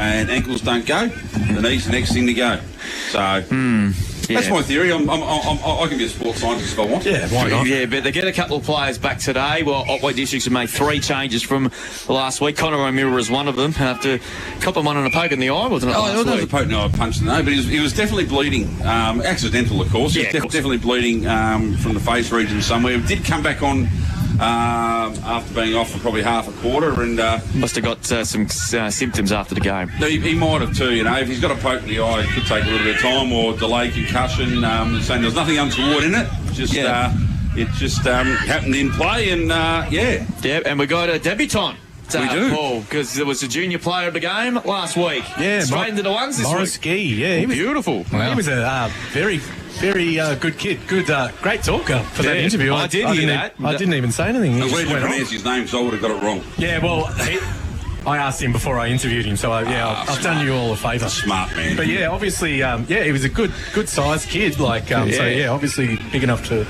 and ankles don't go, the knee's the next thing to go. So that's my theory. I can be a sports scientist if I want. Yeah, why not? Yeah, but they get a couple of players back today. Well, Otway Districts have made 3 changes from last week. Connor O'Meara is one of them. After cop him one on a poke in the eye, wasn't it? Oh, that was a poke in the eye, punch in the nose, but he was definitely bleeding. Accidental, of course. Yeah, he was definitely bleeding from the face region somewhere. He did come back on after being off for probably half a quarter, and must have got some symptoms after the game. He might have too. If he's got a poke in the eye, it could take a little bit of time or delay concussion. Saying there's nothing untoward in it. It just happened in play, and Yeah, and we got a debutant. We do. Paul, because there was a junior player of the game last week. Yeah, straight into the ones this Morris week. Gee, yeah, he was Beautiful. Wow. He was a very good kid. Good, great talker for that interview. I did hear that. I didn't even say anything. He I'm just glad you went on. pronounced his name, so I would have got it wrong. Yeah, well, I asked him before I interviewed him, so I've done you all a favour. Smart man. But yeah, obviously, he was a good sized kid. So obviously big enough to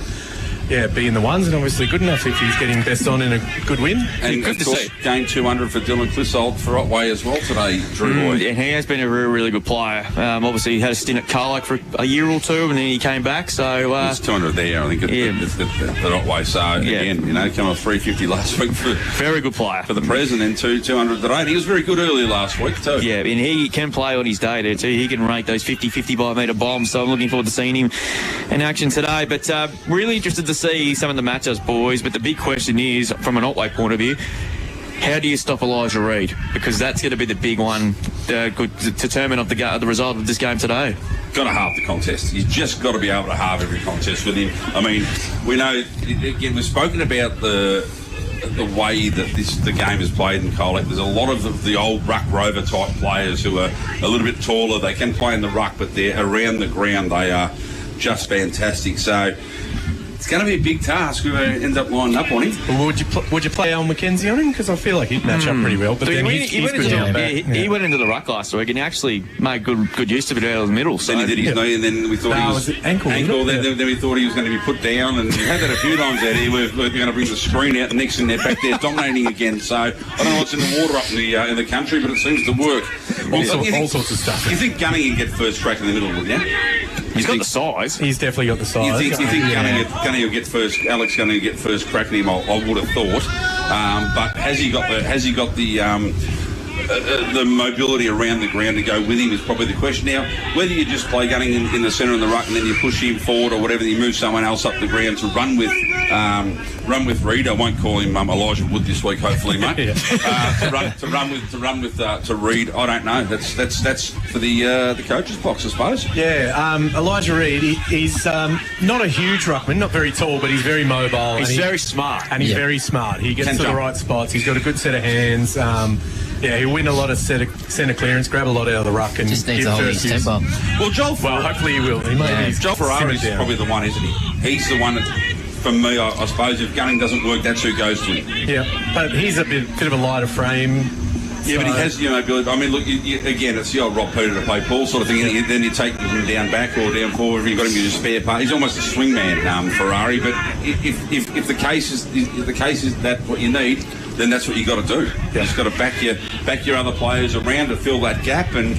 be in the ones, and obviously good enough if he's getting best on in a good win. And good of to course, see. game 200 for Dylan Clissold for Otway as well today, Drew Boyd. And he has been a really, really good player. Obviously, he had a stint at Carluke for a year or two, and then he came back. So It's 200 there, I think, at Otway. So again, coming off 350 last week for very good player the Pres, and then 200 today. And he was very good earlier last week too. Yeah, and he can play on his day there too. He can rate those 50, 55-metre bombs. So I'm looking forward to seeing him in action today. But really interested to see some of the matchups, boys. But the big question is, from an Otway point of view, how do you stop Elijah Reid? Because that's going to be the big one, determine of the result of this game today. Got to halve the contest. You've just got to be able to halve every contest with him. I mean, we know, again, we've spoken about the way that the game is played in Colac. There's a lot of the old ruck rover type players who are a little bit taller. They can play in the ruck, but they're around the ground. They are just fantastic. So it's going to be a big task who ends up lining up on him. Well, would you play Al McKenzie on him? Because I feel like he'd match up pretty well. But then he's good down back. He went into the ruck last week and he actually made good use of it out of the middle. So then he did his knee, and then we thought he was ankle. Then we thought he was going to be put down, and we had that a few times out here. We're going to bring the screen out, and next thing they're back there dominating again. So I don't know what's in the water up in the country, but it seems to work. All sorts of stuff. You think Gunning can get first crack in the middle, would you? He's got the size. He's definitely got the size. You think Gunning will get first? Alex Gunning will get first crack at him? I would have thought. But has he got the mobility around the ground to go with him is probably the question. Now, whether you just play Gunning in the centre of the ruck and then you push him forward or whatever, you move someone else up the ground to run with Reid. I won't call him Elijah Wood this week, hopefully, mate. to run with Reid. I don't know. That's for the coach's box, I suppose. Yeah, Elijah Reid. He's not a huge ruckman, not very tall, but he's very mobile. He's very smart. And he's very smart. He gets to the right spots. He's got a good set of hands. He'll win a lot of centre clearance, grab a lot out of the ruck, and just needs to hold his temper. Well, hopefully he will. Joel Ferrari is probably the one, isn't he? He's the one that, for me, I suppose, if Gunning doesn't work, that's who goes to him. Yeah, but he's a bit of a lighter frame. Yeah, but he has the mobility. I mean, look, again, it's the old Rob Peter to play ball sort of thing. And then you take him down back or down forward. If you've got him in a spare part, he's almost a swing man, Ferrari. But if the case is that what you need, then that's what you got to do. You just got to back your other players around to fill that gap, and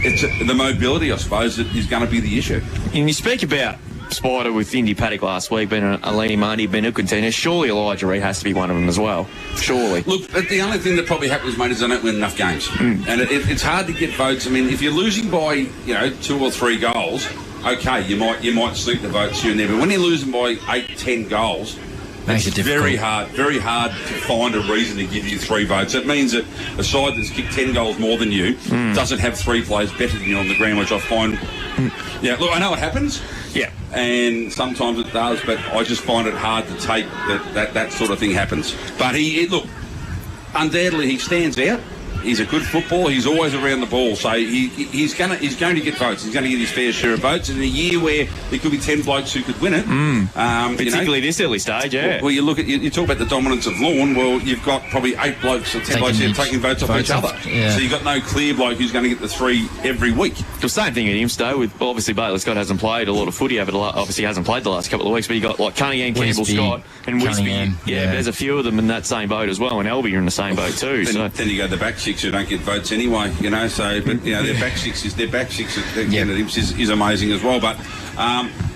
it's the mobility, I suppose, that is going to be the issue. And you speak about Spider with Indy Paddock last week, being a leading Marty, being a contender. Surely Elijah Reid has to be one of them as well. Surely. Look, the only thing that probably happens, mate, is they don't win enough games, and it's hard to get votes. I mean, if you're losing by 2 or 3 goals, okay, you might sneak the votes here and there, but when you're losing by 8-10 goals. It's very hard to find a reason to give you 3 votes. It means that a side that's kicked 10 goals more than you doesn't have 3 players better than you on the ground, which I find... Yeah, look, I know it happens. Yeah. And sometimes it does, but I just find it hard to take that sort of thing happens. But look, undoubtedly he stands out. He's a good footballer. He's always around the ball, so he's going to get votes. He's going to get his fair share of votes. And in a year where there could be 10 blokes who could win it, particularly this early stage, Well, you look at you talk about the dominance of Lawn. Well, you've got probably 8 blokes or 10 blokes here taking votes off each other. Yeah. So you've got no clear bloke who's going to get the 3 every week. The same thing at Imstow with obviously Bailey Scott hasn't played a lot of footy over obviously hasn't played the last couple of weeks, but you got like Cunningham, Campbell, Scott, and Wisby. Yeah, there's a few of them in that same boat as well, and Elby are in the same boat too. Then you go to the back 6. six who don't get votes anyway, you know. So, but you know, their back six is amazing as well. But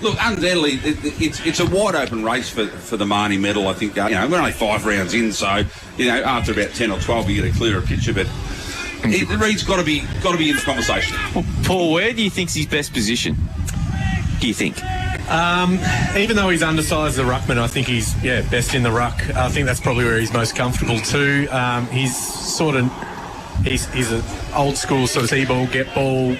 look, undoubtedly, it's a wide open race for the Marnie medal. I think you know we're only 5 rounds in, so you know after about 10 or 12 you get a clearer picture. But Reed's got to be in the conversation. Well, Paul, where do you think's his best position? Do you think? Even though he's undersized the ruckman, I think he's best in the ruck. I think that's probably where he's most comfortable too. He's an old school sort of see ball, get ball,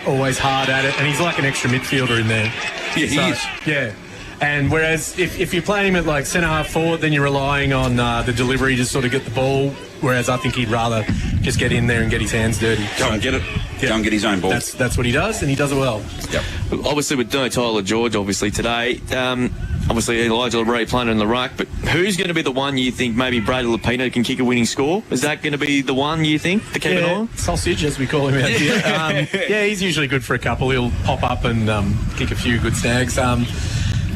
always hard at it, and he's like an extra midfielder in there. Yeah, he is. Yeah. And whereas if you're playing him at like centre half forward, then you're relying on the delivery to sort of get the ball. Whereas I think he'd rather just get in there and get his hands dirty. Go and get it. Yeah. Go and get his own ball. That's what he does, and he does it well. Yep. Obviously, with no Tyler George, obviously today. Obviously, Elijah Labrie playing in the ruck, but who's going to be the one you think maybe Brady Lapino can kick a winning score? Is that going to be the one you think to keep an eye on? Sausage, as we call him out here. He's usually good for a couple. He'll pop up and kick a few good snags.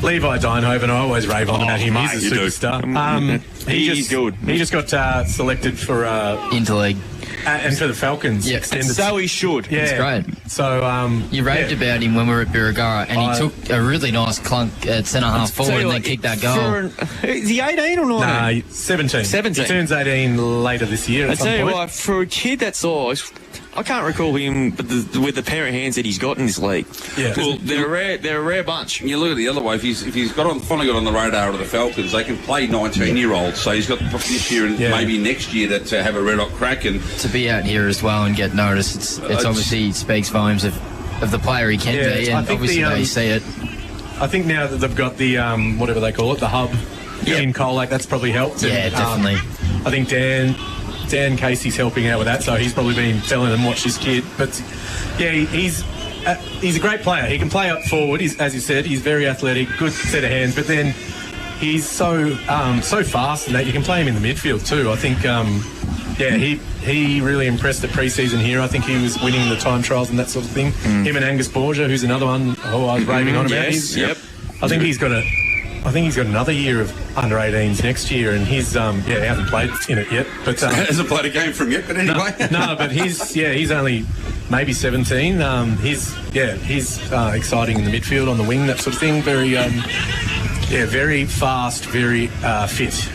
Levi Dienhoven, I always rave on about him. Mate, he's a superstar. He's good. He just got selected for Interleague. And for the Falcons. Yep. Extended. So he should. Yeah. It's great. So you raved about him when we were at Birregurra, and he took a really nice clunk at centre half forward and then kicked that goal. Is he 18 or 19? Nah, 17. 17. He turns 18 later this year. I tell you what, for a kid that size, I can't recall him with the pair of hands that he's got in this league. Yeah. Well, they're a rare bunch. You look at the other way. If he's finally got on the radar of the Falcons, they can play 19-year-olds. So he's got this year and maybe next year to have a red hot crack and to be out here as well and get noticed. It's obviously speaks volumes of the player he can be, and obviously they see it. I think now that they've got the whatever they call it, the hub in Colac, that's probably helped. Yeah, and, definitely. I think Dan Casey's helping out with that, so he's probably been telling them watch this kid. But yeah, he's a great player. He can play up forward. As you said, he's very athletic, good set of hands. But then he's so fast and that you can play him in the midfield too. I think he really impressed at pre-season here. I think he was winning the time trials and that sort of thing. Him and Angus Borgia, who's another one I was raving on about. I think he's got another year of under 18s next year, and he's he hasn't played in it yet, but hasn't played a game from yet. But anyway, no, but he's only maybe 17. He's exciting in the midfield, on the wing, that sort of thing. Very very fast, very fit.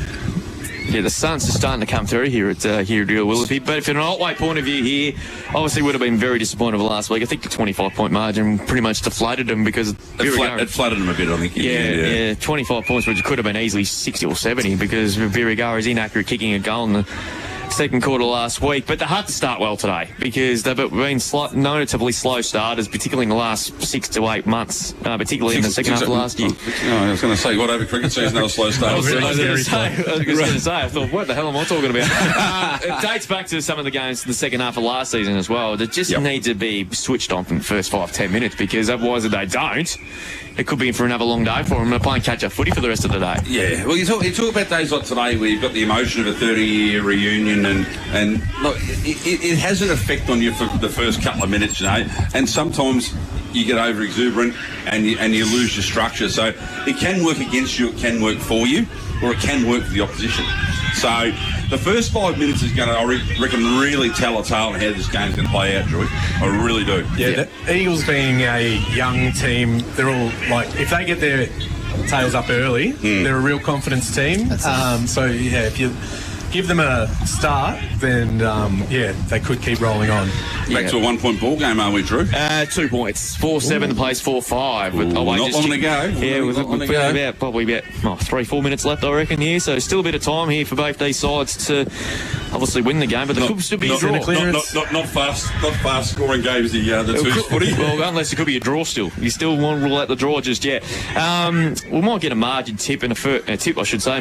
Yeah, the sun's just starting to come through here at Irrewillipe. But from an Otway point of view here, obviously would have been very disappointed with last week. I think the 25-point margin pretty much deflated them because it flattered them a bit, I think. Yeah, 25 points, which could have been easily 60 or 70 because Birregurra's inaccurate kicking a goal in the second quarter last week. But they had to start well today because they've been noticeably slow starters, particularly in the last 6 to 8 months, particularly in the second half of last year. I was going to say, what over cricket season, another slow start. I was going to say, I thought, what the hell am I talking about? It dates back to some of the games in the second half of last season as well. They just need to be switched on from the first 5-10 minutes because otherwise if they don't, it could be in for another long day for them. They're playing catch-up footy for the rest of the day. Yeah, well, you talk about days like today where you've got the emotion of a 30-year reunion and look, it has an effect on you for the first couple of minutes, you know, and sometimes you get over-exuberant and you lose your structure. So it can work against you, it can work for you, or it can work for the opposition. So the first 5 minutes is going to, I reckon, really tell a tale on how this game's going to play out, Drew. I really do. Yeah, the Eagles being a young team, they're all like, if they get their tails up early, they're a real confidence team. So yeah, if you give them a start, then they could keep rolling on. Back to a 1-point ball game, are we, Drew? 2 points. 4-7 to place 4-5. Not long to go. Yeah, with probably about 3-4 minutes left, I reckon, here. So still a bit of time here for both these sides to obviously win the game, but there could still be a draw. Not fast scoring games, the two footy. Well, unless it could be a draw still. You still won't rule out the draw just yet. We might get a margin tip and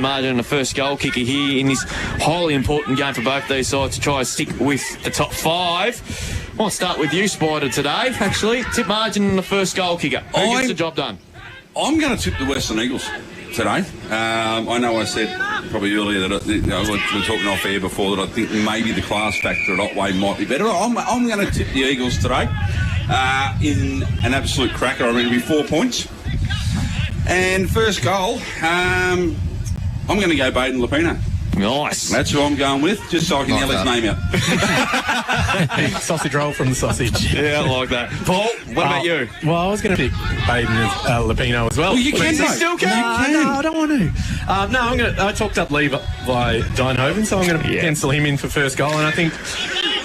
margin and a first goal kicker here in this highly important game for both these sides to try and stick with the top 5. I'll start with you, Spider, today, actually. Tip margin and the first goal kicker. Who gets the job done? I'm going to tip the Western Eagles today. I know I said probably earlier that we were talking off air before that I think maybe the class factor at Otway might be better. I'm going to tip the Eagles today in an absolute cracker. I mean, it'll be 4 points. And first goal, I'm going to go Baden Lapino. Nice. That's who I'm going with, just so I can yell his name out. Sausage roll from the sausage. Yeah, I like that. Paul, what about you? Well, I was going to pick Baden Lupino as well. Well, you can, But- though. Still can. No, I don't want to. I talked up Levi Dijnhoven, so I'm going to pencil him in for first goal, and I think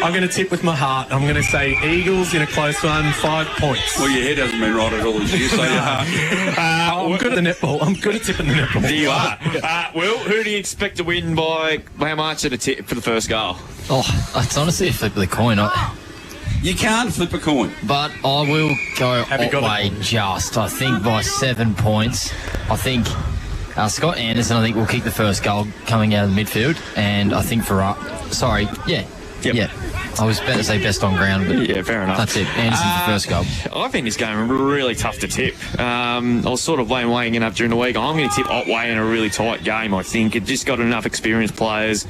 I'm going to tip with my heart. I'm going to say Eagles in a close one, 5 points. Well, your head hasn't been right at all this year, so I'm good at the netball. I'm good at tipping the netball. You are. Will, who do you expect to win by how much at a tip for the first goal? Oh, it's honestly a flip of the coin. you can't flip a coin. But I will go Have you got Otway it? just. I think by 7 points. I think Scott Anderson, I think, will kick the first goal coming out of the midfield. And I think I was about to say best on ground, but Yeah, fair enough. that's it. Anderson for first goal. I think this game is really tough to tip. I was sort of weighing it up during the week. I'm going to tip Otway in a really tight game, I think. It just got enough experienced players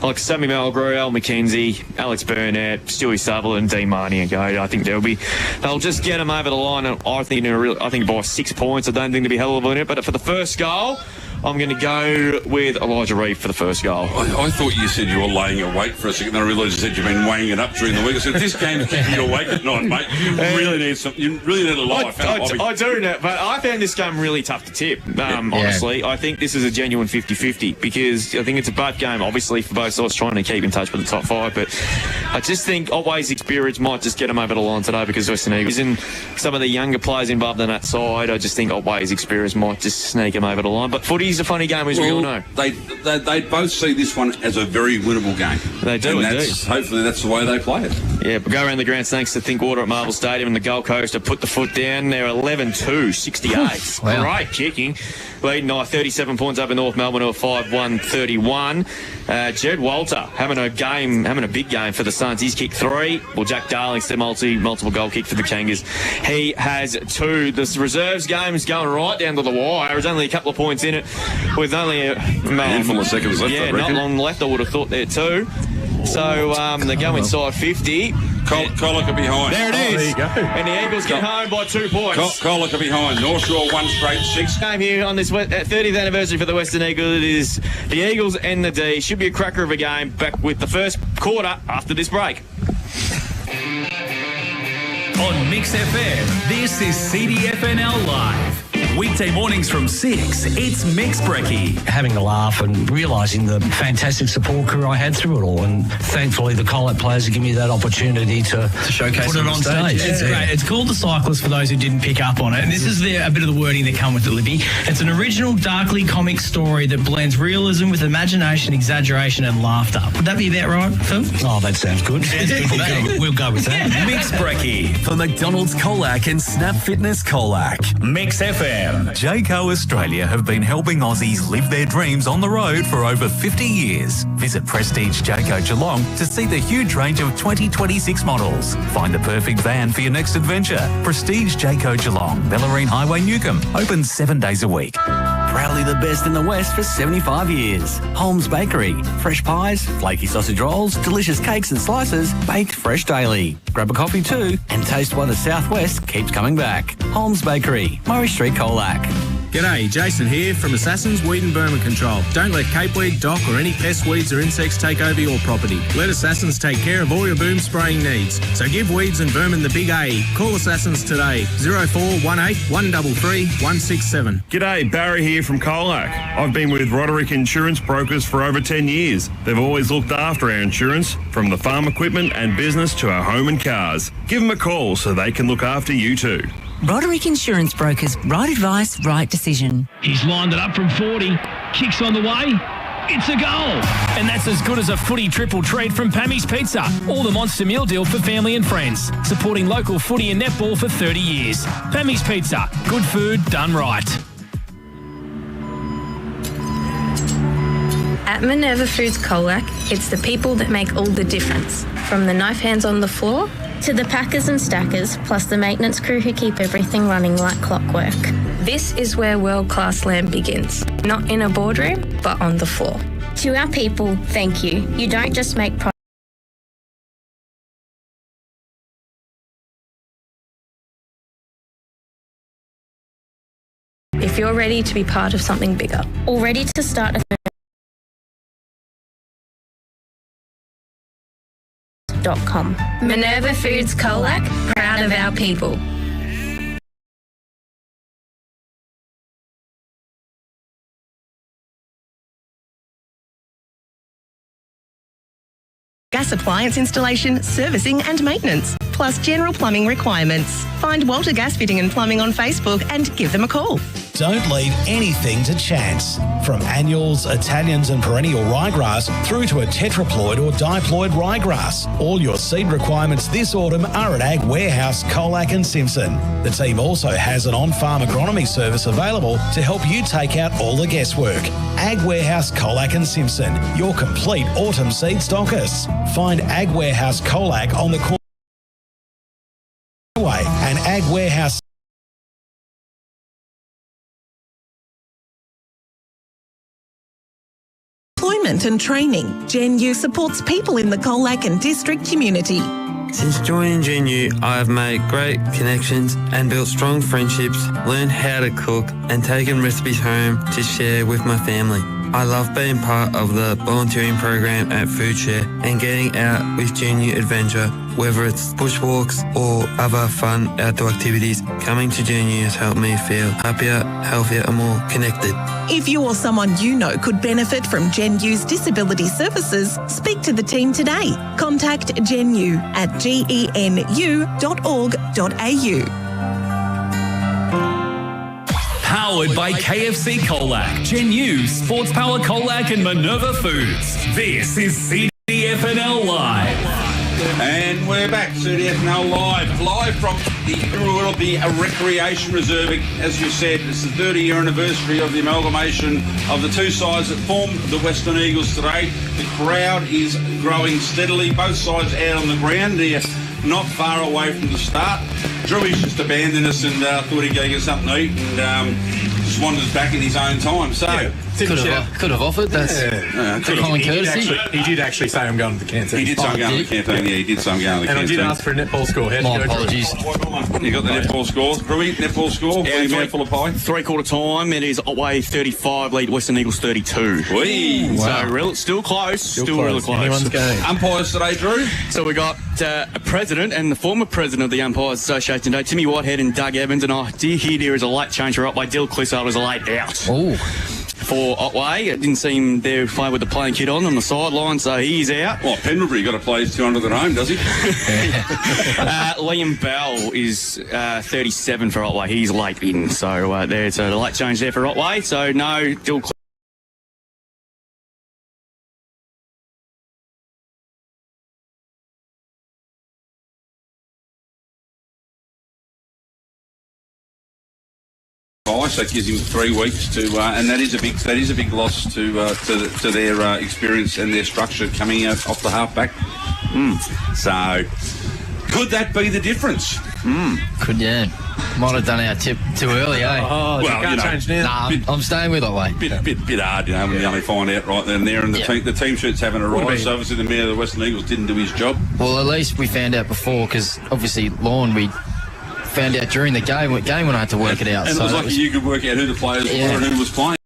like Sammy Malgrew, Al McKenzie, Alex Burnett, Stewie Sutherland, Dean Marnie and go. I think they'll just get them over the line. And I think by 6 points. I don't think they'll be hell of a it. But for the first goal, I'm going to go with Elijah Reid for the first goal. I thought you said you were laying awake for a second. Then I realised you said you've been weighing it up during the week. I said, this game's keeping you awake at night, mate. You really need something. You really need a life. I do know, but I found this game really tough to tip, honestly. I think this is a genuine 50-50 because I think it's a bad game, obviously, for both sides trying to keep in touch with the top five. But I just think Otway's experience might just get them over the line today because Western Eagles and some of the younger players involved on that side. I just think Otway's experience might just sneak them over the line. But footy's a funny game, as we all know. They both see this one as a very winnable game. They do, and indeed. hopefully that's the way they play it. Yeah, but go around the grounds thanks to Thinkwater at Marvel Stadium and the Gold Coast have put the foot down. They're 11-2, 68. Wow. Great kicking. Leading by 37 points over North Melbourne who are 5-1-31. Jed Walter having a big game for the Suns. He's kicked 3. Well, Jack Darling's the multiple goal kick for the Kangas. He has 2. The reserves game is going right down to the wire. There's only a couple of points in it with only a handful of seconds left. Yeah, not long left, I would have thought there too. So they go inside 50. Colac behind. There it is. there you go. And the Eagles get home by 2 points. Colac behind. North Shore 1 straight 6. Game here on this 30th anniversary for the Western Eagles. It is the Eagles and the D. Should be a cracker of a game. Back with the first quarter after this break. On Mix FM, this is CDFNL Live. Weekday mornings from 6, it's Mix Brekkie. Having a laugh and realising the fantastic support crew I had through it all. And thankfully the Colac players have given me that opportunity to showcase put it on stage. It's great. It's called The Cyclist for those who didn't pick up on it. And this is a bit of the wording that come with it, Libby. It's an original, darkly comic story that blends realism with imagination, exaggeration and laughter. Would that be about right, Phil? Oh, that sounds good. We'll go with that. Mix Brekkie for McDonald's Colac and Snap Fitness Colac. Mix FM. Jayco Australia have been helping Aussies live their dreams on the road for over 50 years. Visit Prestige Jayco Geelong to see the huge range of 2026 models. Find the perfect van for your next adventure. Prestige Jayco Geelong, Bellarine Highway, Newcomb. Open 7 days a week. Proudly the best in the West for 75 years. Holmes Bakery. Fresh pies, flaky sausage rolls, delicious cakes and slices, baked fresh daily. Grab a coffee too and taste why the Southwest keeps coming back. Holmes Bakery, Murray Street, Colac. G'day, Jason here from Assassin's Weed and Vermin Control. Don't let capeweed, dock or any pest weeds or insects take over your property. Let Assassins take care of all your boom spraying needs. So give weeds and vermin the big A. Call Assassins today, 0418 133 167. G'day, Barry here from Colac. I've been with Roderick Insurance Brokers for over 10 years. They've always looked after our insurance, from the farm equipment and business to our home and cars. Give them a call so they can look after you too. Roderick Insurance Brokers. Right advice, right decision. He's lined it up from 40. Kicks on the way. It's a goal. And that's as good as a footy triple treat from Pammy's Pizza, or the monster meal deal for family and friends. Supporting local footy and netball for 30 years. Pammy's Pizza. Good food done right. At Minerva Foods Colac, it's the people that make all the difference. From the knife hands on the floor to the packers and stackers, plus the maintenance crew who keep everything running like clockwork. This is where world-class lamb begins. Not in a boardroom, but on the floor. To our people, thank you. You don't just make products. If you're ready to be part of something bigger. Or ready to start a minervafoods.com. Minerva Foods Colac, proud of our people. Gas appliance installation, servicing and maintenance, plus general plumbing requirements. Find Walter Gas Fitting and Plumbing on Facebook and give them a call. Don't leave anything to chance. From annuals, Italians and perennial ryegrass through to a tetraploid or diploid ryegrass. All your seed requirements this autumn are at Ag Warehouse, Colac and Simpson. The team also has an on-farm agronomy service available to help you take out all the guesswork. Ag Warehouse, Colac and Simpson, your complete autumn seed stockists. Find Ag Warehouse Colac on the corner and Ag Warehouse Employment and training. Gen U supports people in the Colac and District community. Since joining Gen U, I have made great connections and built strong friendships, learned how to cook and taken recipes home to share with my family. I love being part of the volunteering program at Food Share and getting out with Gen U Adventure, whether it's bushwalks or other fun outdoor activities. Coming to Gen U has helped me feel happier, healthier and more connected. If you or someone you know could benefit from Gen U's disability services, speak to the team today. Contact Gen U at genu.org.au. Powered by KFC Colac, Gen U, Sports Power Colac and Minerva Foods. This is CDFNL Live. And we're back, CDFNL live from the Irrewillipe Recreation Reserve. As you said, it's the 30-year anniversary of the amalgamation of the two sides that form the Western Eagles today. The crowd is growing steadily, both sides out on the ground. They're not far away from the start. Drewy's just abandoned us and thought he'd go get something to eat and just wanders back in his own time. So could have offered. That's common courtesy. He did actually say I'm going to the canteen. He did say I'm going to the canteen. Yeah, he did say I'm going to the canteen. And I did ask for a netball score. My apologies. You got the netball score. Drewy, netball score. Yeah, mouthful of pie. Three-quarter time. It is Otway 35, lead Western Eagles 32. Whee! So still close. Still really close. Anyone's game. Umpires today, Drew? So we got a president and the former president of the Umpires Association today, Timmy Whitehead and Doug Evans, and I did hear there is a late change for Otway. Dill Clissold is a late out. Oh. For Otway, it didn't seem they're playing with the playing kid on the sideline, so he's out. Well, Penrith got to play his 200 at home, does he? Liam Bell is 37 for Otway. He's late in, so there's a late change there for Otway. So no, Dill So it gives him 3 weeks to, and that is a big loss to their experience and their structure coming out off the halfback. So could that be the difference? Could, yeah. Might have done our tip too early, eh? Oh, well, you can't change now. Nah, I'm staying with Otway. Bit hard, when you only find out right then and there, and the team sheet's having a rise. So obviously the mayor of the Western Eagles didn't do his job. Well, at least we found out before, because obviously Lorne, we found out during the game when I had to work it out. And so it was like you could work out who the players were and who was playing.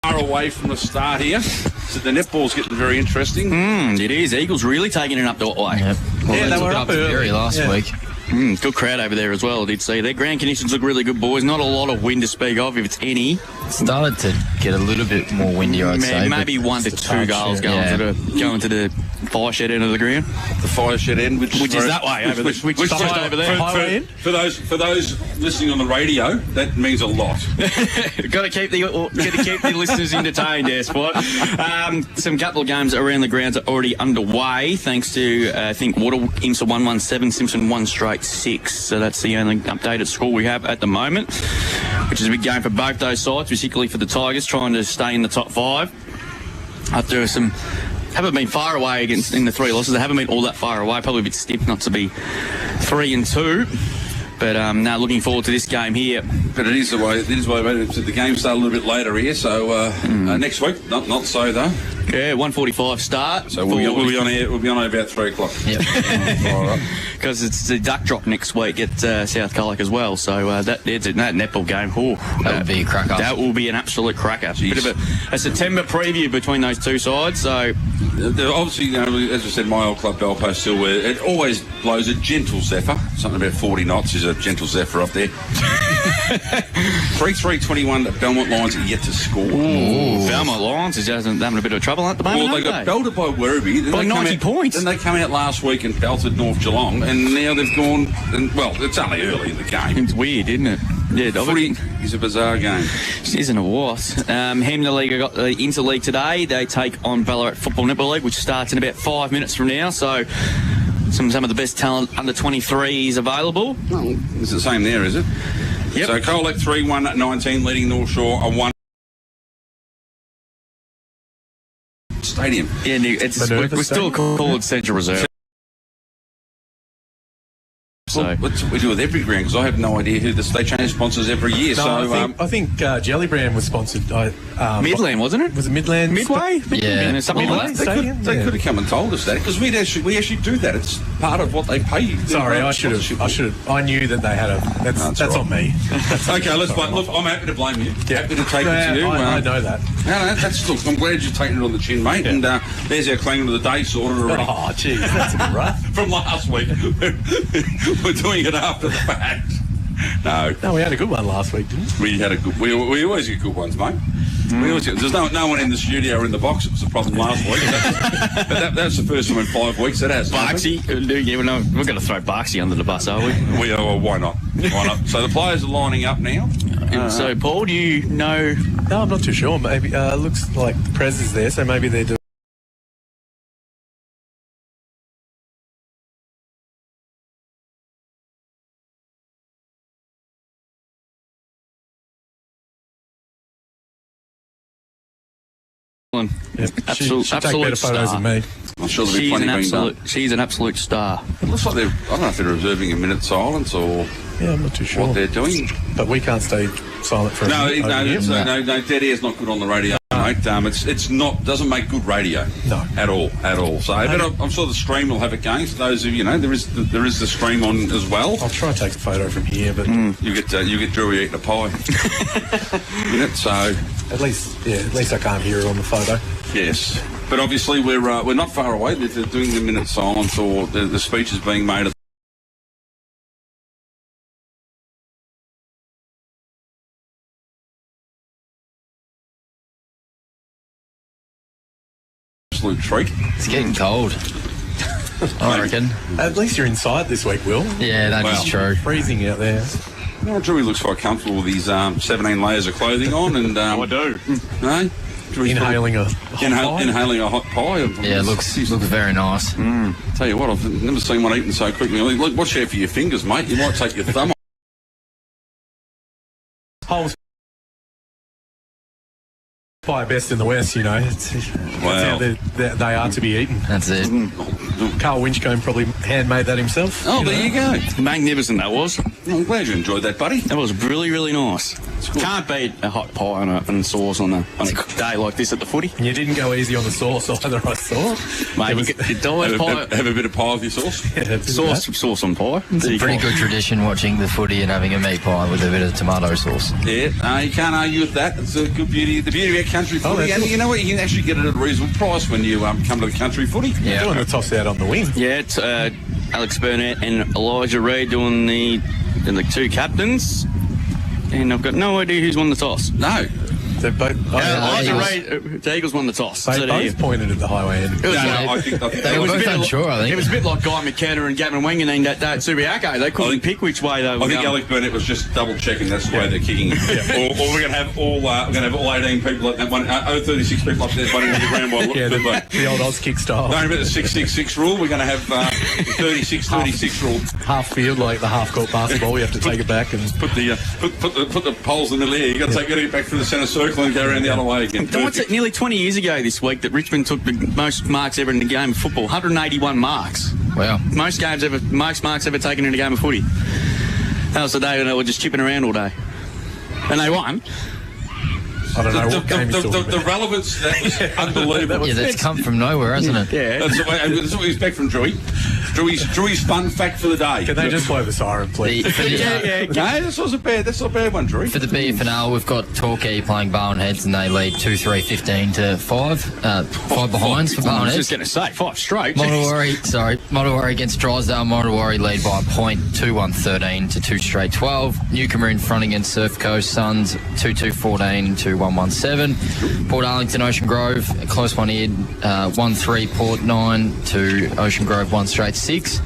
Away from the start here, so the netball's getting very interesting. It is. Eagles really taking it up to Otway. Yep. Well, they were up early last week. Good crowd over there as well, I did see. Their ground conditions look really good, boys. Not a lot of wind to speak of, if it's any. Started to get a little bit more windy, I'd say. Maybe 1 to 2 goals going to the fire shed end of the ground. The fire shed end, which is that way, which is just over there. For those listening on the radio, that means a lot. Got to keep the listeners entertained, there, Spot. Some couple of games around the grounds are already underway, thanks to I think Water IMSA 117, Simpson 1 straight 6. So that's the only updated score we have at the moment, which is a big game for both those sides, particularly for the Tigers, trying to stay in the top 5 after some. Haven't been far away in the 3 losses. They haven't been all that far away. Probably a bit stiff not to be 3-2. But now looking forward to this game here. But it is the way. The game started a little bit later here. So next week, not so though. Yeah, 1:45 start. So we'll be on air. We'll be on air about 3 o'clock. Yep. All right. Because it's the duck drop next week at South Colac as well. So that netball game, that would be a cracker. That will be an absolute cracker. Bit of a September preview between those two sides. So obviously, you know, as I said, my old club Belpost still where it always blows a gentle zephyr. Something about 40 knots is a gentle zephyr up there. 3-3-21. Belmont Lions are yet to score. Belmont Lions is just having a bit of trouble at the moment. Well, they got belted by Werribee. By 90 points. Then they come out last week and belted North Geelong, and now they've gone. And, well, it's only early in the game. It's weird, isn't it? Yeah, footy is a bizarre game. Isn't it what? Hamner League have got the Interleague today. They take on Ballarat Football Netball League, which starts in about 5 minutes from now. So some of the best talent under 23s available. Well, it's the same there, is it? Yep. So Colac 3-1-19 leading North Shore a 1 stadium. Yeah, we're still called Central Reserve. Well, that's what we do with every ground, because I have no idea who they change sponsors every year. No, I think Jellybrand was sponsored. Midland, wasn't it? Was it Midland? Midway? Yeah. Something like that. They could have come and told us that, because we actually do that. It's part of what they pay you. Sorry, I should have. I knew that they had a. That's right. on me. Okay, let's blame. Look, I'm happy to blame you. Yeah. Happy to take it to you. I know that. No, that's look. I'm glad you're taking it on the chin, mate. Yeah. And there's our claim of the day sorted already. Oh, geez, that's a bit rough. From last week. We're doing it after the fact. No, we had a good one last week, didn't we? We had a good. We always get good ones, mate. We always get, there's no one in the studio or in the box. It was a problem last week. But that's the first time in 5 weeks that has. Barksy, we're going to throw Barksy under the bus, are we? We are. Well, why not? Why not? So the players are lining up now. So, Paul, do you know? No, I'm not too sure. Maybe looks like the Prez is there, so maybe they're doing. Yep. Absolute take better photos than me. I'm sure there'll be plenty she's an absolute star. It looks like I don't know if they're observing a minute's silence or I'm not too sure what they're doing. But we can't stay silent for no, a minute. No, dead air's not good on the radio, mate. It's not doesn't make good radio. No, at all. So, but I'm sure the stream will have it going. For those of you know, there is the stream on as well. I'll try and take a photo from here, but you get Drewy eating a pie. So at least I can't hear it on the photo. Yes, but obviously we're not far away. They're doing the minute silence or the speech is being made. Absolute treat. It's getting cold. I reckon. At least you're inside this week, Will. Yeah, that is true. Freezing out there. Well, Drewy looks quite comfortable with his 17 layers of clothing on, and I do. No. Inhaling a hot pie. Yeah, it looks very nice. Tell you what, I've never seen one eaten so quickly. Look, watch out for your fingers, mate. You might take your thumb off. Holmes pie best in the West, you know. That's how they are to be eaten. That's it. Carl Winchcombe probably handmade that himself. Oh, there you go. Magnificent that was. I'm glad you enjoyed that, buddy. That was really, really nice. Can't beat a hot pie and sauce on a day like this at the footy. And you didn't go easy on the sauce either, I saw. Mate, have a bit of pie with your sauce. Yeah, sauce on pie. It's a pretty good tradition watching the footy and having a meat pie with a bit of tomato sauce. Yeah, you can't argue with that. It's a good beauty. The beauty of our country footy. And you know what? You can actually get it at a reasonable price when you come to the country footy. Yeah, doing the toss out on the wing. Yeah, it's Alex Burnett and Elijah Reid doing the two captains. And I've got no idea who's won the toss. No. They're both. Elijah Reid, the Eagles won the toss. They both pointed at the highway end. I think they were both unsure, I think. It was a bit like Guy McKenna and Gavin Wanganeen that Subiaco. They couldn't pick which way they were I think Alex Burnett was just double checking that's the way they're kicking. Or we're going to have all 18 people at that one. 36 people up there running to the ground by the old Oz kick style. Don't remember the 666 rule. We're going to have 36 rule. Half field like the half court basketball. You have to take it back and put the poles in the middle. You got to get it back through the centre circle and go around the other way again. What's it? Nearly 20 years ago this week that Richmond took the most marks ever in the game of football. 181 marks. Wow. Most marks ever taken in a game of footy. That was the day when they were just chipping around all day. And they won. I don't know what game he's talking about. The relevance, that was unbelievable. Yeah, that's come from nowhere, hasn't it? Yeah. That's what we expect from Drewy. Drew's fun fact for the day. Can they just play the siren, please? No, that's not a bad one, Drewy. For the BFNL, we've got Torquay playing Barwon Heads, and they lead 2-3-15 to 5. 5 behinds for Barwon I was Heads. just going to say 5 straight. Mottawarri against Drysdale. Mottawarri lead by a point, 2-1-13 to 2 straight 12. Newcomer in front against Surf Coast Suns, 2-2-14 to 1-1-7. Port Arlington Ocean Grove, a close one here, 1-3 Port 9 to Ocean Grove 1 straight 6.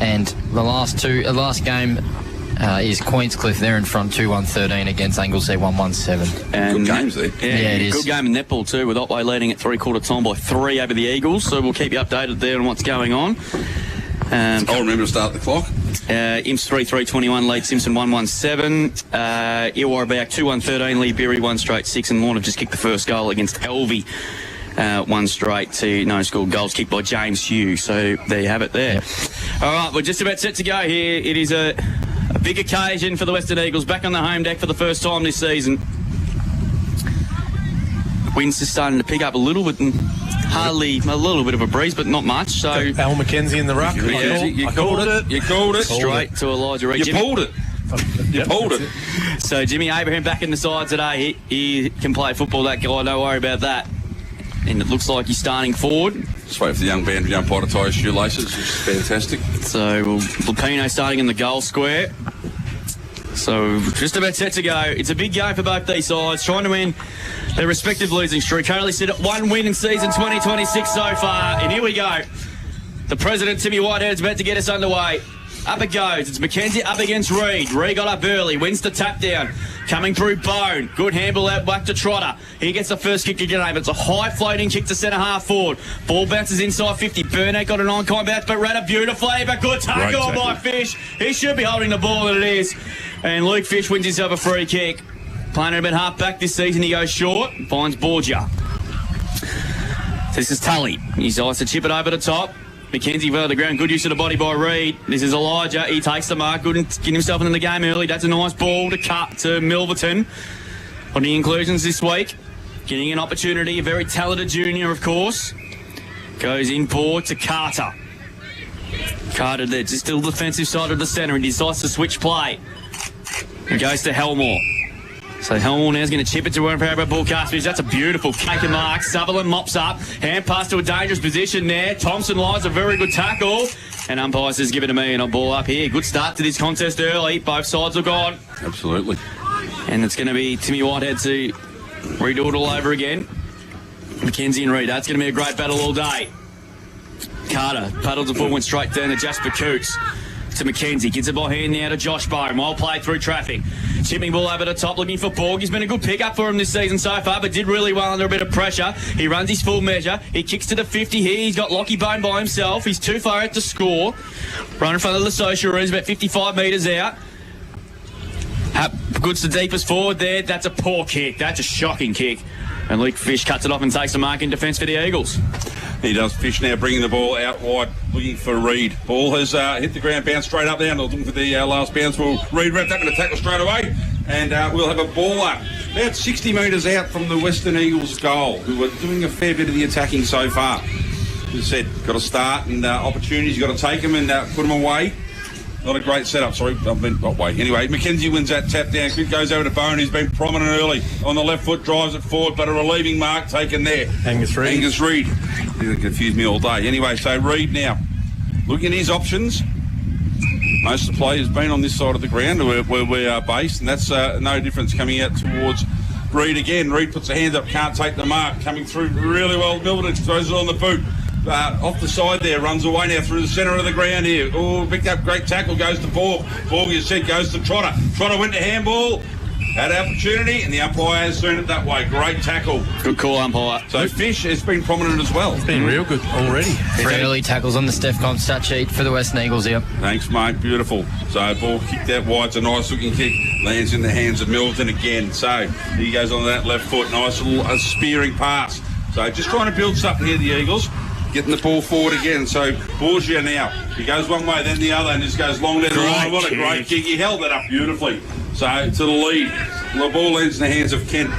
And the last game is Queenscliff. They're in front 2-1-13 against Anglesea 1-1-7. And good games there. Yeah, it is. Good game in netball too, with Otway leading at 3/4 time by 3 over the Eagles. So we'll keep you updated there on what's going on. I'll remember to start the clock. Imps 3-3-21 lead Simpson 1-1-7. Illawarra 2-1-13 lead Berry 1 straight 6, and Lorna have just kicked the first goal against Elvie. 1 straight to no score goals kicked by James Hughes. So there you have it there. Yep. All right, we're just about set to go here. It is a big occasion for the Western Eagles, back on the home deck for the first time this season. Winds are starting to pick up a little bit, and hardly a little bit of a breeze, but not much. So Al McKenzie in the ruck. You called it. You called it. Straight to Elijah Reid. You pulled it. You pulled it. So Jimmy Abraham back in the side today. He can play football, that guy. Don't worry about that. And it looks like he's starting forward. Just wait for the young band to jump out to tie his shoelaces, which is fantastic. So Lupino starting in the goal square. So just about set to go. It's a big game for both these sides, trying to win their respective losing streak. Currently sit at 1 win in season 2026 so far. And here we go. The president, Timmy Whitehead's about to get us underway. Up it goes. It's McKenzie up against Reid. Reid got up early. Wins the tap down. Coming through Bone. Good handball out back to Trotter. He gets the first kick again. It's a high floating kick to centre half forward. Ball bounces inside 50. Burnett got an on-kind bounce, but ran it beautifully. But good tackle by Fish. He should be holding the ball, and it is. And Luke Fish wins himself a free kick. Playing it about half back this season. He goes short. Finds Borgia. This is Tully. He's asked to chip it over the top. McKenzie fell to the ground. Good use of the body by Reid. This is Elijah. He takes the mark. Good and getting himself into the game early. That's a nice ball to cut to Milverton. On the inclusions this week. Getting an opportunity. A very talented junior, of course. Goes in forward to Carter. Carter there. Just still defensive side of the centre. And decides to switch play. He goes to Helmore. So Helmore now is going to chip it to one of our ball casters. That's a beautiful kick and mark. Sutherland mops up. Hand pass to a dangerous position there. Thompson lies a very good tackle. And umpire says, give it to me, and I'll ball up here. Good start to this contest early. Both sides are gone. Absolutely. And it's going to be Timmy Whitehead to redo it all over again. McKenzie and Reid. That's going to be a great battle all day. Carter paddles the ball, went straight down to Jasper Coots. To McKenzie, gets it by hand now to Josh Bone. Well played through traffic. Chipping ball over the top, looking for Borg. He's been a good pickup for him this season so far, but did really well under a bit of pressure. He runs his full measure. He kicks to the 50 here. He's got Lockie Bone by himself. He's too far out to score. Right in front of the social rooms, about 55 metres out. Good's the deepest forward there. That's a poor kick. That's a shocking kick. And Luke Fish cuts it off and takes a mark in defence for the Eagles. He does. Fish now bringing the ball out wide, looking for Reid. Ball has hit the ground, bounced straight up there. Looking for the last bounce. Reid wrapped up in a tackle straight away. And we'll have a ball up about 60 metres out from the Western Eagles goal, who are doing a fair bit of the attacking so far. As I said, got to start and opportunities, you've got to take them and put them away. Not a great setup, sorry, I meant not way. Anyway, McKenzie wins that tap down. Quick goes over to Bone, who's been prominent early. On the left foot, drives it forward, but a relieving mark taken there. Angus Reid. He'll confuse me all day. Anyway, so Reid now, looking at his options. Most of the play has been on this side of the ground where we are based, and that's no difference coming out towards Reid again. Reid puts the hands up, can't take the mark. Coming through really well. Milton throws it on the boot. Off the side there, runs away now through the centre of the ground here. Oh, picked up, great tackle, goes to Borg. Borg, as said, goes to Trotter. Trotter went to handball, had opportunity, and the umpire has seen it that way. Great tackle. Good call, umpire. So Fish has been prominent as well. It's been real good already. 3 early tackles on the Stefcon stat sheet for the Western Eagles here. Thanks, mate. Beautiful. So ball kicked out wide. It's a nice looking kick. Lands in the hands of Milton again. So he goes on that left foot. Nice little spearing pass. So just trying to build something here, the Eagles. Getting the ball forward again. So Borgia now. He goes one way, then the other, and just goes long down the line. What a great kick. He held that up beautifully. So to the lead. The ball lands in the hands of Kent.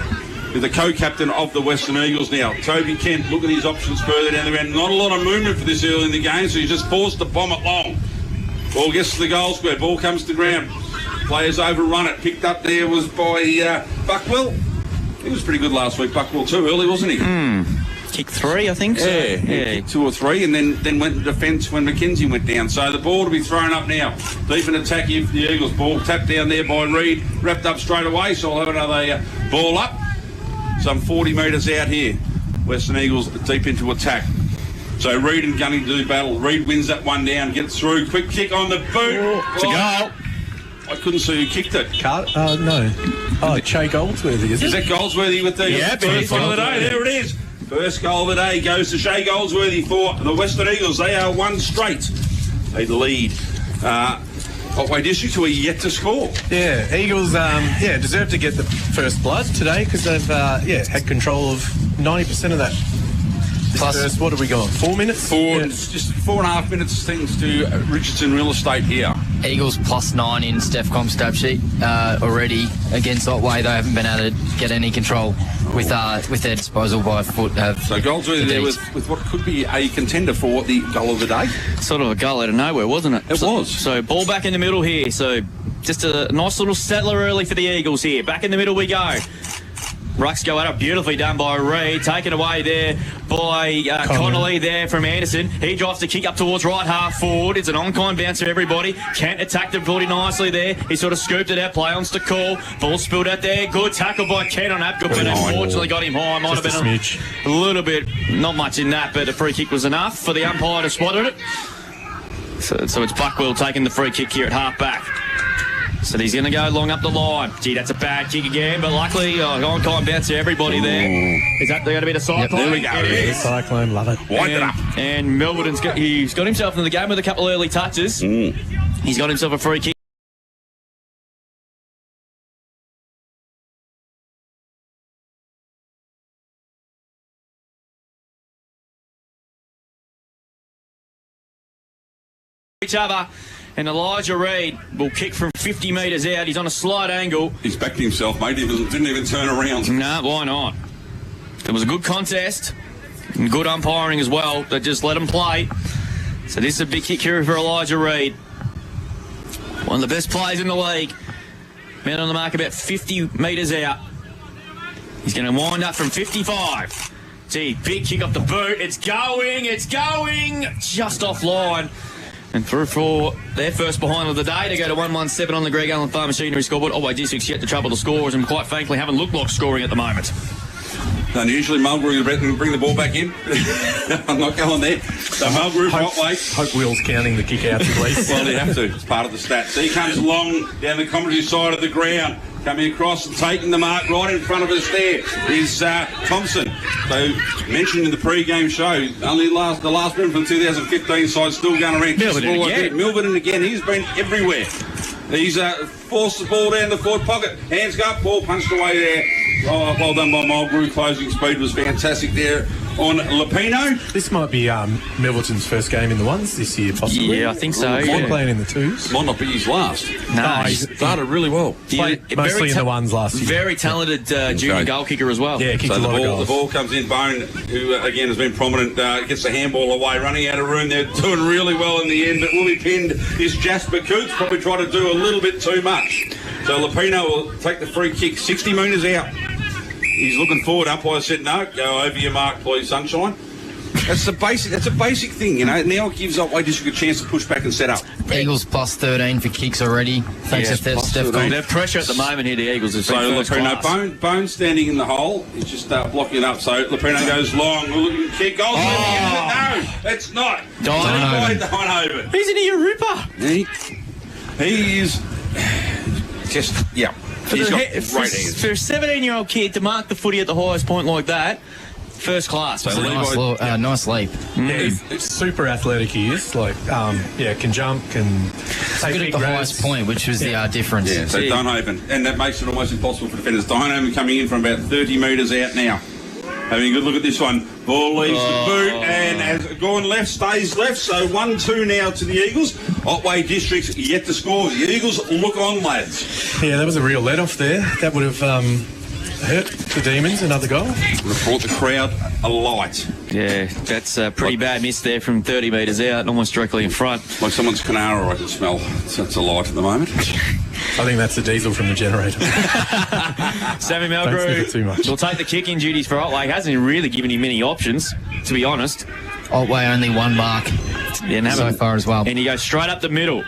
with the co-captain of the Western Eagles now. Toby Kent, look at his options further down the ground. Not a lot of movement for this early in the game, so he's just forced to bomb it long. Ball gets to the goal square. Ball comes to ground. Players overrun it. Picked up there was by Buckwell. He was pretty good last week, Buckwell too, early, wasn't he? Kick 3, I think. Yeah, kicked 2 or 3, and then went to defence when McKenzie went down. So the ball to be thrown up now. Deep in attack here for the Eagles. Ball tapped down there by Reid. Wrapped up straight away, so I'll have another ball up. Some 40 metres out here. Western Eagles deep into attack. So Reid and Gunny do battle. Reid wins that one down, gets through. Quick kick on the boot. It's a goal. I couldn't see who kicked it. No. Oh, Che Goldsworthy, is it? Is that Goldsworthy with the first goal of the day? There it is. First goal of the day goes to Shea Goldsworthy for the Western Eagles. They are one straight. They lead. Otway Districts, who are yet to score. Yeah, Eagles, deserve to get the first blood today because they've, had control of 90% of that. Plus, first, what have we got? 4 minutes? It's just 4.5 minutes thanks to Richardson Real Estate here. Eagles +9 in Stefcom stat sheet already against Otway. They haven't been able to get any control with their disposal by foot. So Goldsworthy there with what could be a contender for the goal of the day. Sort of a goal out of nowhere, wasn't it? It was. So ball back in the middle here. So just a nice little settler early for the Eagles here. Back in the middle we go. Rucks go out, beautifully done by Reid, taken away there by Connolly there from Anderson. He drives the kick up towards right half forward. It's an on-kind bounce for everybody. Kent attacked the pretty nicely there. He sort of scooped it out, play on to call. Ball spilled out there. Good tackle by Kent on that. Good, but unfortunately got him high. Might have been a little bit, not much in that, but a free kick was enough for the umpire to spot it. So it's Buckwell taking the free kick here at half back. So he's going to go long up the line. Gee, that's a bad kick again, but luckily, on-kind bounce to everybody there. Is that going to be the Cyclone? Yep, there we go. It is. Cyclone, love it. Wind it up. And Melbourne's he's got himself in the game with a couple early touches. He's got himself a free kick. Each other. And Elijah Reid will kick from 50 metres out. He's on a slight angle. He's backed himself, mate. He didn't even turn around. No, why not? It was a good contest and good umpiring as well. They just let him play. So this is a big kick here for Elijah Reid. One of the best players in the league. Man on the mark about 50 metres out. He's going to wind up from 55. Gee, big kick off the boot. It's going. Just offline. And through for their first behind of the day to go to 117 on the Greg Allen Farm Machinery scoreboard. Otway Districts yet to trouble the scorers and quite frankly haven't looked like scoring at the moment. Unusually, Mulgrew will bring the ball back in. I'm not going there. So Mulgrew, Otway. Hope Will's counting the kick outs at least. Well, you have to. It's part of the stats. So he comes along down the commentary side of the ground. Coming across and taking the mark right in front of us there is Thompson. So, mentioned in the pre-game show, only the last member from the 2015 side still going around. Milverton again. He's been everywhere. He's forced the ball down the forward pocket. Hands go up, ball punched away there. Oh, well done by Mulgrew. Closing speed was fantastic there on Lupino. This might be Milverton's first game in the ones this year, possibly. Yeah, I think so. Might playing in the twos. Might not be his last. No, he started really well. Played mostly in the ones last year. Very talented junior goal kicker as well. Yeah, kicked a lot of goals. The ball comes in. Bone, who again has been prominent, gets the handball away, running out of room. They're doing really well in the end, but will be pinned is Jasper Coots. Probably try to do a little bit too much. So Lupino will take the free kick 60 metres out. He's looking forward. Umpire said, no, go over your mark, please, sunshine. That's a basic thing, you know. Now it gives Otway District a chance to push back and set up. Eagles +13 for kicks already. Thanks to Steph. They're pressure at the moment here, the Eagles. So Lupino, Bone standing in the hole. He's just blocking it up. So Lupino goes long. Looking kick. Goal. No, it's not. Donovan. He's an Irrewillipe. He is just, yeah. For a 17-year-old kid to mark the footy at the highest point like that, first class. So nice leap. Yeah, he's super athletic. He is can jump, can take at the highest point, which was the difference. Yeah, so Dunhaven, and that makes it almost impossible for defenders. Dunhaven coming in from about 30 metres out now. Having a good look at this one. Ball leaves the boot and has gone left, stays left. So 1-2 now to the Eagles. Otway Districts yet to score. The Eagles look on, lads. Yeah, that was a real let-off there. That would have hurt the Demons, another goal. Brought the crowd alight. Yeah, that's a pretty bad miss there from 30 metres out, almost directly in front. Like someone's Canara, I can smell. That's alight at the moment. I think that's the diesel from the generator. Sammy Don't sniff it too Melgrew much. will take the kicking duties for Otway. Hasn't really given him many options, to be honest. Otway only one mark so far as well. And he goes straight up the middle.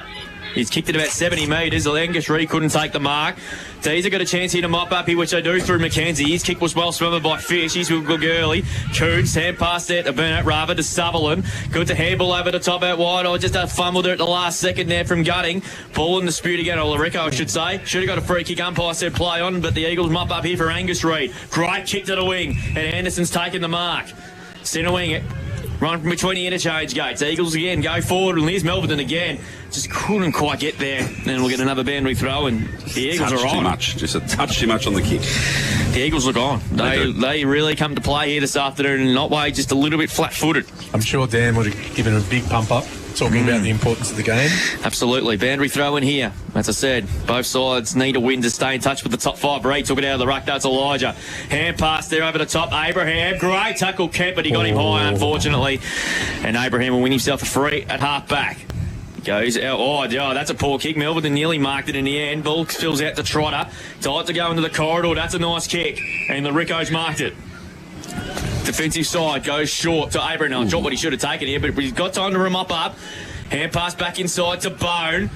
He's kicked it about 70 metres. Angus Reid couldn't take the mark. Deezer got a chance here to mop up here, which they do through McKenzie. His kick was well smothered by Fish. He's good early. Coots, hand past there to Burnett, rather to Sutherland. Good to handball over the top out wide. Oh, just fumbled it at the last second there from Gutting. Ball in dispute again, or Larico, I should say. Should have got a free kick. Umpire said play on, but the Eagles mop up here for Angus Reid. Great kick to the wing, and Anderson's taken the mark. Centre wing it. Run from between the interchange gates. Eagles again go forward, and here's Melbourne again. Just couldn't quite get there. And we'll get another boundary throw, and the Eagles are on. Too much. Just a touch too much on the kick. The Eagles look on. They really come to play here this afternoon, and Otway just a little bit flat-footed. I'm sure Dan would have given him a big pump up, talking about the importance of the game. Absolutely. Boundary throw in here. As I said, both sides need a win to stay in touch with the top five. Reid took it out of the ruck. That's Elijah. Hand pass there over the top. Abraham. Great tackle, Kemp, but he got him high, unfortunately. And Abraham will win himself a free at half-back. Goes out. Oh, that's a poor kick. Melbourne nearly marked it in the end. Ball spills out to Trotter. Tight to go into the corridor. That's a nice kick. And the Ricco's marked it. Defensive side goes short to Abraham. Not what he should have taken here, but he's got time to mop up. Hand pass back inside to Bone.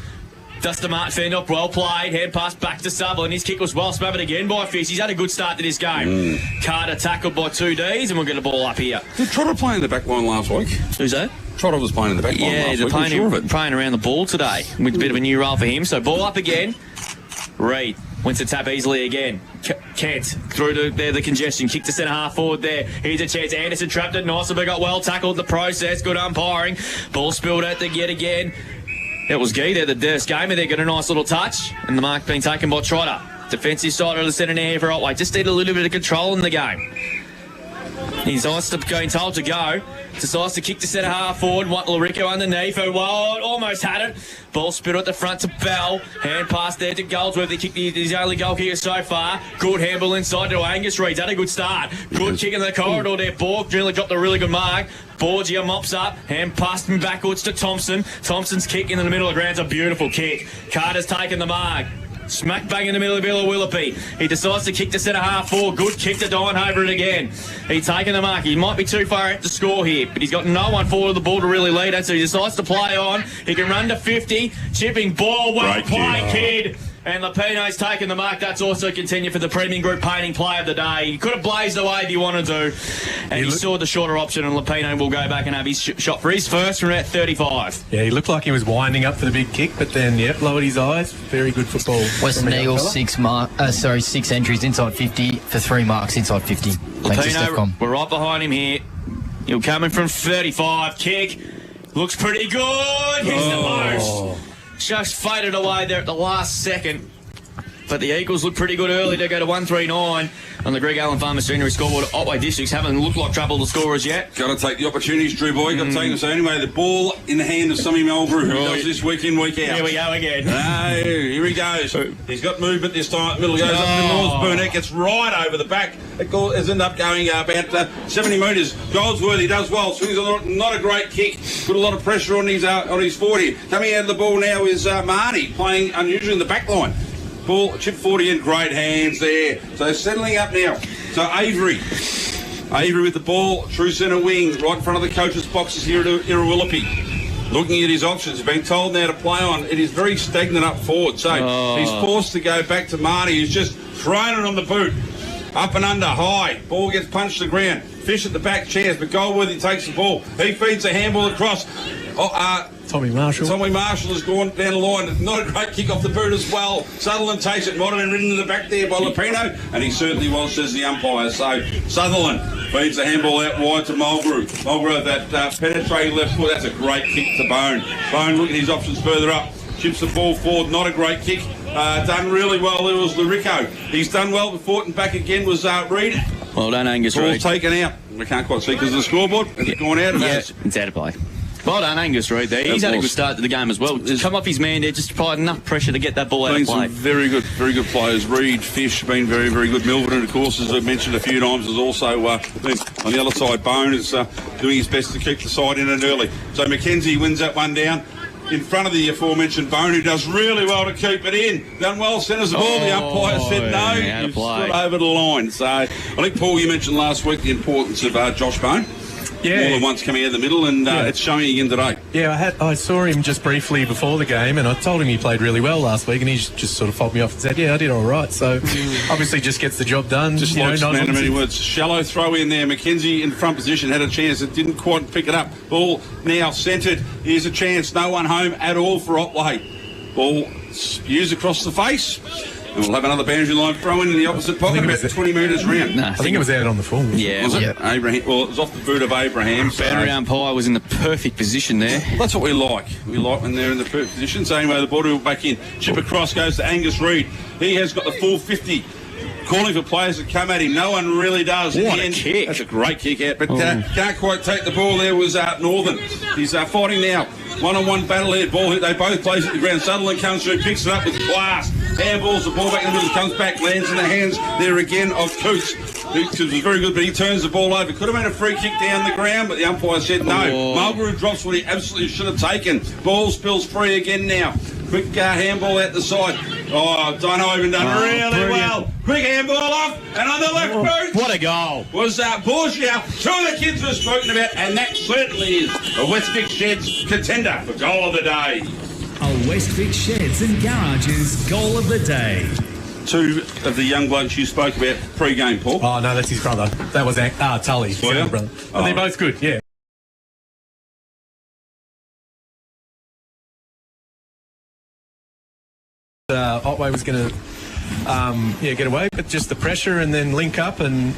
Dustin Martin fend off, well played. Hand pass back to Sutherland. His kick was well smothered again by Fish. He's had a good start to this game. Carter tackled by 2 Ds, and we'll get a ball up here. Did Trotter play in the back line last week? Who's that? Trotter was playing in the back line last week. Yeah, they're playing around the ball today. With a bit of a new role for him. So ball up again. Reid wins to tap easily again. Kent through the congestion. Kick to centre half forward there. Here's a chance. Anderson trapped it nicely, but got well tackled in the process. Good umpiring. Ball spilled out yet again. It was Gee there, the Durst gamer there. Got a nice little touch. And the mark being taken by Trotter. Defensive side of the centre now here for Otway. Just need a little bit of control in the game. He's going told to go. Decides to kick to centre half forward. Larico underneath. Almost had it. Ball spit at the front to Bell. Hand pass there to Goldsworth. He kicked his only goal kicker so far. Good handball inside to Angus Reid. Had a good start. Good kick in the corridor there. Borg really dropped a really good mark. Borgia mops up. Hand passed him backwards to Thompson. Thompson's kick in the middle of the ground's a beautiful kick. Carter's taken the mark. Smack bang in the middle of Irrewillipe. He decides to kick to centre half forward. Good kick to Dine over it again. He's taken the mark. He might be too far out to score here, but he's got no one forward of the ball to really lead it, so he decides to play on. He can run to 50. Chipping ball. Well played, kid. And Lapino's taken the mark. That's also continued for the Premium Group painting play of the day. He could have blazed away if he wanted to. And he saw the shorter option, and Lapino will go back and have his shot for his first from about 35. Yeah, he looked like he was winding up for the big kick, but then, lowered his eyes. Very good football. Western Eagles, 6 entries inside 50 for 3 marks inside 50. Lapino, we're right behind him here. He'll come in from 35. Kick. Looks pretty good. He's the most. Just faded away there at the last second. But the Eagles look pretty good early. They go to 139 on the Greg Allen Farmer Senior scoreboard. Otway Districts haven't looked like trouble to scorers yet. Got to take the opportunities, Drew Boy. Got to take them. So anyway, the ball in the hand of Sammy Melgrew, who does this week in, week out. Here we go again. Here he goes. He's got movement this time. Middle goes up to North. Burnett gets right over the back. It ends up going about 70 metres. Goldsworthy does well. Swings on not a great kick. Put a lot of pressure on his 40. Coming out of the ball now is Marty, playing unusually in the back line. Ball, chip 40 in, great hands there. So settling up now. So Avery with the ball, true centre wing, right in front of the coach's boxes here at Irrewillipe. Looking at his options, being told now to play on. It is very stagnant up forward. So he's forced to go back to Marty, who's just thrown it on the boot. Up and under, high. Ball gets punched to the ground. Fish at the back chairs, but Goldworthy takes the ball. He feeds a handball across. Tommy Marshall has gone down the line. Not a great kick off the boot as well. Sutherland takes it. Might have been ridden to the back there by Lapino, and he certainly was, says the umpire. So Sutherland feeds the handball out wide to Mulgrew. Mulgrew, that penetrating left foot. That's a great kick to Bone. Bone looking at his options further up. Chips the ball forward. Not a great kick. Done really well. It was Larico. He's done well before, and back again was Reid. Well done, Angus Reid. Ball's taken out. We can't quite see because of the scoreboard. Has it gone out? It's out of play. Well done, Angus Reid there. He's had a good start to the game as well. Come off his man there, just applied enough pressure to get that ball out of play. Some very good players. Reid, Fish, been very, very good. Milburn, of course, as I've mentioned a few times, is also been on the other side. Bone is doing his best to keep the side in and early. So McKenzie wins that one down in front of the aforementioned Bone, who does really well to keep it in. Done well, centres the ball. The umpire said no. You've stood over the line. So I think, Paul, you mentioned last week the importance of Josh Bone. Yeah. All at once coming out of the middle, and it's showing again today. Yeah, I saw him just briefly before the game, and I told him he played really well last week, and he just sort of fobbed me off and said, yeah, I did all right. So obviously just gets the job done. Just like man of many words. Shallow throw in there. McKenzie in front position had a chance. It didn't quite pick it up. Ball now centred. Here's a chance. No one home at all for Otway. Ball spewed across the face. And we'll have another boundary line throw in the opposite pocket, about 20 metres round. I think it was out on the full. Yeah. Was it? Abraham. Well, it was off the boot of Abraham. Boundary umpire was in the perfect position there. That's what we like. We like when they're in the perfect position. So anyway, the ball will back in. Chip across goes to Angus Reid. He has got the full 50. Calling for players to come at him. No one really does. What a kick. That's a great kick out. But can't quite take the ball there was Northern. He's fighting now. One-on-one battle here. Ball hit. They both place it to the ground. Sutherland comes through, picks it up with class. Handballs the ball back in the middle, comes back, lands in the hands there again of Coots. Coots was very good, but he turns the ball over. Could have been a free kick down the ground, but the umpire said no. Marlborough drops what he absolutely should have taken. Ball spills free again now. Quick handball out the side. Oh, Dunhoven done really well. Quick handball off, and on the left boot. What a goal. Was Borgia. Two of the kids were spoken about, and that certainly is a Westvic Sheds contender for goal of the day. A Westvic Sheds and Garages goal of the day. Two of the young blokes you spoke about pre-game, Paul. Oh, no, that's his brother. That was Tully, his younger brother. But they're both good, yeah. Otway was going to get away, but just the pressure and then link up, and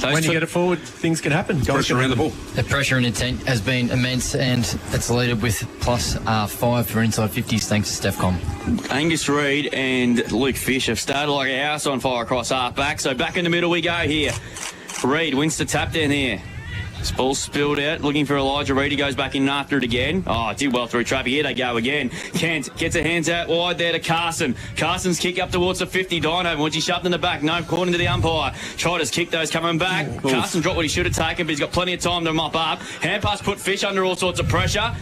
when you get it forward, things can happen. Pressure around the ball. The pressure and intent has been immense, and it's leaded with plus 5 for inside 50s thanks to Stefcom. Angus Reid and Luke Fish have started like a house on fire across half back, so back in the middle we go here. Reid wins the tap down here. This ball spilled out, looking for Elijah Reid. He goes back in after it again. Oh, did well through traffic. Here they go again. Kent gets her hands out wide there to Carson. Carson's kick up towards the 50. Dino, once he shoved in the back. No, according to the umpire. Tried his kick, those coming back. Carson dropped what he should have taken, but he's got plenty of time to mop up. Hand pass put Fish under all sorts of pressure.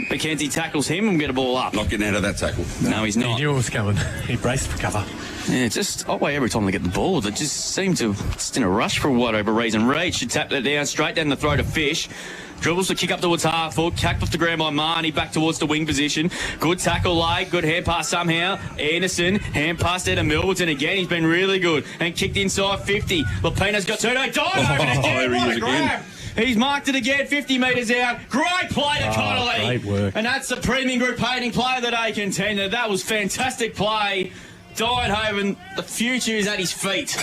McKenzie tackles him and get a ball up. Not getting out of that tackle. No, he's not. He knew it was coming. He braced for cover. Yeah, just Otway every time they get the ball, they just seem to just in a rush for whatever reason. Reid should tap that down, straight down the throat of Fish. Dribbles to kick up towards half forward, cacked off the ground by Marnie, back towards the wing position. Good tackle late, good hand pass somehow. Anderson, hand pass there to Milverton again. He's been really good. And kicked inside 50. Lapina's got two. No, again. What a grab. He's marked it again, 50 metres out. Great play to Connolly. Great work. And that's the Premium Group Painting Player of the Day contender. That was fantastic play. Diehoven, the future is at his feet.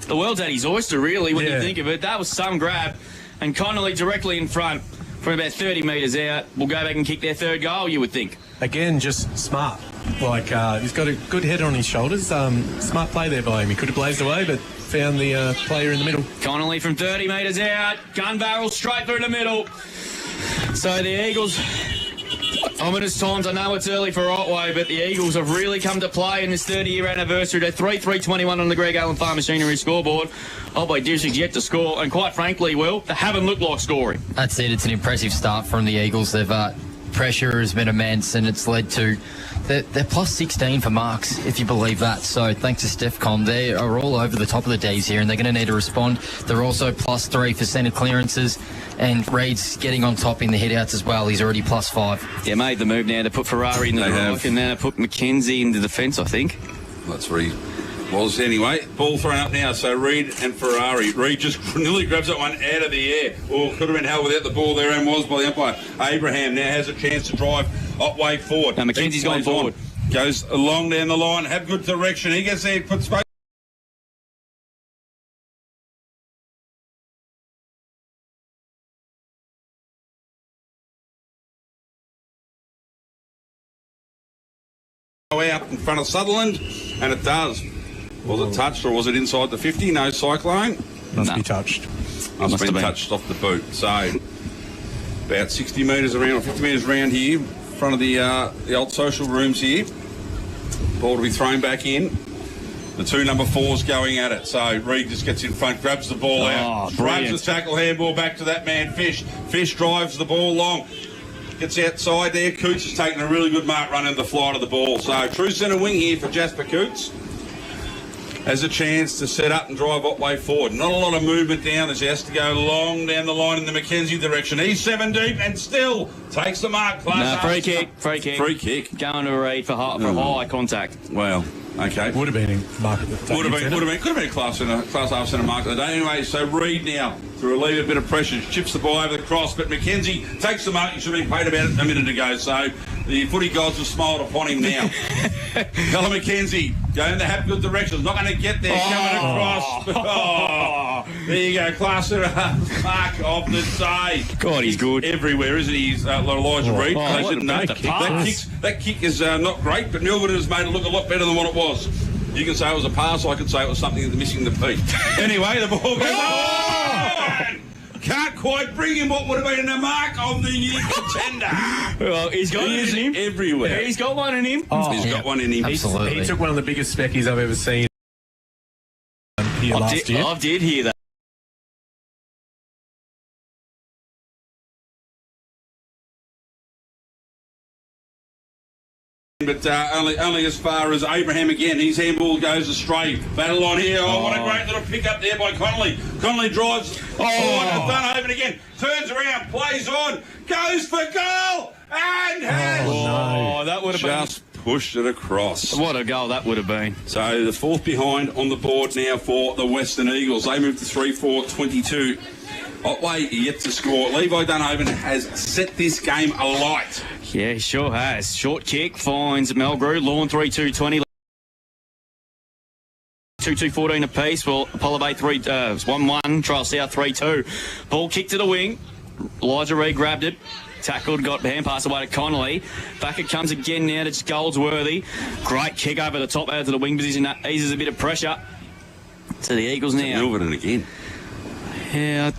The world's at his oyster, really, when you think of it. That was some grab. And Connolly directly in front from about 30 metres out will go back and kick their third goal, you would think. Again, just smart. Like, he's got a good head on his shoulders. Smart play there by him. He could have blazed away, but found the player in the middle. Connolly from 30 metres out. Gun barrel straight through the middle. So the Eagles... Ominous times. I know it's early for Otway, but the Eagles have really come to play in this 30-year anniversary. They're 3-3-21 on the Greg Allen Farm Machinery scoreboard. Otway Districts yet to score, and quite frankly, Will, they haven't looked like scoring. That's it. It's an impressive start from the Eagles. They've pressure has been immense, and it's led to they're plus 16 for marks, if you believe that. So thanks to Stefcom, they are all over the top of the Ds here, and they're going to need to respond. They're also plus 3 for centre clearances, and Reid's getting on top in the hit-outs as well. He's already plus 5. Yeah, made the move now to put Ferrari in the rock, and then put McKenzie in the defence, I think. That's where he was anyway. Ball thrown up now, so Reid and Ferrari. Reid just nearly grabs that one out of the air. Oh, could have been held without the ball there, and was by the umpire. Abraham now has a chance to drive Otway forward. Now McKenzie's gone forward. Goes along down the line, have good direction. He gets there, puts space. Out in front of Sutherland, and it does. Was it touched or was it inside the 50? No, Cyclone. Must be touched. Must have been touched off the boot. So about 60 metres around, or 50 metres around here, in front of the old social rooms here. Ball to be thrown back in. The two number 4s going at it. So Reed just gets in front, grabs the ball out, grabs the tackle, handball back to that man Fish. Fish drives the ball long. Gets outside there. Coots is taking a really good mark running the flight of the ball. So true centre wing here for Jasper Coots. Has a chance to set up and drive Otway forward. Not a lot of movement down as he has to go long down the line in the Mackenzie direction. He's 7 deep and still takes the mark. Free kick. Going to Reed for high contact. Well, okay. Would have been in market. Could have been a class half centre mark of the day. Anyway, so Reed now to relieve a bit of pressure, chips the ball over the cross, but Mackenzie takes the mark. He should have been paid about a minute ago. So the footy gods have smiled upon him now. Callum Mackenzie going in the Hapgood direction. Not going to get there. Coming across. There you go. Class mark of the day. God, he's good everywhere, isn't he? Elijah Reed. That kick is not great, but Melbourne has made it look a lot better than what it was. You can say it was a pass. I could say it was something missing the peak. Anyway, the ball goes. Can't quite bring him what would have been the mark of the new contender. Well, he's got it in him. Everywhere. He's got one in him. He's got one in him. Absolutely. He took one of the biggest speckies I've ever seen here last year. I did hear that. But only as far as Abraham again. His handball goes astray. Battle on here. Oh, what a great little pick up there by Connolly. Connolly drives Dunhoven again. Turns around, plays on, goes for goal, and has... that would have just pushed it across. What a goal that would have been. So the 4th behind on the board now for the Western Eagles. They move to 3-4-22. Otway yet to score. Levi Dunhoven has set this game alight. Yeah, he sure has. Short kick finds Melgrew. Lawn 3-2-20. 2-2-14 apiece. Well, Apollo Bay 1-1. Trial South 3-2. Ball kick to the wing. Elijah Reed grabbed it. Tackled, got hand pass away to Connolly. Back it comes again now to Goldsworthy. Great kick over the top out to the wing position. That eases a bit of pressure to the Eagles now. Melbourne again. Yeah,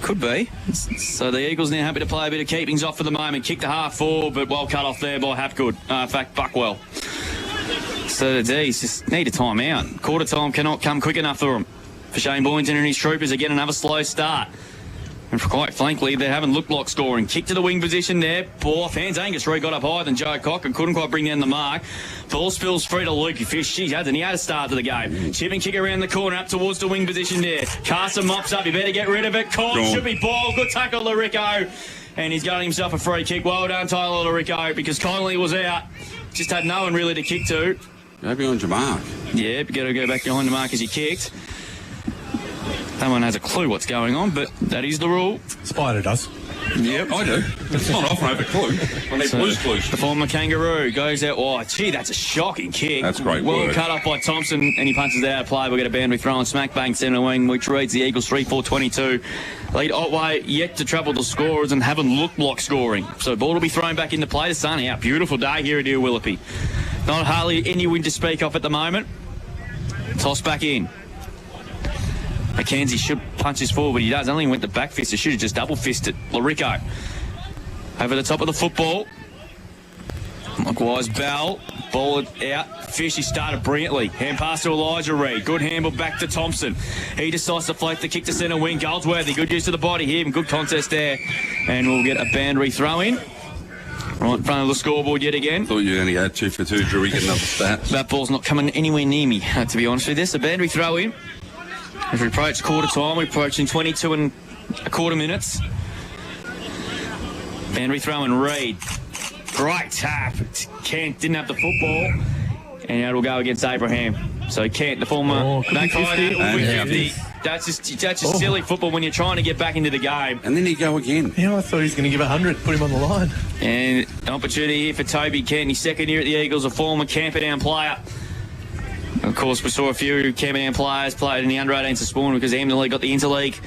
could be. So the Eagles now happy to play a bit of keepings off for the moment. Kick to half forward, but well cut off there by Hapgood. In fact, Buckwell. So the D's just need a timeout. Quarter time cannot come quick enough for them. For Shane Boynton and his troopers, again another slow start. And quite frankly, they haven't looked like scoring. Kick to the wing position there. Ball off hands. Angus Reed got up higher than Joe Cock and couldn't quite bring down the mark. Ball spills free to Lukey Fish. He had a start to the game. Chip and kick around the corner up towards the wing position there. Carson mops up. You better get rid of it. Cock should be ball. Good tackle, Larico. And he's got himself a free kick. Well done, Tyler Larico, because Connolly was out. Just had no one really to kick to. Go behind your mark. Yeah, but got to go back behind the mark as he kicked. No one has a clue what's going on, but that is the rule. Spider does. Yep, I do. It's not often I have a clue. I need blues clues. The former Kangaroo goes out wide. Gee, that's a shocking kick. That's great well work. Cut off by Thompson, and he punches it out of play. We'll get a boundary throw and smack bang centre wing, which reads the Eagles 3-4-22. Lead Otway yet to travel the scorers and haven't looked like scoring. So ball will be thrown back into play. The sun out. Beautiful day here at Irrewillipe. Not hardly any wind to speak of at the moment. Toss back in. Mackenzie should punch this forward, but he does. Only went the back fist. He should have just double fisted. Larico over the top of the football. Likewise, Bell. Ball it out. Fish, he started brilliantly. Hand pass to Elijah Reed. Good handball back to Thompson. He decides to float the kick to centre wing. Goldsworthy, good use of the body here. Good contest there. And we'll get a boundary throw in. Right in front of the scoreboard yet again. Thought you were going to go 2 for 2, Drew. We get another stat. That ball's not coming anywhere near me, to be honest with you. So boundary throw in. As we approach quarter time, we're approaching 22 and a quarter minutes. Boundary throw and Reed. Great tap. Kent didn't have the football. And it'll go against Abraham. So Kent, the former... That guy, 50. That's just silly football when you're trying to get back into the game. And then you go again. Yeah, I thought he was going to give 100, put him on the line. And an opportunity here for Toby Kent. His second year at the Eagles, a former Camperdown player. Of course, we saw a few Camperdown players played in the under-18s this morning because Amberley got the Interleague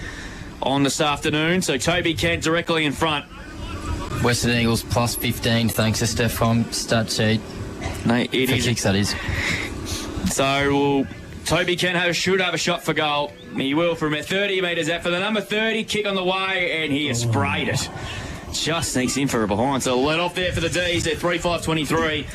on this afternoon. So Toby Kent directly in front. Western Eagles plus 15, thanks to Steph on stat sheet. No, it is. Kicks, that is. So Toby Kent should have a shot for goal. He will from about 30 metres out for the number 30. Kick on the way, and he has sprayed it. just sneaks in for a behind. So let off there for the D's. They're 3-5-23.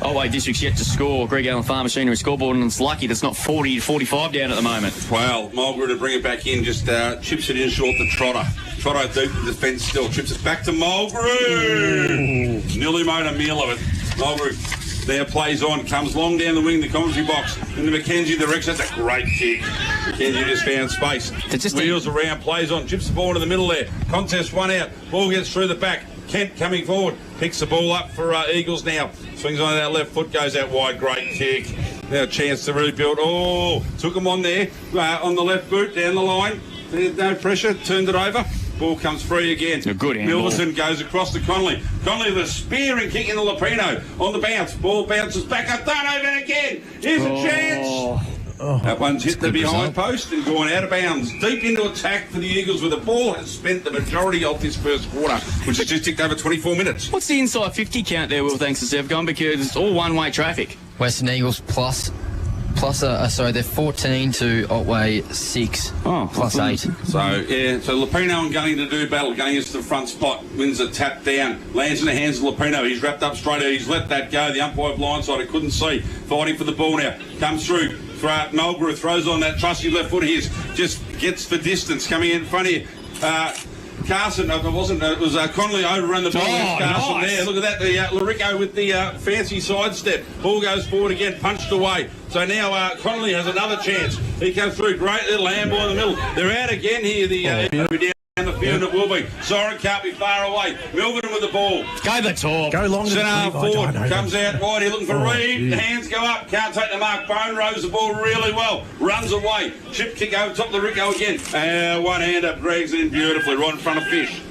Otway Districts yet to score. Greg Allen Farm Machinery scoreboard, and it's lucky that's not 40-45 down at the moment. Well, Mulgrew to bring it back in, just chips it in short to Trotter. Trotter deep in the defence still, chips it back to Mulgrew. Nearly made a meal of it. Mulgrew there plays on, comes long down the wing, the commentary box, into McKenzie direction. That's a great kick. McKenzie just found space. Wheels around, plays on, chips the ball into the middle there. Contest one out, ball gets through the back. Kent coming forward, picks the ball up for Eagles now. Swings on that left foot, goes out wide. Great kick. Now a chance to really build. Oh, took him on there, on the left boot, down the line. There's no pressure, turned it over. Ball comes free again. A good handball. Milverton goes across to Connolly. Connolly with a spearing kick in the Lupino. On the bounce. Ball bounces back up. Done over again. Here's a chance. That one's hit the behind post and gone out of bounds. Deep into attack for the Eagles, where the ball has spent the majority of this first quarter, which has just ticked over 24 minutes. What's the inside 50 count there, Will, thanks to Sevcon? Because it's all one-way traffic. Western Eagles they're 14 to Otway 6, plus 8. So Lupino and Gunny to do battle. Gunny is to the front spot, wins a tap down, lands in the hands of Lupino. He's wrapped up straight out. He's let that go. The umpire blindside, couldn't see. Fighting for the ball now. Comes through. Mulgrew throws on that trusty left foot of his. Just gets the distance coming in front of you. Carson, it was Connolly overrun the ball. Carson nice. there. Look at that. The Larico with the fancy sidestep. Ball goes forward again, punched away. So now Connolly has another chance. He comes through. Great little handball in the middle. They're out again here. Down the field it will be. Soren can't be far away. Milverton with the ball. Go the top. Go long. Centre forward comes out wide. He's looking for Reed. The hands go up. Can't take the mark. Bone rows the ball really well. Runs away. Chip kick over top of Larico again. One hand up. Drags it in beautifully right in front of Fish.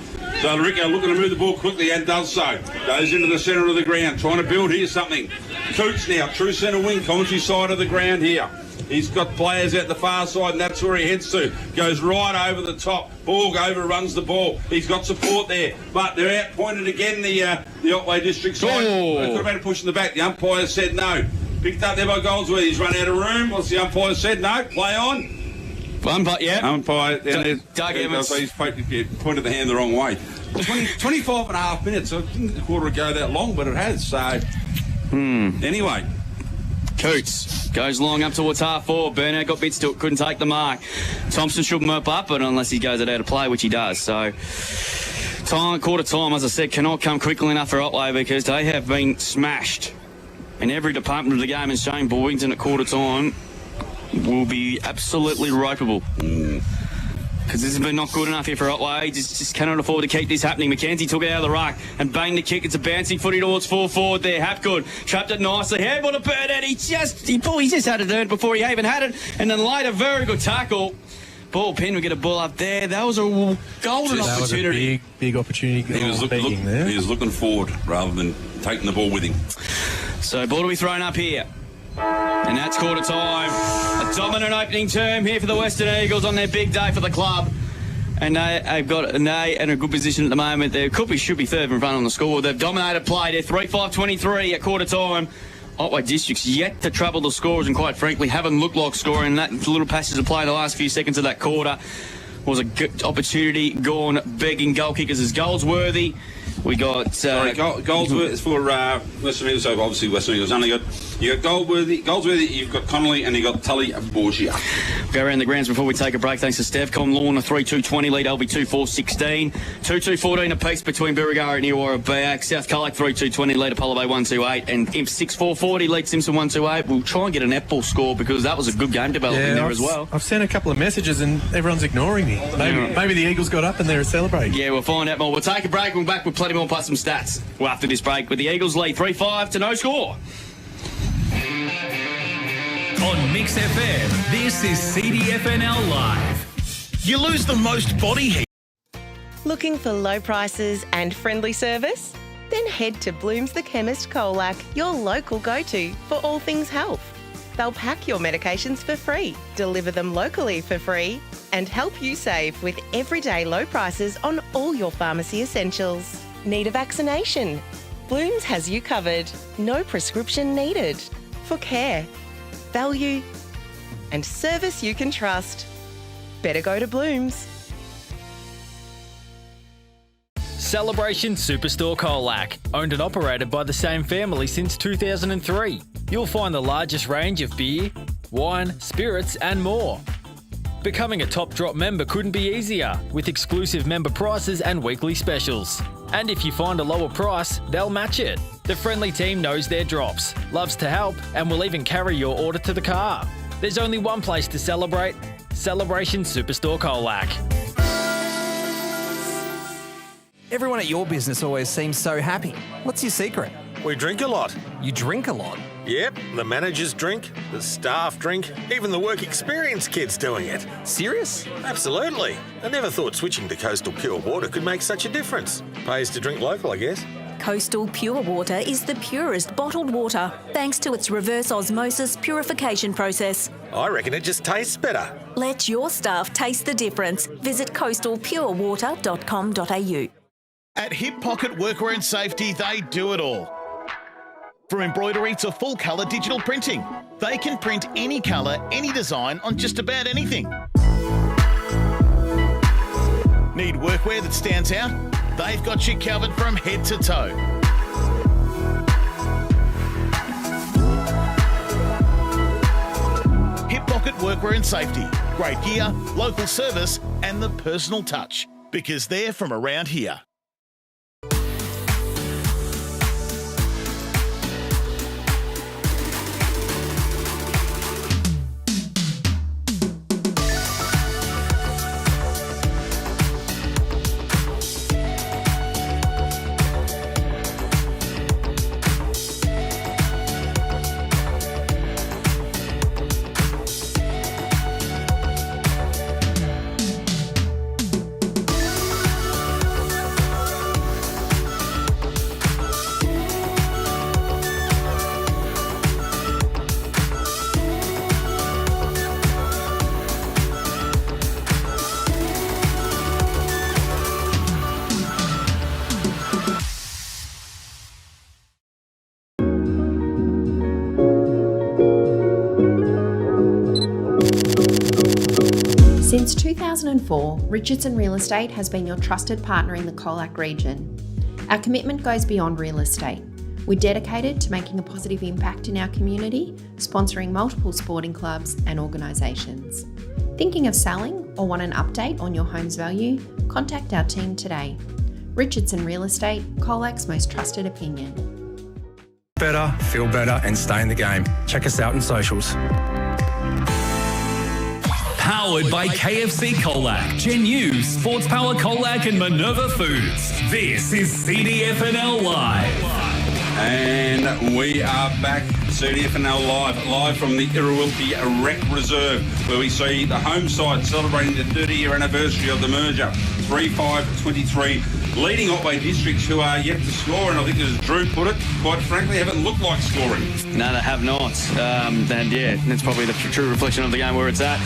So Larico looking to move the ball quickly and does so. Goes into the centre of the ground. Trying to build here something. Coots now. True centre wing. Commentary side of the ground here. He's got players out the far side, and that's where he heads to. Goes right over the top. Ball overruns the ball. He's got support there, but they're out pointed again. The Otway District side. They could have been pushing the back. The umpire said no. Picked up there by Goldsworthy. He's run out of room. What's the umpire said? No. Play on. Umpire. Doug Evans. He's pointed the hand the wrong way. 25 and a half minutes. I didn't think the quarter would go that long, but it has. So anyway. Coots goes long up towards half forward. Burnett got bits to it, couldn't take the mark. Thompson should mop up, but unless he goes it out of play, which he does. So quarter time, as I said, cannot come quickly enough for Otway because they have been smashed in every department of the game. And Shane Boyington at quarter time will be absolutely ropeable. Because this has been not good enough here for Otway. Just cannot afford to keep this happening. McKenzie took it out of the ruck and banged the kick. It's a bouncing footy towards full forward there. Hapgood trapped it nicely. Handball to Burnett. He just had it earned before he even had it. And then later, very good tackle. Ball Penn will get a ball up there. That was a golden opportunity. That was a big opportunity. He was looking forward rather than taking the ball with him. So ball to be thrown up here. And that's quarter time. A dominant opening term here for the Western Eagles on their big day for the club. And they've got an A and a good position at the moment. They should be third in front on the score. They've dominated play. They're 3-5-23 at quarter time. Otway Districts yet to trouble the scorers and quite frankly haven't looked like scoring. That little passage of play in the last few seconds of that quarter was a good opportunity gone begging goal kickers as Goldsworthy. We got Goldsworthy for Western Eagles. So obviously Western Eagles only got Goldsworthy, you've got Connolly, and you've got Tully and Borgia. Go around the grounds before we take a break. Thanks to Stevcom. Lawn a 3-2-20 lead. LB 2-4-16. 2-2-14 apiece between Birregurra and Illawarra Bayak. South Colac 3-2-20 lead. Apollo Bay 1-2-8 and Imp 6-4-40 lead. Simpson 1-2-8. We'll try and get a netball score because that was a good game developing there as well. I've sent a couple of messages and everyone's ignoring me. Maybe the Eagles got up and they're celebrating. Yeah, we'll find out more. We'll take a break. We'll be back with plenty more plus some stats. Well, after this break, with the Eagles lead 3-5 to no score. On Mix FM, this is CDFNL Live. You lose the most body heat. Looking for low prices and friendly service? Then head to Bloom's The Chemist Colac, your local go-to for all things health. They'll pack your medications for free, deliver them locally for free, and help you save with everyday low prices on all your pharmacy essentials. Need a vaccination? Bloom's has you covered. No prescription needed. For care, value, and service you can trust. Better go to Bloom's. Celebration Superstore Colac, owned and operated by the same family since 2003. You'll find the largest range of beer, wine, spirits and more. Becoming a Top Drop member couldn't be easier, with exclusive member prices and weekly specials. And if you find a lower price, they'll match it. The friendly team knows their drops, loves to help, and will even carry your order to the car. There's only one place to celebrate: Celebration Superstore Colac. Everyone at your business always seems so happy. What's your secret? We drink a lot. You drink a lot? Yep, the managers drink, the staff drink, even the work experience kids doing it. Serious? Absolutely. I never thought switching to Coastal Pure Water could make such a difference. Pays to drink local, I guess. Coastal Pure Water is the purest bottled water, thanks to its reverse osmosis purification process. I reckon it just tastes better. Let your staff taste the difference. Visit coastalpurewater.com.au. At Hip Pocket Workwear and Safety, they do it all. From embroidery to full colour digital printing, they can print any colour, any design on just about anything. Need workwear that stands out? They've got you covered from head to toe. Hip Pocket Workwear and Safety. Great gear, local service and the personal touch. Because they're from around here. Since 2004, Richardson Real Estate has been your trusted partner in the Colac region. Our commitment goes beyond real estate. We're dedicated to making a positive impact in our community, sponsoring multiple sporting clubs and organisations. Thinking of selling or want an update on your home's value? Contact our team today. Richardson Real Estate, Colac's most trusted opinion. Better, feel better and stay in the game. Check us out on socials. Powered by KFC Colac, Genu, Sports Power Colac and Minerva Foods. This is CDFNL Live. And we are back, CDFNL live from the Irrewillipe Rec Reserve, where we see the home side celebrating the 30-year anniversary of the merger. 3-5-23, leading Otway Districts, who are yet to score, and I think as Drew put it, quite frankly, haven't looked like scoring. No, they have not. And yeah, that's probably the true reflection of the game where it's at.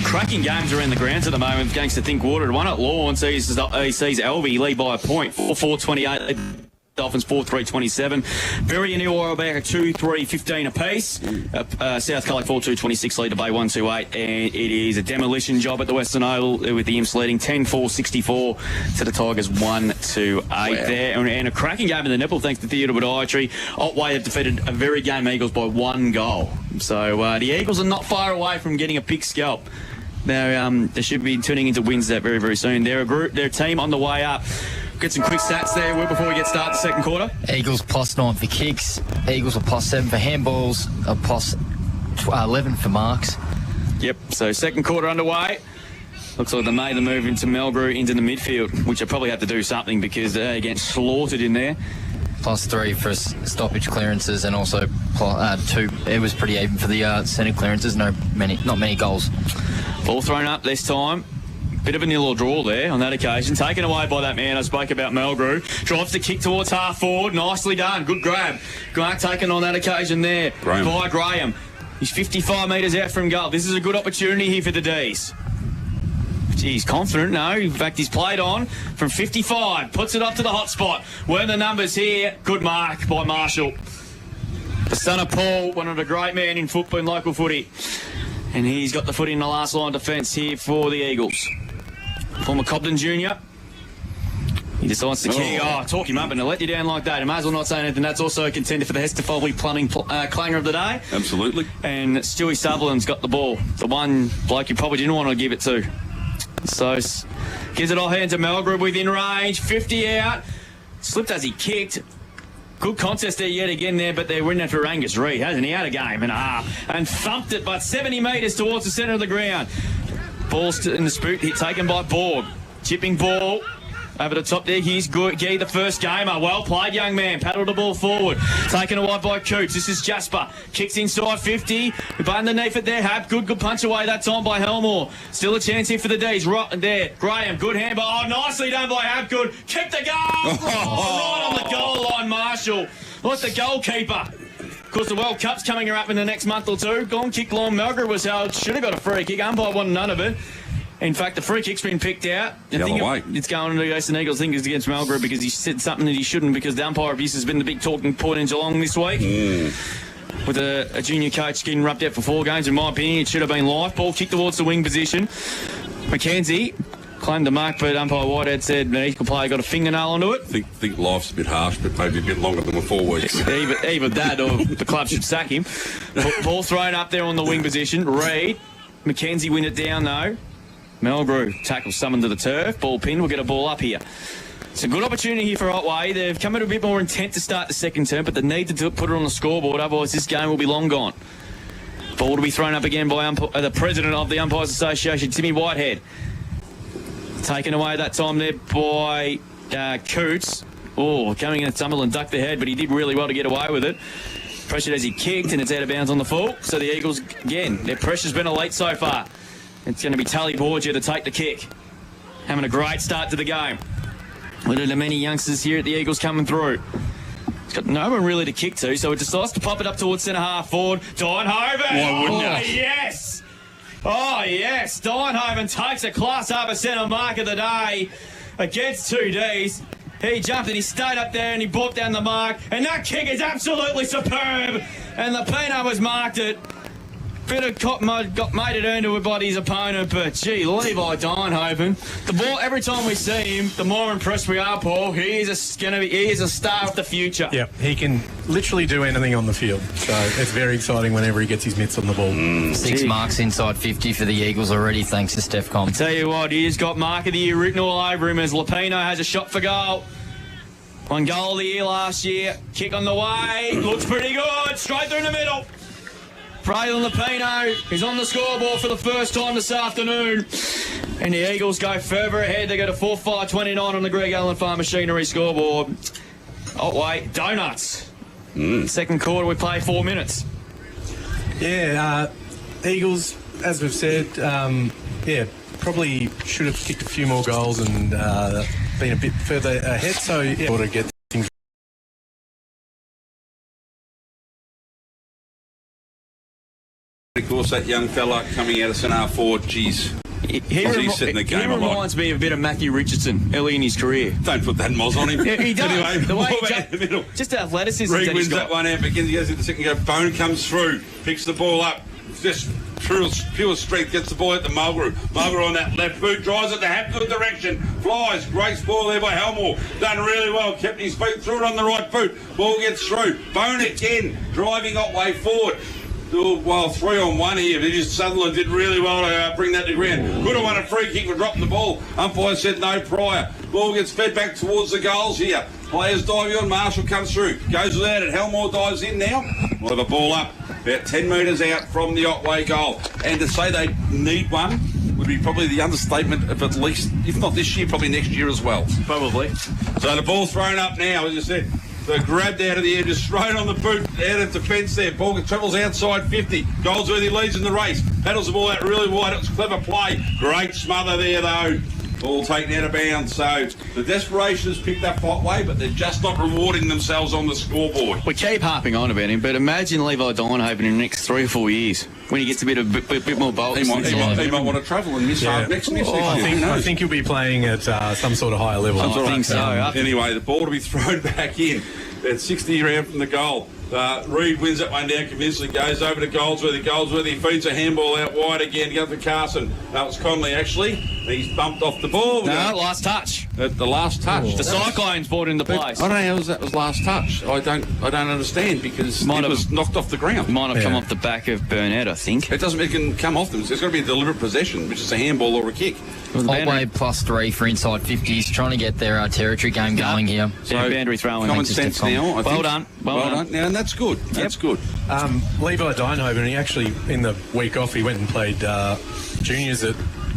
Cracking games around the grounds at the moment. Against Think Water, one at Lawn sees Albi lead by a point, 4-4-28. Dolphins 4-3-27. Very new Oilback 2-3-15 apiece. South Colac 4-2-26 lead to Bay 1-2-8, and it is a demolition job at the Western Oval with the Imps leading 10-4-64 to the Tigers 1-8 there. And a cracking game in the nipple thanks to Theodore Podiatry. Otway have defeated a very game Eagles by 1 goal. So the Eagles are not far away from getting a pick scalp. Now they should be turning into wins that very, very soon. They're a team on the way up. Get some quick stats there, Will, before we get started the second quarter. Eagles +9 for kicks. Eagles are +7 for handballs. +11 for marks. Yep, so second quarter underway. Looks like they made the move into Melgrew into the midfield, which they probably have to do something because they get slaughtered in there. +3 for stoppage clearances and also 2. It was pretty even for the centre clearances. Not many goals. Ball thrown up this time. Bit of a nil or draw there on that occasion. Taken away by that man I spoke about, Melgrew. Drives the kick towards half forward. Nicely done. Good grab. Grant taken on that occasion there by Graham. He's 55 metres out from goal. This is a good opportunity here for the D's. He's confident, no. In fact, he's played on from 55. Puts it up to the hot spot. Where are the numbers here? Good mark by Marshall. The son of Paul, one of the great men in football and local footy. And he's got the foot in the last line of defence here for the Eagles. Former Cobden Jr. He decides to kick. Talk him up and to let you down like that. I may as well not say anything. That's also a contender for the Hester Foley Plumbing Clanger of the Day. Absolutely. And Stewie Sutherland's got the ball. The one bloke you probably didn't want to give it to. So gives it all hands to Melgrew within range. 50 out. Slipped as he kicked. Good contest there yet again there, but they're winning for Angus Reid, hasn't he? Had a game and a half. And thumped it by 70 metres towards the centre of the ground. Ball's in the spoot, hit taken by Borg. Chipping ball. Over the top there, here's Gee, the first gamer. Well played, young man. Paddled the ball forward. Taken away by Coops. This is Jasper. Kicks inside 50. But underneath it there, Hap. Good punch away that time by Helmore. Still a chance here for the D's. Right there. Graham, good handball. Oh, nicely done by Hap. Good. Kick the goal. Right on the goal line, Marshall. Like the goalkeeper. Of course, the World Cup's coming up in the next month or two. Gone kick long. Melgrew was held. Should have got a free kick. Umpire wanted none of it. In fact, the free kick's been picked out. I think it's going to the Eastern Eagles. I think it's against Melgrew because he said something that he shouldn't, because the umpire abuse has been the big talking point in Geelong this week. With a junior coach getting rubbed out for 4 games. In my opinion, it should have been live. Ball kicked towards the wing position. Mackenzie claimed the mark, but umpire Whitehead said an equal player got a fingernail onto it. I think life's a bit harsh, but maybe a bit longer than 4 weeks. Either that or the club should sack him. Ball thrown up there on the wing position. Reid. Mackenzie win it down, though. Melgrew tackles summoned to the turf. Ball pinned. We'll get a ball up here. It's a good opportunity here for Otway. They've come in a bit more intent to start the second term, but they need to put it on the scoreboard. Otherwise, this game will be long gone. Ball to be thrown up again by the president of the Umpires Association, Timmy Whitehead. Taken away that time there by Coots. Coming in at Summerlin, ducked the head, but he did really well to get away with it. Pressured as he kicked, and it's out of bounds on the full. So the Eagles, again, their pressure's been elite so far. It's going to be Tully Borgia to take the kick. Having a great start to the game. One of the many youngsters here at the Eagles coming through. It's got no one really to kick to, so it decides to pop it up towards centre half forward. Dynhoven! Why wouldn't you? Yes! Oh, yes! Dynhoven takes a class over centre mark of the day against 2Ds. He jumped and he stayed up there and he brought down the mark. And that kick is absolutely superb. And the Pino has marked it. Bit of cop mud made it earned to by his opponent, but gee, Levi Dynhoven. The ball, every time we see him, the more impressed we are, Paul. He is a star of the future. Yeah, he can literally do anything on the field. So it's very exciting whenever he gets his mitts on the ball. 6 marks inside 50 for the Eagles already, thanks to Steph Com. Tell you what, he's got mark of the year written all over him as Lapino has a shot for goal. 1 goal of the year last year. Kick on the way. Looks pretty good. Straight through the middle. Braylon Lapino is on the scoreboard for the first time this afternoon. And the Eagles go further ahead. They go to 4-5-29 on the Greg Allen Farm Machinery scoreboard. Otway, donuts. Second quarter, we play 4 minutes. Yeah, Eagles, as we've said, probably should have kicked a few more goals and been a bit further ahead. So, to get things. Of course, that young fella coming out of centre half forward, geez. He reminds me of a bit of Matthew Richardson early in his career. Don't put that moz on him. Yeah, he does. Anyway, the way in the middle. Just athleticism. Reid wins that one out. Mackenzie goes into the second go. Bone comes through, picks the ball up. Just pure strength, gets the ball at the Mulgrew. Mulgrew on that left boot, drives it the Hapgood direction, flies. Great ball there by Helmore. Done really well, kept his feet, threw it on the right boot. Ball gets through. Bone again, driving Otway forward. Well, 3-on-1 here. Sutherland did really well to bring that to ground. Could have won a free kick for dropping the ball. Umpire said no prior. Ball gets fed back towards the goals here. Players diving on. Marshall comes through. Goes without it. Helmore dives in now. We'll have a ball up about 10 metres out from the Otway goal. And to say they need one would be probably the understatement of at least, if not this year, probably next year as well. Probably. So the ball thrown up now, as I said. They're grabbed out of the air, just straight on the boot, out of defence there. Ball travels outside 50. Goldsworthy leads in the race. Paddles the ball out really wide. It was clever play. Great smother there, though. Ball taken out of bounds. So the desperation has picked up Otway, but they're just not rewarding themselves on the scoreboard. We keep harping on about him, but imagine Levi Dynhoven in the next 3 or 4 years when he gets a bit more bold. He might want to travel and miss next year. I think he'll be playing at some sort of higher level. I think so. Anyway, the ball to be thrown back in. About 60 around from the goal. Reed wins that one down convincingly, goes over to Goldsworthy. Goldsworthy feeds a handball out wide again. Goes to Carson. That was Conley, actually. He's bumped off the ball. No, last touch. At the last touch. The Cyclones brought into place. I don't know how that was last touch. I don't understand because it was knocked off the ground. Might have come off the back of Burnett, I think. It can come off them. It's got to be a deliberate possession, which is a handball or a kick. Otway +3 for inside 50s, trying to get their territory game going here. So boundary throwing. Common sense now. Well done. Well done. Now, and that's good. That's good. Levi Dynhoven, he actually, in the week off, he went and played juniors at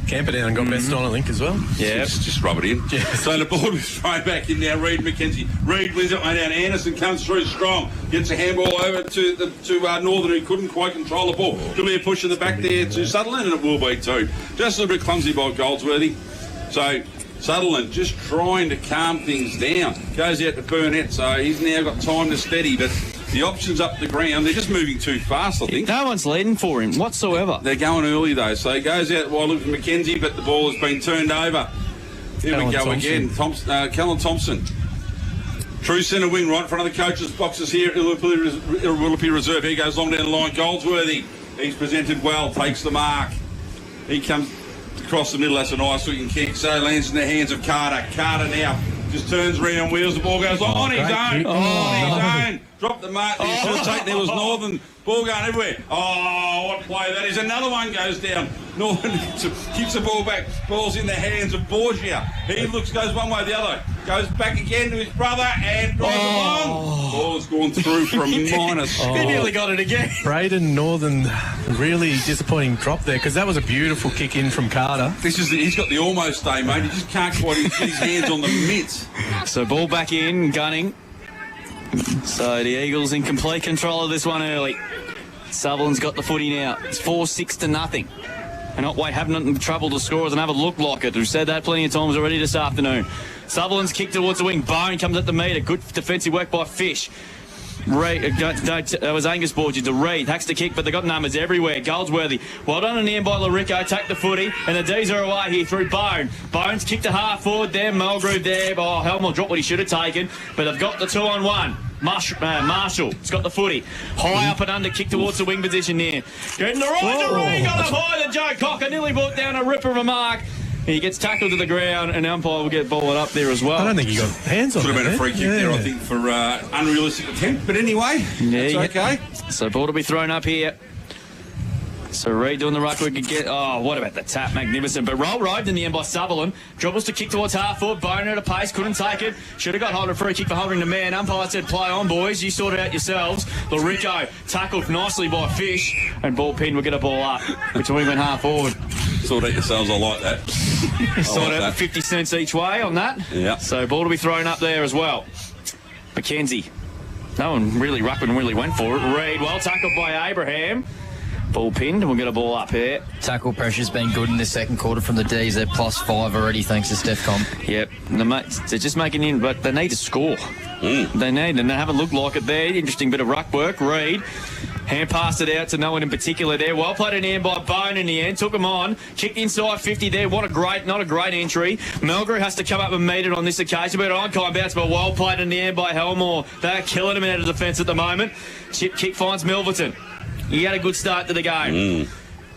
Camperdown and got best on, I think, as well. Yeah, just rub it in. Yeah. So the ball is thrown back in now. Reed McKenzie. Reed wins it way down. Anderson comes through strong. Gets a handball over to Northern, who couldn't quite control the ball. Could be a push in the back there to Sutherland, and it will be too. Just a little bit clumsy by Goldsworthy. So Sutherland just trying to calm things down. Goes out to Burnett, so he's now got time to steady, but the options up the ground, they're just moving too fast, I think. No one's leading for him whatsoever. They're going early, though. So he goes out wide looking for McKenzie, but the ball has been turned over. Here we go again. Kellen Thompson. True centre wing right in front of the coaches' boxes here at Irrewillipe Reserve. Here goes long down the line. Goldsworthy. He's presented well, takes the mark. He comes across the middle. That's a nice looking kick. So lands in the hands of Carter. Carter now just turns around, wheels, the ball goes on his own. On his own. Drop the mark. There was Northern. Ball going everywhere. Oh, what play that is. Another one goes down. Northern kicks the ball back. Ball's in the hands of Borgia. He goes one way or the other. Goes back again to his brother and drives along. Ball's gone through for a minus. He nearly got it again. Braden Northern, really disappointing drop there because that was a beautiful kick in from Carter. He's got the almost day, mate. He just can't quite get his hands on the mitts. So ball back in, gunning. So the Eagles in complete control of this one early. Sutherland's got the footy now. It's 4-6 to nothing. And Otway having trouble to score, doesn't have it look like it. We've said that plenty of times already this afternoon. Sutherland's kick towards the wing. Bone comes at the metre. Good defensive work by Fish. Reed, that was Angus Borgia to Reed. Hacks the kick, but they've got numbers everywhere. Goldsworthy. Well done in the end by Larico. Take the footy. And the D's are away here through Bone. Bone's kicked to half forward there. Mulgrew there. Oh, Helmore dropped what he should have taken. But they've got the 2-on-1. Marshall's got the footy. High up and under, kick towards the wing position there. Getting the right to Reed. Got up high. The Joe Cocker nearly brought down a ripper of a mark. He gets tackled to the ground, and the umpire will get balled up there as well. I don't think he got hands on it. Could have been a free kick there, I think, for unrealistic attempt. But anyway, it's okay. So ball to be thrown up here. So Reed doing the right quick again. Oh, what about the tap? Magnificent. But roll roved in the end by Sutherland. Dribbles to kick towards half forward. Boner at a pace. Couldn't take it. Should have got hold of a free kick for hovering the man. Umpire said, play on, boys. You sort it out yourselves. Larico tackled nicely by Fish. And ball pinned. We'll get a ball up. Between went half forward. Sort out yourselves. I like that. Sort out 50 cents each way on that. Yeah. So ball to be thrown up there as well. McKenzie. No one really, Ruckman really went for it. Reed, well tackled by Abraham. Ball pinned, and we'll get a ball up here. Tackle pressure's been good in the second quarter from the D's. They're +5 already, thanks to Stefcom. Yep, they're just making in, but they need to score. They need, and they haven't looked like it there. Interesting bit of ruck work. Reed, hand passed it out to no one in particular there. Well played in the end by Bone in the end. Took him on. Kicked inside 50 there. Not a great entry. Melgrew has to come up and meet it on this occasion, but on-kind bounce, but well played in the end by Helmore. They're killing him out of defence at the moment. Chip kick finds Milverton. He had a good start to the game.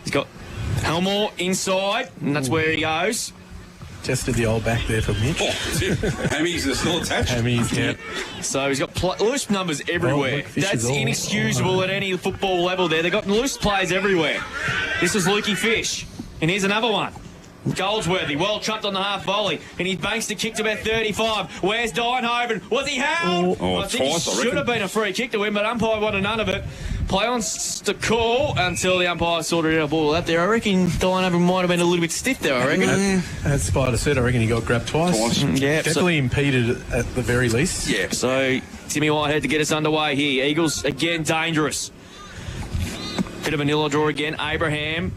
He's got Helmore inside, and that's where he goes. Tested the old back there for Mitch. Hammies are still attached. Hammies, yeah. So he's got loose numbers everywhere. That's inexcusable at any football level there. They've got loose players everywhere. This is Lukey Fish. And here's another one. Goldsworthy, well trapped on the half volley, and he banks the kick to about 35. Where's Dynhoven? Was he held? I think it should have been a free kick to him, but umpire wanted none of it. Play on to call until the umpire sorted out a ball out there. I reckon Dynhoven might have been a little bit stiff there, I reckon. As Spider said, I reckon he got grabbed twice. Yeah, definitely impeded at the very least. Yeah, so Timmy Whitehead to get us underway here. Eagles again dangerous. Bit of a nil draw again. Abraham,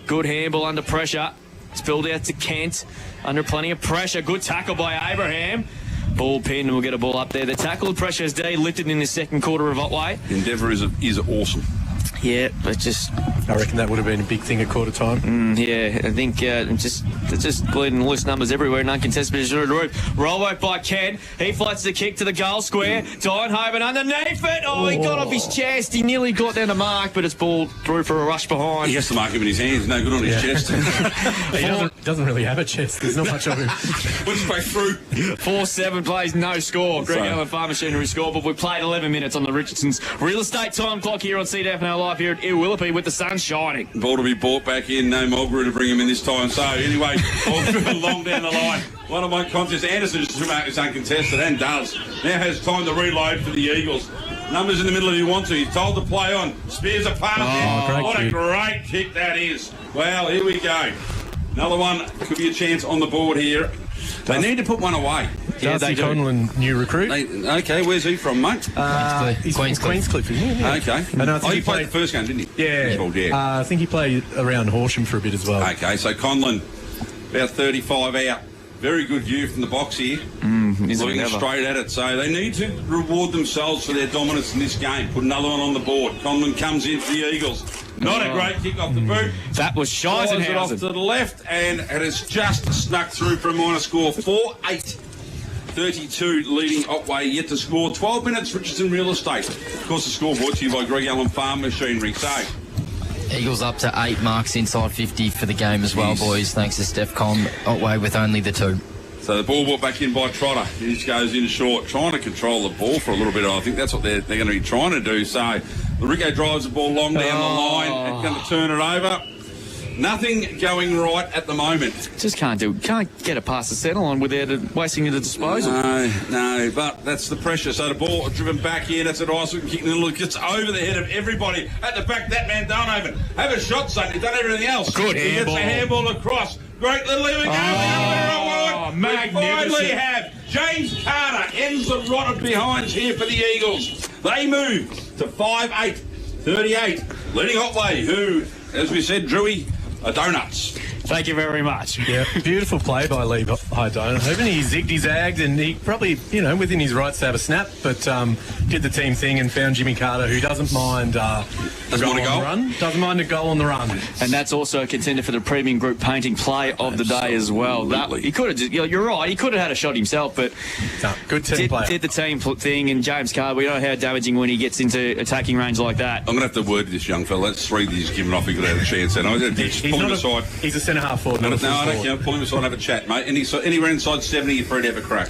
good handball under pressure. Spilled out to Kent under plenty of pressure. Good tackle by Abraham. Ball pinned, and we'll get a ball up there. The tackle pressure has lifted in the second quarter of Otway. Endeavour is awesome. Yeah, but just... I reckon that would have been a big thing at quarter time. Yeah, I think just bleeding loose numbers everywhere in uncontested position of the roof. Roll work by Ken. He floats the kick to the goal square. Dienhoven underneath it. Oh, he got off his chest. He nearly got down the mark, but it's balled through for a rush behind. He has to mark him in his hands. No good on his chest. He doesn't really have a chest. There's not much of him. Went straight through. 4-7 plays, no score. Greg Allen Farm Machinery score, but we played 11 minutes on the Richardson's real estate time clock here on CDFNL Live here at Irrewillipe with the sun shining. Ball to be brought back in. No Mulgrew to bring him in this time. So anyway, all driven long down the line. One of my contests, Anderson, just to mark is uncontested and does. Now has time to reload for the Eagles. Numbers in the middle if he wants to. He's told to play on. Spears a pass. What a great kick that is. Well, here we go. Another one could be a chance on the board here. They need to put one away. Yeah, they do. Conlon, new recruit. Okay, where's he from, mate? He's from Queenscliff, isn't he? Yeah. Okay. And I think he played the first game, didn't he? Yeah. I think he played around Horsham for a bit as well. Okay, so Conlon, about 35 out. Very good view from the box here. Looking straight at it. So they need to reward themselves for their dominance in this game. Put another one on the board. Conlon comes in for the Eagles. Not a great kick off the boot. That was Scheissenhausen. It off to the left, and it has just snuck through for a minor score. 4-8. 32 leading Otway, yet to score. 12 minutes, Richardson Real Estate. Of course, the score brought to you by Greg Allen Farm Machinery. So, Eagles up to 8 marks inside 50 for the game as well, boys, thanks to Steph Con. Otway with only the 2. So the ball brought back in by Trotter. He just goes in short, trying to control the ball for a little bit. I think that's what they're going to be trying to do. So Rico drives the ball long down the line and going to turn it over. Nothing going right at the moment. Just can't get it past the centre line without it wasting it at disposal. No, but that's the pressure. So the ball driven back in. That's a nice looking kick. And it gets over the head of everybody at the back. That man Dunhoven. Have a shot, son. He's done everything else. Good He gets a handball across. Great little here we go. Magnificent. We finally have James Carter ends the rotted behinds here for the Eagles. They move to 5-8, 38. Leading Otway, who, as we said, Drewy, are donuts. Thank you very much. Yeah, beautiful play by Lee Donhoven. He zigged his zagged and he probably, within his rights to have a snap, but did the team thing and found Jimmy Carter, who doesn't mind doesn't mind a goal. Run. Doesn't mind a goal on the run. And that's also a contender for the premium group painting play of the day as well. He could have just, you're right, he could have had a shot himself, but good team player. Did the team thing, and James Carter, we know how damaging when he gets into attacking range like that. I'm going to have to word this young fella. That's 3 that he's given off. He could have a chance. And I'm going to pull him aside. He's a centre half forward. No, I don't care. Pull him aside and have a chat, mate. Anywhere inside 70, you're free to have a crack.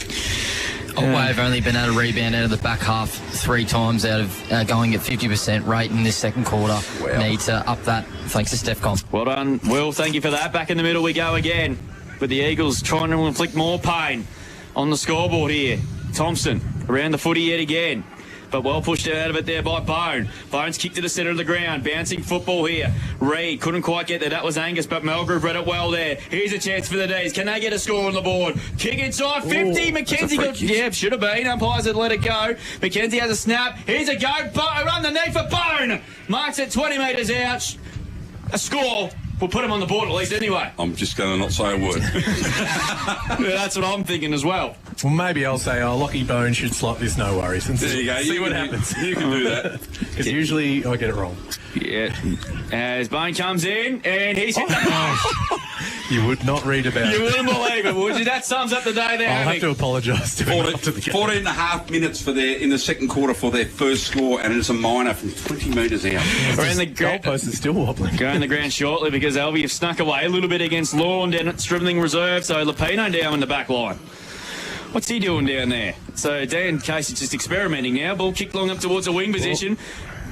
Otway have only been able to rebound out of the back half 3 times out of going at 50% rate in this second quarter. Wow. Need to up that thanks to Steph Con. Well done, Will. Thank you for that. Back in the middle we go again. With the Eagles trying to inflict more pain on the scoreboard here. Thompson around the footy yet again. But well pushed out of it there by Bone. Bone's kicked to the centre of the ground. Bouncing football here. Reed couldn't quite get there. That was Angus, but Melgrew read it well there. Here's a chance for the D's. Can they get a score on the board? Kick inside 50. McKenzie should have been. Umpires had let it go. McKenzie has a snap. Here's a go. Underneath for Bone. Marks it 20 metres out. A score. We'll put him on the board at least anyway. I'm just going to not say a word. That's what I'm thinking as well. Well, maybe I'll say, Lockie Bone should slot this, no worries. And there you go. See what happens. You can do that. Because usually I get it wrong. Yeah. As Bone comes in, and he's hit You would not read about it. You wouldn't believe it, would you? That sums up the day there. I'll have to apologise to him after the game. 14 and a half minutes in the second quarter for their first score, and it's a minor from 20 metres out. Around the goalpost is still wobbling. Going the ground shortly because Albion have snuck away a little bit against Lawn down at Stribling Reserve, so Lapino down in the back line. What's he doing down there? So Dan Casey just experimenting now. Ball kicked long up towards a wing position.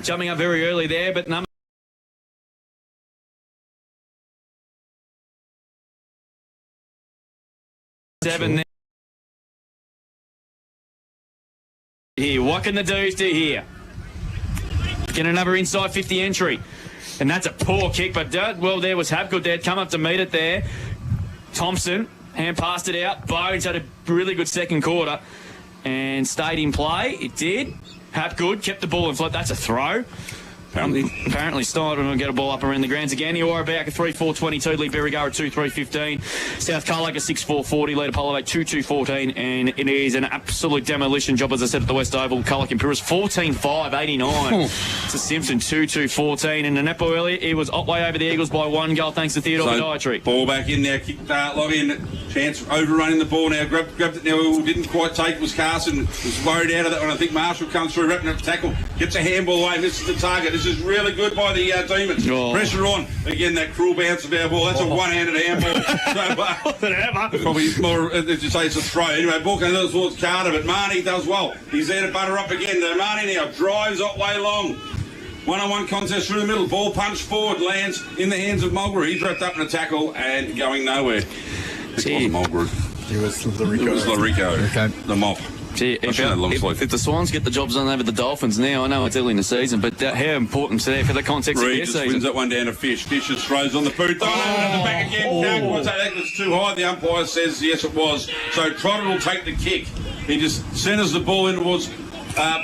Jumping up very early there, but number 7 there. Here, what can the D's do here? Get another inside 50 entry. And that's a poor kick, but well, there was Hapgood there. Come up to meet it there. Thompson, hand passed it out. Bones had a really good second quarter and stayed in play. It did. Hapgood kept the ball in float. That's a throw. Apparently started and we'll get a ball up around the grounds again. Eora back at 3-4-22, Lee Berrigar at 2-3-15. South Carlac at 6-4-40, Leader Apollo 2-2-14, and it is an absolute demolition job, as I said, at the West Oval. Carlac and Pyrrhus 14-5-89 to Simpson 2-2-14. And the netball earlier, it was Otway over the Eagles by 1 goal thanks to Theodore Podiatry. Ball back in now, kick log in, chance overrunning the ball now, grabbed it now, didn't quite take it, was Carson, was worried out of that one. I think Marshall comes through, wrapping up the tackle, gets a handball away, misses the target. This is really good by the Demons. Pressure on. Again, that cruel bounce of our ball. That's a one-handed handball. Probably more, as you say, it's a throw. Anyway, ball comes towards Carter, but Marnie does well. He's there to butter up again. Marnie now drives Otway long. One-on-one contest through the middle. Ball punched forward, lands in the hands of Mulgrew. He's wrapped up in a tackle and going nowhere. It wasn't Mulgrew. It was Larico. It was Larico. The mop. Gee, if the Swans get the job done over the Dolphins now, I know it's early in the season, but how important is that for the context of their Reed season? wins that one down to Fish. Fish just throws on the boot. Over the back again. Can't quite say that was too high. The umpire says yes, it was. So Trotter will take the kick. He just centres the ball in towards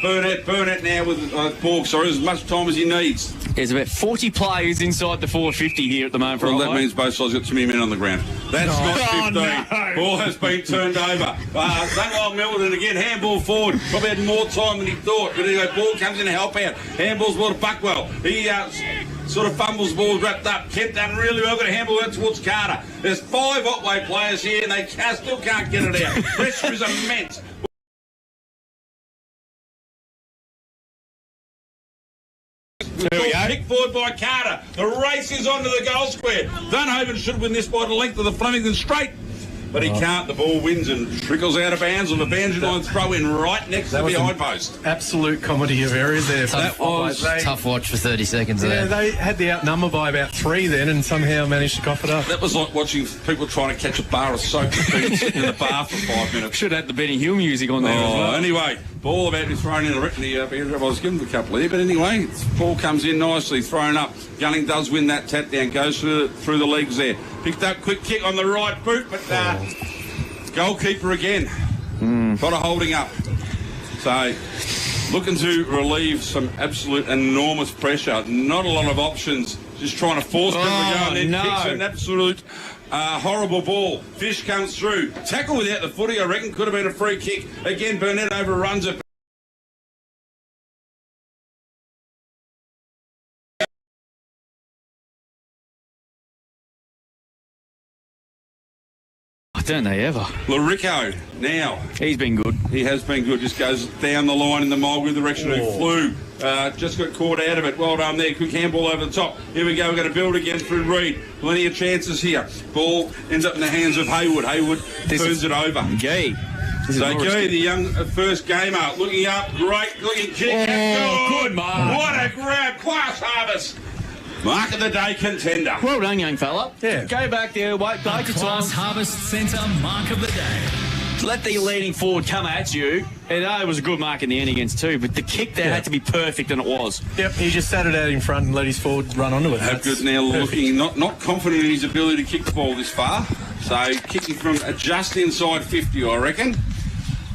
Burnett now with Borg. Sorry, as much time as he needs. There's about 40 players inside the 450 here at the moment. Well, that means both sides got too many men on the ground. That's not 15. No. Ball has been turned over. Dunlop Milton again, handball forward. Probably had more time than he thought. But anyway, ball comes in to help out. Handball's ball to Buckwell. He sort of fumbles the ball wrapped up. Kent done really well. Got a handball out towards Carter. There's 5 Otway players here and they still can't get it out. Pressure is immense. Kick forward by Carter. The race is onto the goal square. Dunhoven should win this by the length of the Flemington straight. But he can't. The ball wins and trickles out of bounds on the boundary line throw in right next to the behind post. Absolute comedy of errors there. Tough watch for 30 seconds there. Yeah, they had the outnumber by about 3 then and somehow managed to cough it up. That was like watching people trying to catch a bar of soap and sitting in the bar for 5 minutes. Should have had the Benny Hill music on there as well. Anyway, ball about to be thrown in. I was given a couple here, but anyway, ball comes in nicely, thrown up. Gunning does win that tap down, goes through the legs there. Picked up, quick kick on the right boot, but goalkeeper again. Got a holding up. So, looking to relieve some absolute enormous pressure. Not a lot of options. Just trying to force them to go and then kicks an absolute horrible ball. Fish comes through. Tackle without the footy, I reckon, could have been a free kick. Again, Burnett overruns it. Don't they ever? Larico, now. He's been good. He has been good. Just goes down the line in the Mulgrew direction. Who flew. Just got caught out of it. Well done there. Quick handball over the top. Here we go. We're going to build again through Reed. Plenty of chances here. Ball ends up in the hands of Hayward. Hayward turns it over. Gee. So Gee, the young first gamer, looking up. Great looking kick. Good mark. What a grab. Class Harvest. Mark of the day contender. Well done, young fella. Yeah. Go back there, wait your time. Class Harvest Centre Mark of the Day. Let the leading forward come at you. And it was a good mark in the end against 2, but the kick there had to be perfect, and it was. Yep, he just sat it out in front and let his forward run onto it. Hapgood now looking not confident in his ability to kick the ball this far. So kicking from just inside 50, I reckon.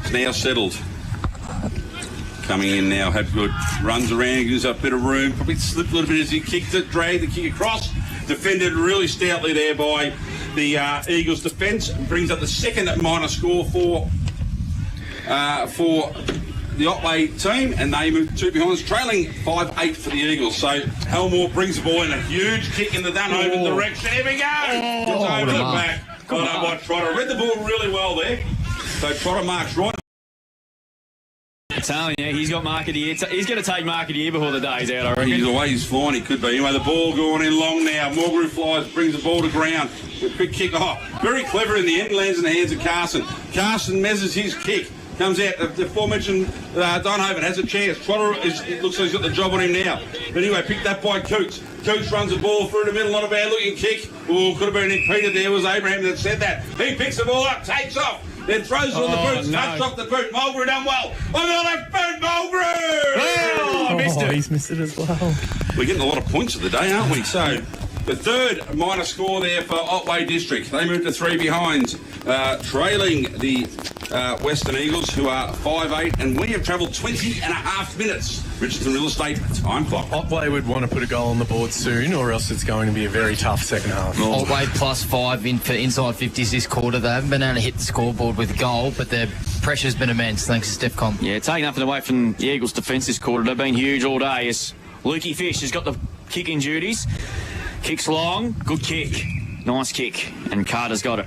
It's now settled. Coming in now, Hapgood runs around, gives up a bit of room, probably slipped a little bit as he kicked it, dragged the kick across, defended really stoutly there by the Eagles defence, brings up the second minor score for the Otway team, and they move 2 behind, trailing 5-8 for the Eagles. So Helmore brings the ball in, a huge kick in the Dunhoven direction. Here we go! It's over the back. Well done by Trotter. Read the ball really well there. So Trotter marks right. I'm telling you, he's got mark of the year. He's going to take mark of the year before the day's out, I reckon. He's away, he's flying, he could be. Anyway, the ball going in long now. Mulgrew flies, brings the ball to ground. A quick kick off. Very clever in the end, lands in the hands of Carson. Carson measures his kick. Comes out. The aforementioned Dunhoven has a chance. Trotter looks like he's got the job on him now. But anyway, picked up by Coots. Coots runs the ball through the middle. Not a bad looking kick. Oh, could have been Nick Peter there. It was Abraham that said that. He picks the ball up, takes off. Then throws it on the boot, touched off the boot. Mulgrew done well. On the left boot, Mulgrew! Oh, I missed it. He's missed it as well. We're getting a lot of points of the day, aren't we? So, the third minor score there for Otway District. They moved to 3 behind, trailing the Western Eagles, who are 5'8", and we have travelled 20 and a half minutes. Richardson Real Estate time clock. Otway would want to put a goal on the board soon, or else it's going to be a very tough second half. Otway +5 in for inside 50s this quarter. They haven't been able to hit the scoreboard with a goal, but their pressure's been immense thanks to Stefcon. Yeah, taking nothing away from the Eagles' defence this quarter. They've been huge all day. As Lukey Fish has got the kicking duties. Kicks long, good kick. Nice kick, and Carter's got it.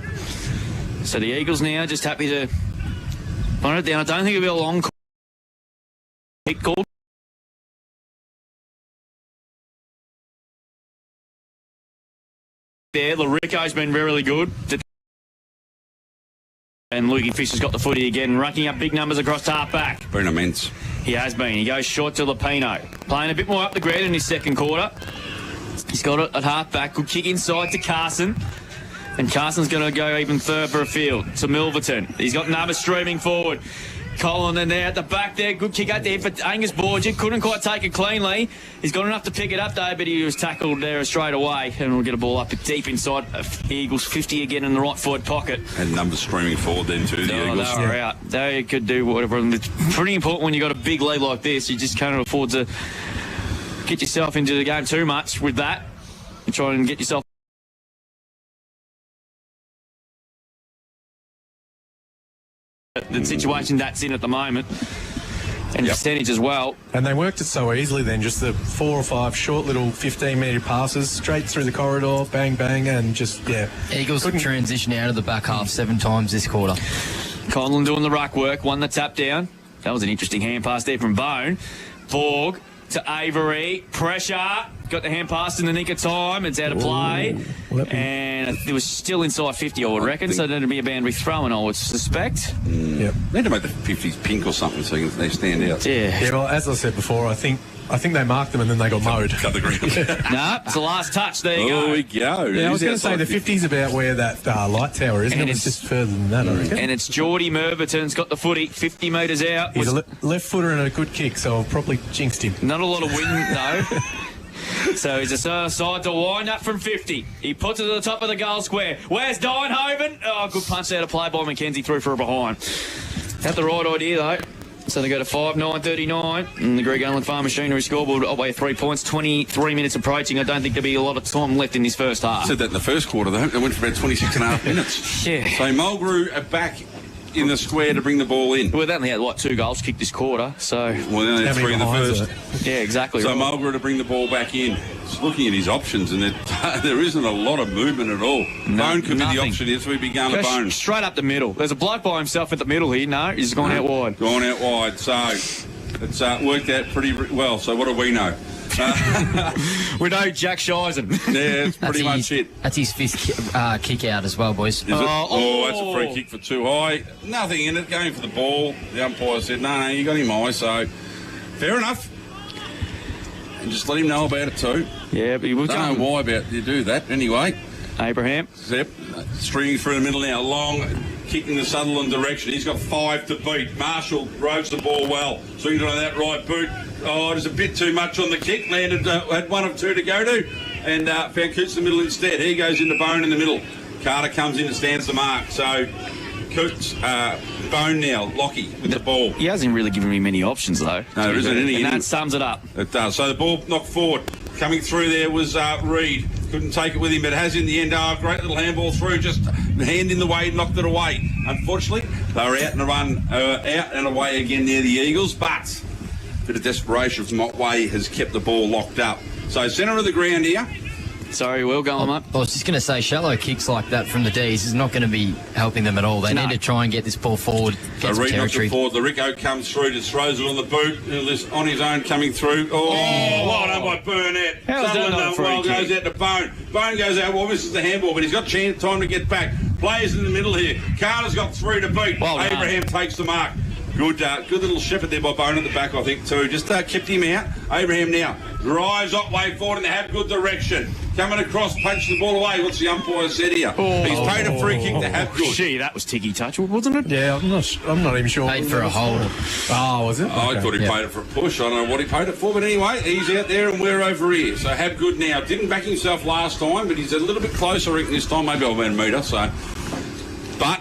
So the Eagles now just happy to run it down. I don't think it'll be a long kick call. There, Larico's been really good. And Lukey Fish has got the footy again, racking up big numbers across half-back. Been immense. He has been. He goes short to Lapino. Playing a bit more up the ground in his second quarter. He's got it at half-back. Good kick inside to Carson. And Carson's going to go even further afield to Milverton. He's got numbers streaming forward. Colin in there at the back there. Good kick out there for Angus Borgia. Couldn't quite take it cleanly. He's got enough to pick it up though, but he was tackled there straight away. And we'll get a ball up deep inside Eagles 50 again in the right forward pocket. And numbers streaming forward then too, the Eagles. They were out. They could do whatever. And it's pretty important when you've got a big lead like this. You just can't afford to get yourself into the game too much with that. And try and get yourself the situation that's in at the moment, and percentage as well. And they worked it so easily then, just the 4 or 5 short little 15-metre passes straight through the corridor, bang, bang, and just, Eagles transition out of the back half 7 times this quarter. Conlon doing the ruck work, won the tap down. That was an interesting hand pass there from Bone. Borg to Avery, pressure, got the hand pass in the nick of time, it's out of play, and it was still inside 50 I would reckon, so there'd be a boundary throw-in I would suspect. Need to make the 50s pink or something so they stand out. Yeah, well, as I said before, I think they marked them and then they got mowed. Cut the ground. No, it's the last touch, there you go. Oh, we go. Yeah, I was going to say the 50's about where that light tower is, and it's just further than that, I reckon. And it's Geordie Merverton's got the footy, 50 metres out. He's a left footer and a good kick, so I've probably jinxed him. Not a lot of wind, though. So he's aside to wind up from 50. He puts it at the top of the goal square. Where's Dienhoven? Oh, good punch out of play by McKenzie through for a behind. Had the right idea, though. So they go to 5-9-39, and the Greg Allen Farm Machinery scoreboard Otway 3 points, 23 minutes approaching. I don't think there'll be a lot of time left in this first half. I said that in the first quarter, though. They went for about 26 and a half minutes. Yeah. So Mulgrew are back in the square to bring the ball in. Well, they only had, 2 goals kicked this quarter, so... Well, they only had 3 in the first. Yeah, exactly. So right. Mulgrew to bring the ball back in. Just looking at his options, and there isn't a lot of movement at all. Bone could be the option here, so we'd be going to Bone. Straight up the middle. There's a bloke by himself at the middle here. No, he's gone out wide. Gone out wide, so it's worked out pretty well. So what do we know? We know Jack Shizen. Yeah, it's pretty much it. That's his 5th kick out as well, boys. Is it? Oh, that's a free kick for too high. Nothing in it, going for the ball. The umpire said, no, you got him high, so fair enough. And just let him know about it too. Yeah, but he will. Don't know why about you do that anyway. Abraham. Yep. Stringing through the middle now. Long kick in the Sutherland direction. He's got 5 to beat. Marshall roads the ball well. Swings on that right boot. Oh, there's a bit too much on the kick. Landed, had 1 of 2 to go to. And found Coots in the middle instead. He goes into Bone in the middle. Carter comes in and stands the mark. So Coots, Bone now, Lockie with the ball. He hasn't really given me many options, though. No, there isn't any. And that sums it up. It does. So the ball knocked forward. Coming through there was Reed. Couldn't take it with him, but has in the end. Great little handball through. Just hand in the way, knocked it away. Unfortunately, they were out and out and away again near the Eagles, but a bit of desperation from Otway has kept the ball locked up. So centre of the ground here. Sorry, Will, go on, mate. I was just going to say, shallow kicks like that from the D's is not going to be helping them at all. They need to try and get this ball forward, get some territory. Forward. Larico comes through, just throws it on the boot, on his own coming through. Well done by Burnett. Sutherland goes out to Bone. Bone goes out, misses the handball, but he's got time to get back. Players in the middle here. Carter's got 3 to beat. Abraham takes the mark. Good little shepherd there by Bone at the back, I think, too. Just kept him out. Abraham now drives Otway forward in the have good direction. Coming across, punches the ball away. What's the umpire said here? He's paid a free kick to have good. Gee, that was ticky touch, wasn't it? Yeah, I'm not even sure. Paid for a hold. Oh, was it? I thought he paid it for a push. I don't know what he paid it for, but anyway, he's out there and we're over here. So have good now. Didn't back himself last time, but he's a little bit closer, I reckon, this time. Maybe I'll be a metre, so. But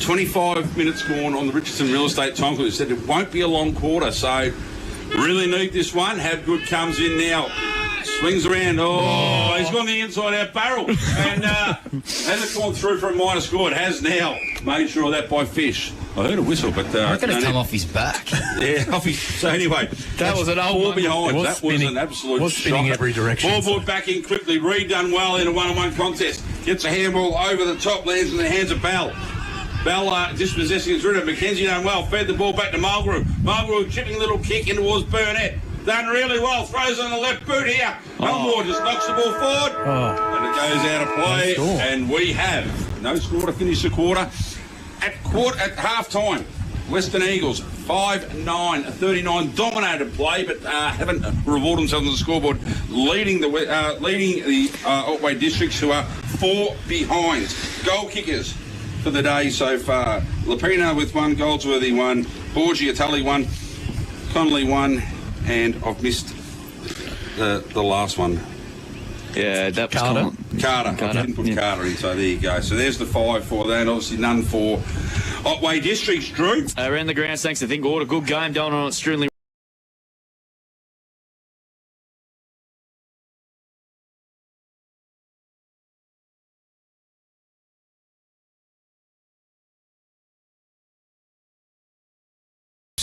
25 minutes gone on the Richardson Real Estate time clock. It said it won't be a long quarter, so really need this one. Have Good comes in now. Swings around. Oh, he's gone the inside out barrel. And hasn't gone through for a minor score. It has now. Made sure of that by Fish. I heard a whistle, but... I'm going to come off his back. Yeah, off his... So anyway, That was an old four one. behind. It was That spinning. was an absolute Was spinning shocker. every direction. Ball brought back in quickly. Reed done well in a one-on-one contest. Gets a handball over the top, lands in the hands of Bell. Bell dispossessing his rid of Mackenzie done well. Fed the ball back to Mulgrew. Mulgrew chipping a little kick in towards Burnett. Done really well. Throws on the left boot here. Elmore just knocks the ball forward. And it goes out of play. And we have no score to finish the quarter. At half time, Western Eagles 5-9-39 dominated play, but haven't rewarded themselves on the scoreboard, leading the Otway Districts, who are 4 behind. Goal kickers for the day so far: Lapino with 1, Goldsworthy 1, Borgia Tully 1, Connolly 1, and I've missed the last one. Yeah, that was Carter. I didn't put Carter in, so there you go. So there's the 5 for that, and obviously none for Otway Districts. Drew? Around the grounds, thanks to Think Order. Good game down on Strunley.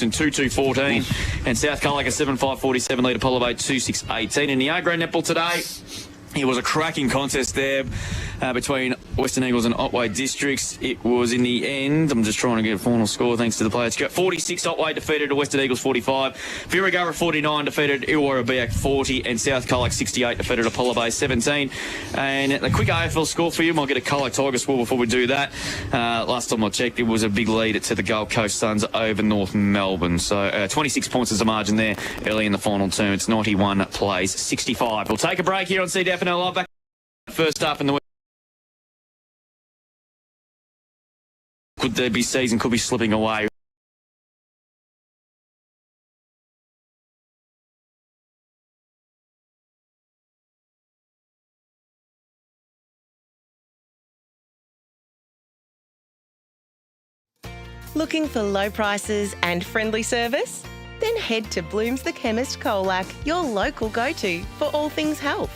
In 2-2-14 and South Colac a 7-5-47 lead Apollo Bay 2-6-18. In the A-grade netball today, it was a cracking contest there between Western Eagles and Otway Districts. It was in the end, I'm just trying to get a final score thanks to the players. 46 Otway defeated Western Eagles 45. Viragara 49 defeated Irrewillipe 40, and South Colac 68 defeated Apollo Bay 17. And a quick AFL score for you. Might get a Colac Tiger score before we do that. Last time I checked, it was a big lead to the Gold Coast Suns over North Melbourne. So 26 points is the margin there early in the final term. It's 91 plays 65. We'll take a break here on CDFNL Live. Back first up in the week. Could there be season could be slipping away? Looking for low prices and friendly service? Then head to Bloom's the Chemist Colac, your local go-to for all things health.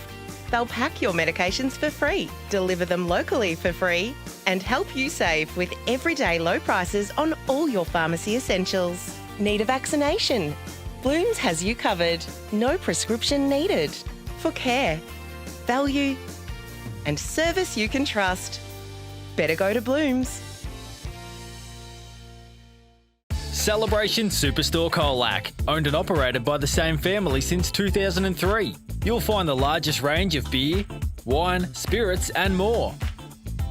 They'll pack your medications for free, deliver them locally for free, and help you save with everyday low prices on all your pharmacy essentials. Need a vaccination? Bloom's has you covered. No prescription needed. For care, value, and service you can trust. Better go to Bloom's. Celebration Superstore Colac, owned and operated by the same family since 2003. You'll find the largest range of beer, wine, spirits and more.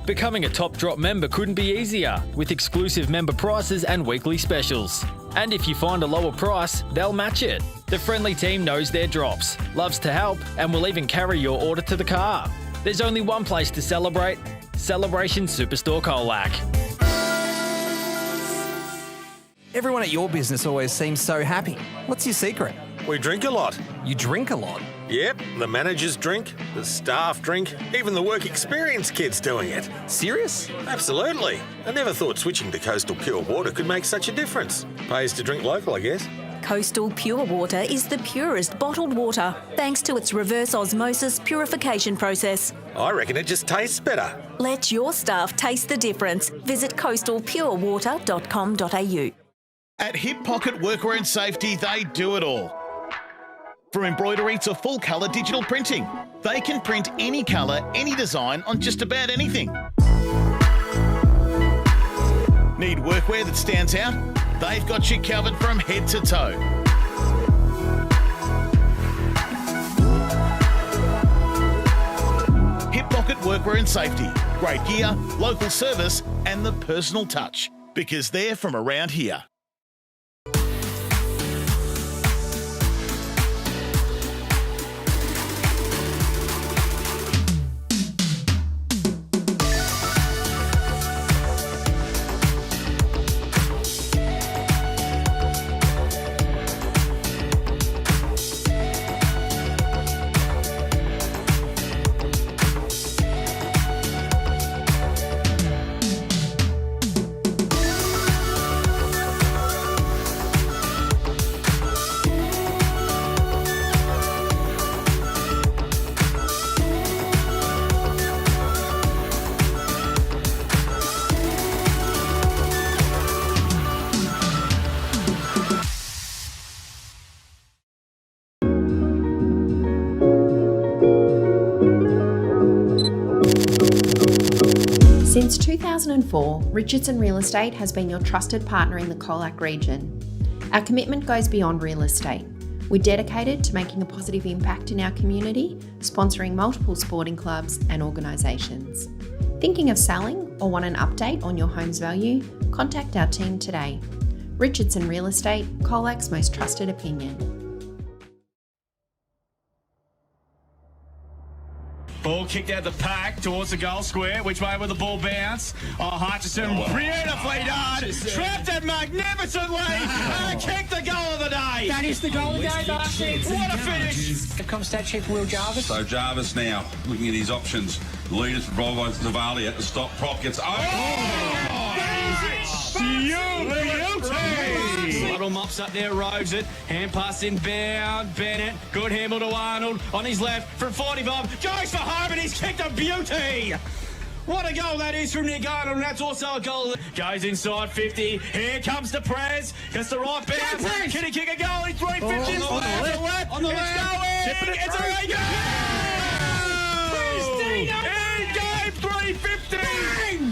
Becoming a Top Drop member couldn't be easier, with exclusive member prices and weekly specials. And if you find a lower price, they'll match it. The friendly team knows their drops, loves to help, and will even carry your order to the car. There's only one place to celebrate: Celebration Superstore Colac. Everyone at your business always seems so happy. What's your secret? We drink a lot. You drink a lot? Yep, the managers drink, the staff drink, even the work experience kids doing it. Serious? Absolutely. I never thought switching to Coastal Pure Water could make such a difference. Pays to drink local, I guess. Coastal Pure Water is the purest bottled water, thanks to its reverse osmosis purification process. I reckon it just tastes better. Let your staff taste the difference. Visit coastalpurewater.com.au. At Hip Pocket Workwear and Safety, they do it all. From embroidery to full colour digital printing, they can print any colour, any design on just about anything. Need workwear that stands out? They've got you covered from head to toe. Hip Pocket Workwear and Safety. Great gear, local service and the personal touch. Because they're from around here. Since 2004, Richardson Real Estate has been your trusted partner in the Colac region. Our commitment goes beyond real estate. We're dedicated to making a positive impact in our community, sponsoring multiple sporting clubs and organisations. Thinking of selling or want an update on your home's value? Contact our team today. Richardson Real Estate, Colac's most trusted opinion. Ball kicked out the pack towards the goal square. Which way will the ball bounce? Oh, Hutchison, beautifully done. Trapped it magnificently. And kicked the goal of the day. That is the goal of the day, Darcy. What a finish. The Comstat chief, Will Jarvis. So Jarvis now looking at his options. Leaders provided by Zavali at the stop. Prop gets Little mops up there, roves it. Hand pass inbound. Bennett, good handle to Arnold. On his left from 45. Goes for home and he's kicked a beauty. What a goal that is from Nick Arnold, and that's also a goal. Goes inside 50. Here comes the Prez. Gets the right bounce. Can he kick a goal? He's 350 on the left. On the left. It's going. It's a goal. In game 350.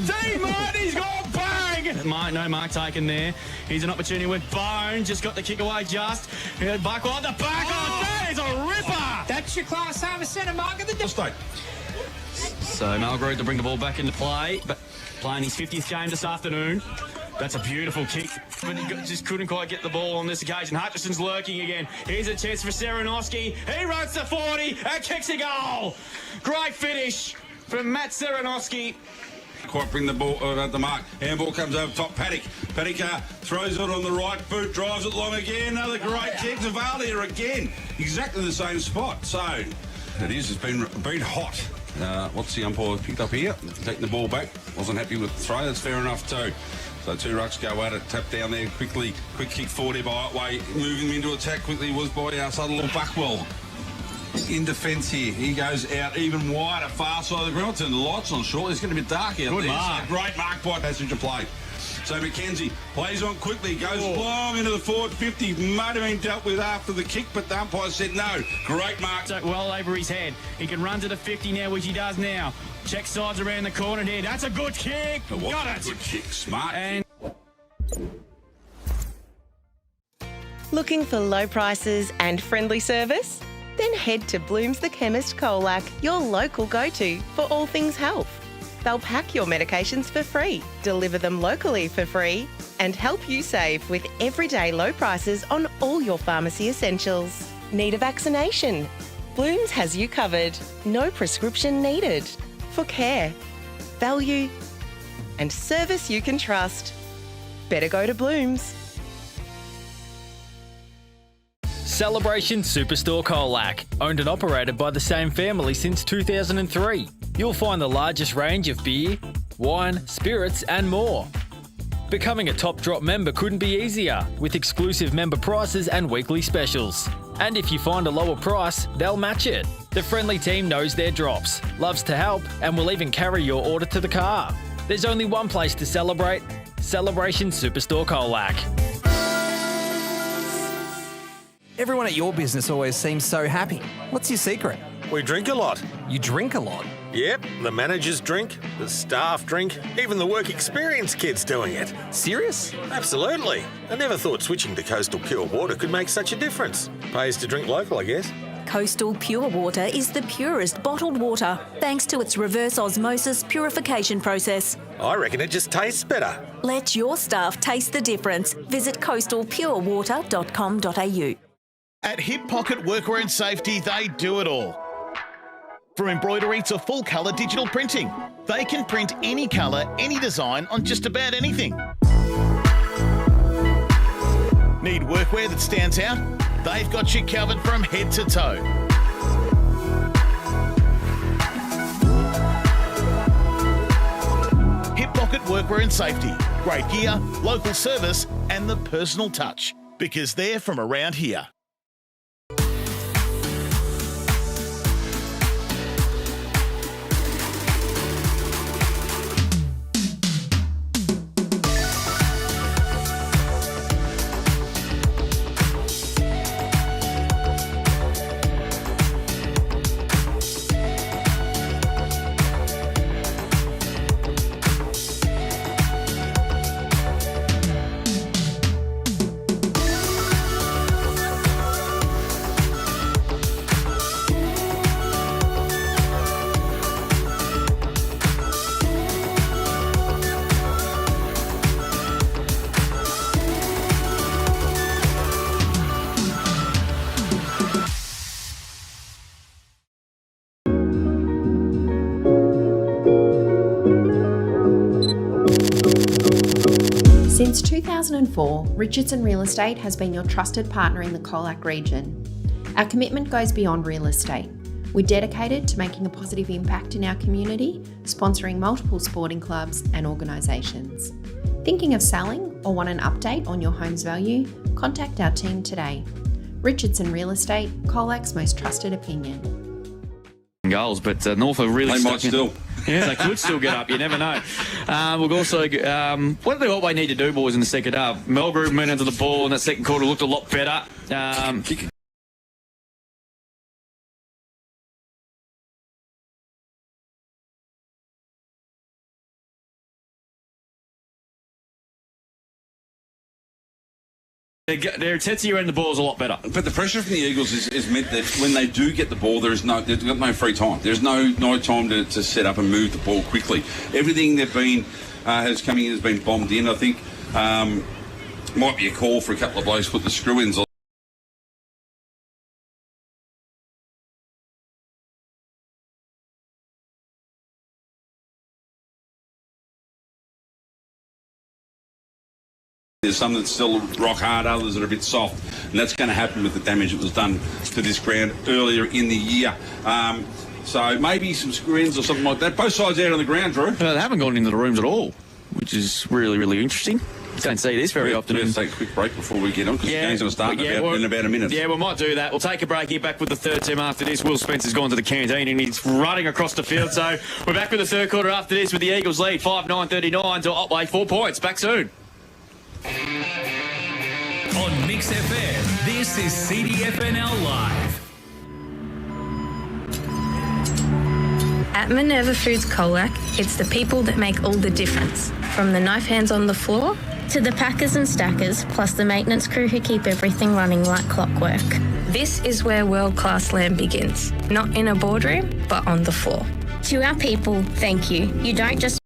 T Marty's gone bang. No mark taken there. Here's an opportunity with Bone. Just got the kick away just. Buck on the back. Oh, that is a ripper. That's your class harvest centre mark of the day. So Malgrove to bring the ball back into play, but playing his 50th game this afternoon. That's a beautiful kick, but he just couldn't quite get the ball on this occasion. Hutchison's lurking again. Here's a chance for Serenowski. He runs to 40 and kicks a goal. Great finish from Matt Serenowski. Quite bring the ball at the mark. Handball comes over top. Paddock throws it on the right boot, drives it long again. Another great kick. Zavalia again. Exactly the same spot. So it is. It's been hot. What's the umpire picked up here? Taking the ball back. Wasn't happy with the throw. That's fair enough too. So two rucks go at it. Tap down there quickly. Quick kick forward by Otway. Moving into attack quickly was by our Sutherland Buckwell. In defence here. He goes out even wider, far side of the ground. Turn the lights on short. It's going to be dark out Good there. mark. So great mark by passage of play. So McKenzie plays on quickly, goes long into the forward 50. Might have been dealt with after the kick, but the umpire said no. Great mark. So well over his head. He can run to the 50 now, which he does now. Check sides around the corner here. That's a good kick. Got it. Good kick. Smart. And Looking for low prices and friendly service? Then head to Bloom's the Chemist Colac, your local go-to for all things health. They'll pack your medications for free, deliver them locally for free, and help you save with everyday low prices on all your pharmacy essentials. Need a vaccination? Bloom's has you covered. No prescription needed. For care, value, and service you can trust. Better go to Bloom's. Celebration Superstore Colac, owned and operated by the same family since 2003. You'll find the largest range of beer, wine, spirits and more. Becoming a Top Drop member couldn't be easier, with exclusive member prices and weekly specials. And if you find a lower price, they'll match it. The friendly team knows their drops, loves to help, and will even carry your order to the car. There's only one place to celebrate: Celebration Superstore Colac. Everyone at your business always seems so happy. What's your secret? We drink a lot. You drink a lot? Yep, the managers drink, the staff drink, even the work experience kids doing it. Serious? Absolutely. I never thought switching to Coastal Pure Water could make such a difference. Pays to drink local, I guess. Coastal Pure Water is the purest bottled water, thanks to its reverse osmosis purification process. I reckon it just tastes better. Let your staff taste the difference. Visit coastalpurewater.com.au. At Hip Pocket Workwear and Safety, they do it all. From embroidery to full colour digital printing, they can print any colour, any design on just about anything. Need workwear that stands out? They've got you covered from head to toe. Hip Pocket Workwear and Safety. Great gear, local service and the personal touch. Because they're from around here. Since 2004, Richardson Real Estate has been your trusted partner in the Colac region. Our commitment goes beyond real estate. We're dedicated to making a positive impact in our community, sponsoring multiple sporting clubs and organisations. Thinking of selling or want an update on your home's value? Contact our team today. Richardson Real Estate, Colac's most trusted opinion. Goals, but North are really They stuck might still. Yeah, they could still get up. You never know. We've also, what do the Otway need to do, boys, in the second half? Melbourne went into the ball in that second quarter, looked a lot better. Their intensity around the ball is a lot better. But the pressure from the Eagles is meant that when they do get the ball, they've got no free time. There's no time to set up and move the ball quickly. Everything they've been has been bombed in. I think might be a call for a couple of blokes to put the screw-ins on. There's some that's still rock hard, others that are a bit soft, and that's going to happen with the damage that was done to this ground earlier in the year. So maybe some screens or something like that. Both sides out on the ground, Drew. They haven't gone into the rooms at all, which is really, really interesting. Don't see this very often. Let's take a quick break before we get on, because the game's going to start in about a minute. Yeah, we might do that. We'll take a break here, back with the third team after this. Will Spencer's gone to the canteen and he's running across the field. So we're back with the third quarter after this with the Eagles lead 5-9-39 to Otway 4 points. Back soon. On Mix FM, this is CDFNL Live. At Minerva Foods Colac, it's the people that make all the difference. From the knife hands on the floor to the packers and stackers, plus the maintenance crew who keep everything running like clockwork. This is where world-class lamb begins. Not in a boardroom, but on the floor. To our people, thank you. You don't just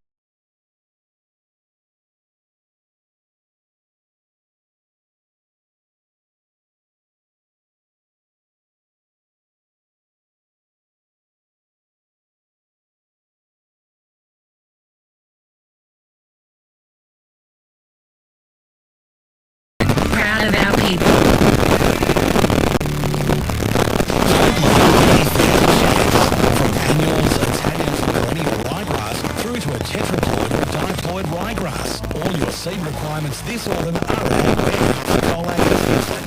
Proud of our people. From annuals, Italians, and perennial ryegrass through to a tetraploid or diploid ryegrass. All your seed requirements this autumn are at Warehouse Colac and Houston.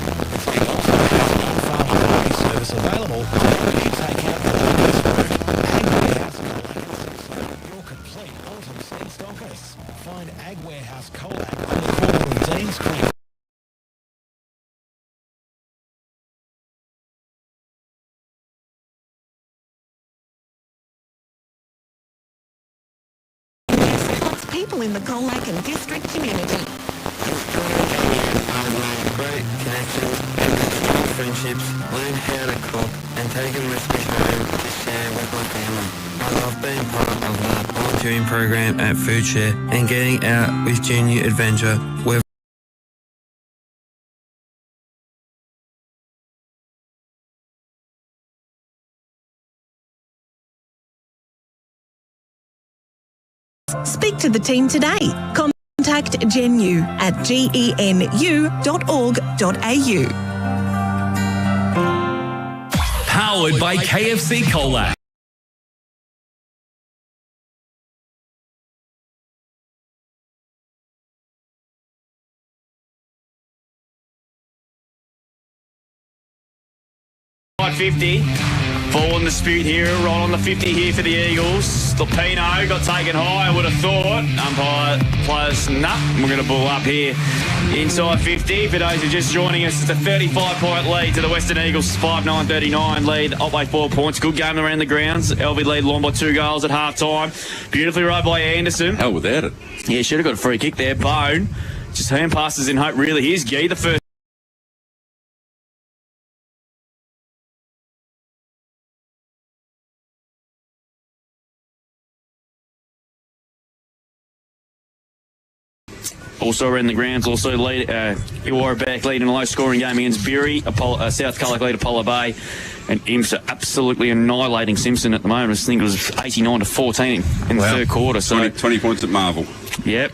It also has an on-farm delivery service available when you take out the Warehouse route. Ag Warehouse Colac and Houston, your complete autumn seed stockers. Find Ag Warehouse Colac on the corner of Deans Creek. People in the Colac and District community. I've made great connections and strong friendships, learned how to cook and taken recipes home to share with my family. I love being part of the volunteering program at Food Share and getting out with Junior Adventure where Speak to the team today. Contact GenU at genu.org.au. Powered by KFC Colac. .50. Ball in the dispute here, right on the 50 here for the Eagles. Lupino got taken high, I would have thought. Umpire plays we're going to ball up here inside 50. For those who are just joining us, it's a 35-point lead to the Western Eagles, 5-9-39 lead. Otway 4 points. Good game around the grounds. LV lead Long by 2 goals at half-time. Beautifully rode by Anderson. Hell without it. Yeah, should have got a free kick there. Bone just hand passes in hope, really. Here's Gee, the first. Also around the grounds, also lead Illawarra back lead in a low-scoring game against Bury. South Colac lead Apollo Bay. And Imps are absolutely annihilating Simpson at the moment. I think it was 89-14 in the third quarter. So 20 points at Marvel. Yep.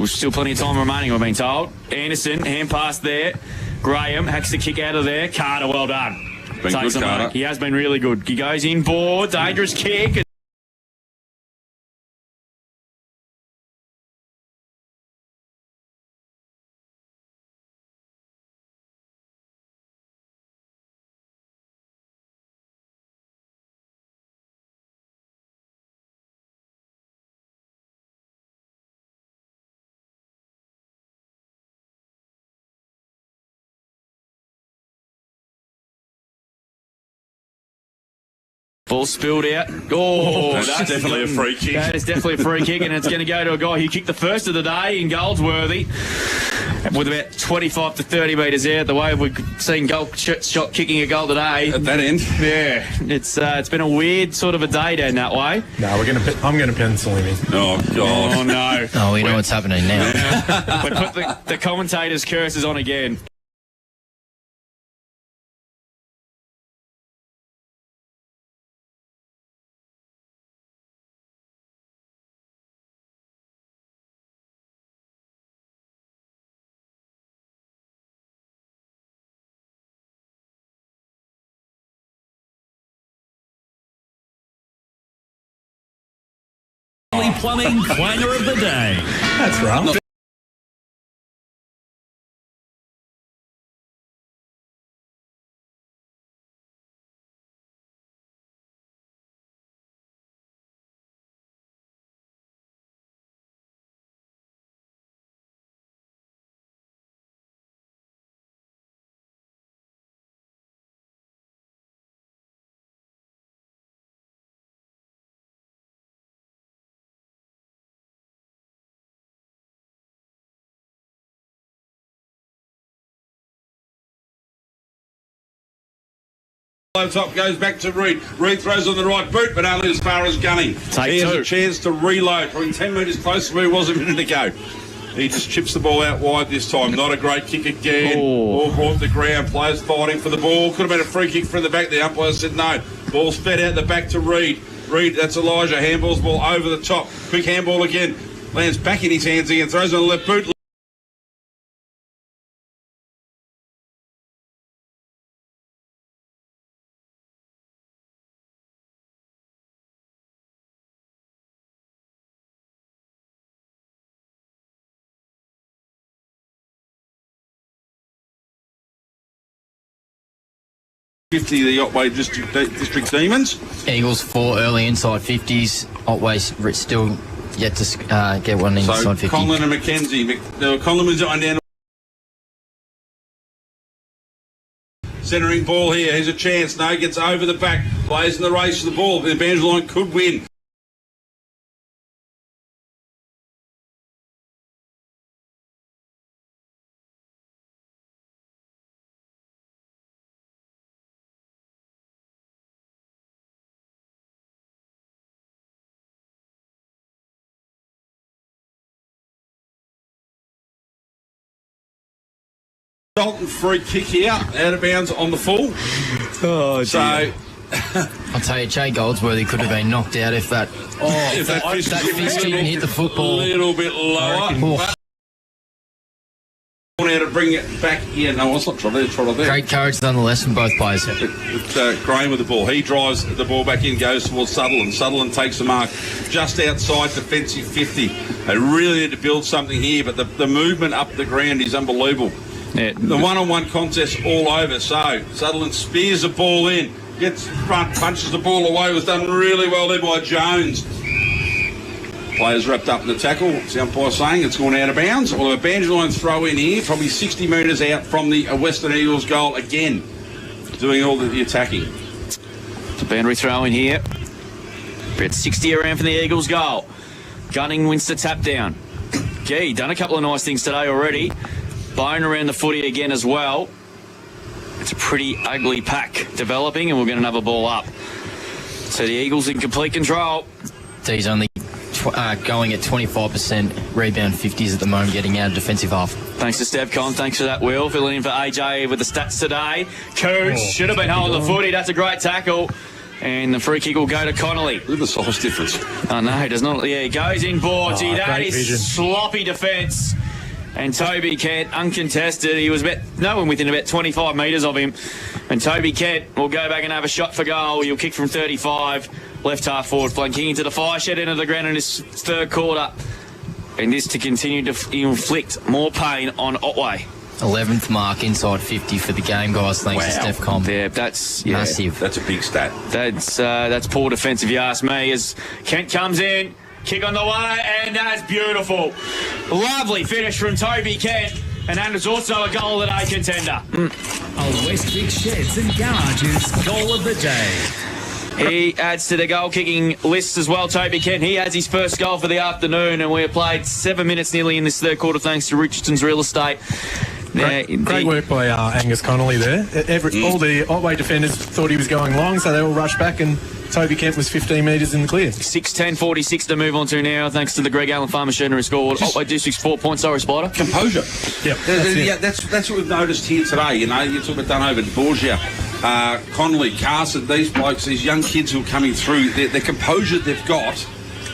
Still plenty of time remaining, we've been told. Anderson, hand pass there. Graham hacks the kick out of there. Carter, well done. Been good, Carter. He has been really good. He goes in, board, dangerous kick. Ball spilled out. Oh, that's definitely a free kick. That is definitely a free kick, and it's going to go to a guy who kicked the first of the day in Goldsworthy with about 25 to 30 metres out. The way we've seen shot kicking a goal today. At that end. Yeah. It's been a weird sort of a day down that way. No, I'm going to pencil him in. Oh, God. Oh, no. Oh, we know what's happening now. We put the commentators' curses on again. Plumbing Clanger of the Day. That's right. Top goes back to Reed. Reed throws on the right boot, but only as far as Gunning. He has a chance to reload. Probably 10 metres closer to where he was a minute ago. He just chips the ball out wide this time. Not a great kick again. Ball brought to the ground. Players fighting for the ball. Could have been a free kick from the back. The umpire said no. Ball's fed out the back to Reed. Reed, that's Elijah. Handball's ball over the top. Quick handball again. Lands back in his hands again. Throws on the left boot. The Otway District Demons. Eagles 4 early inside 50s. Otway still yet to get one inside 50. Conlon and McKenzie. Conlon was on down. Centering ball here. Here's a chance. No, gets over the back. Plays in the race for the ball. The boundary line could win. Dalton free kick here, out of bounds on the full. Oh, so I'll tell you, Jay Goldsworthy could have been knocked out if that fist didn't hit the football. A little bit lower. Now to bring it back in. No, it's not Trotter there. Great courage nonetheless from both players. Graham with the ball. He drives the ball back in, goes towards Sutherland. Sutherland takes the mark just outside defensive 50. They really need to build something here, but the movement up the ground is unbelievable. Yeah. The one-on-one contest all over. So Sutherland spears the ball in, gets front, punches the ball away. It was done really well there by Jones. Players wrapped up in the tackle. What's the umpire saying? It's gone out of bounds. Well, a boundary line throw in here, probably 60 metres out from the Western Eagles goal again, doing all the attacking. It's a boundary throw in here. About 60 around from the Eagles goal. Gunning wins the tap down. Gee, done a couple of nice things today already. Bone around the footy again as well. It's a pretty ugly pack developing, and we'll get another ball up. So the Eagles in complete control. He's only going at 25% rebound 50s at the moment, getting out of defensive half. Thanks to Stevcon. Thanks for that, Will. Filling in for AJ with the stats today. Coots should have been holding the footy. That's a great tackle. And the free kick will go to Connolly. Look at the size difference. Oh, no, it does not. Yeah, he goes in boardsy. That great is vision. sloppy defence. And Toby Kent, uncontested. He was no one within about 25 metres of him. And Toby Kent will go back and have a shot for goal. He'll kick from 35. Left half forward, flanking into the fire shed end of the ground in his third quarter. And this to continue to inflict more pain on Otway. 11th mark inside 50 for the game, guys. Thanks to Steph Com. Yeah, that's massive. That's a big stat. That's poor defence if you ask me. As Kent comes in, kick on the way, and that's beautiful. Lovely finish from Toby Kent, and that is also a goal of the day contender. A Westvic Sheds and Garages goal of the day. He adds to the goal-kicking list as well, Toby Kent. He has his first goal for the afternoon, and we have played 7 minutes nearly in this third quarter thanks to Richardson's Real Estate. Great work by Angus Connolly there. All the Otway defenders thought he was going long, so they all rushed back, and Toby Kent was 15 metres in the clear. 6:10:46 to move on to now, thanks to the Greg Allen Farm Machinery scored. Otway Districts 4 points. Sorry, Spider. Composure. Yep. That's what we've noticed here today. You know, you talk about Dunover, Borgia, Connolly, Carson, these blokes, these young kids who are coming through, the composure they've got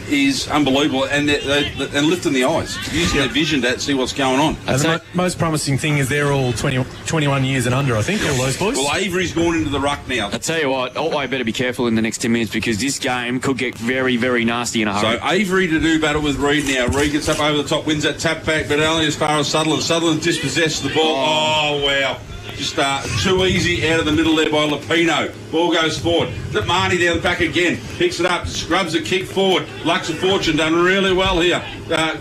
is unbelievable, and they're lifting the eyes, using their vision to see what's going on. And the most promising thing is they're all 21 years and under, I think, all those boys. Well, Avery's gone into the ruck now. I tell you what, Otway better be careful in the next 10 minutes because this game could get very, very nasty in a hurry. So Avery to do battle with Reed now. Reed gets up over the top, wins that tap back, but only as far as Sutherland. Sutherland dispossessed the ball. Oh wow. Just too easy out of the middle there by Lupino. Ball goes forward. Look, Marnie down the back again. Picks it up, scrubs a kick forward. Lux of Fortune done really well here.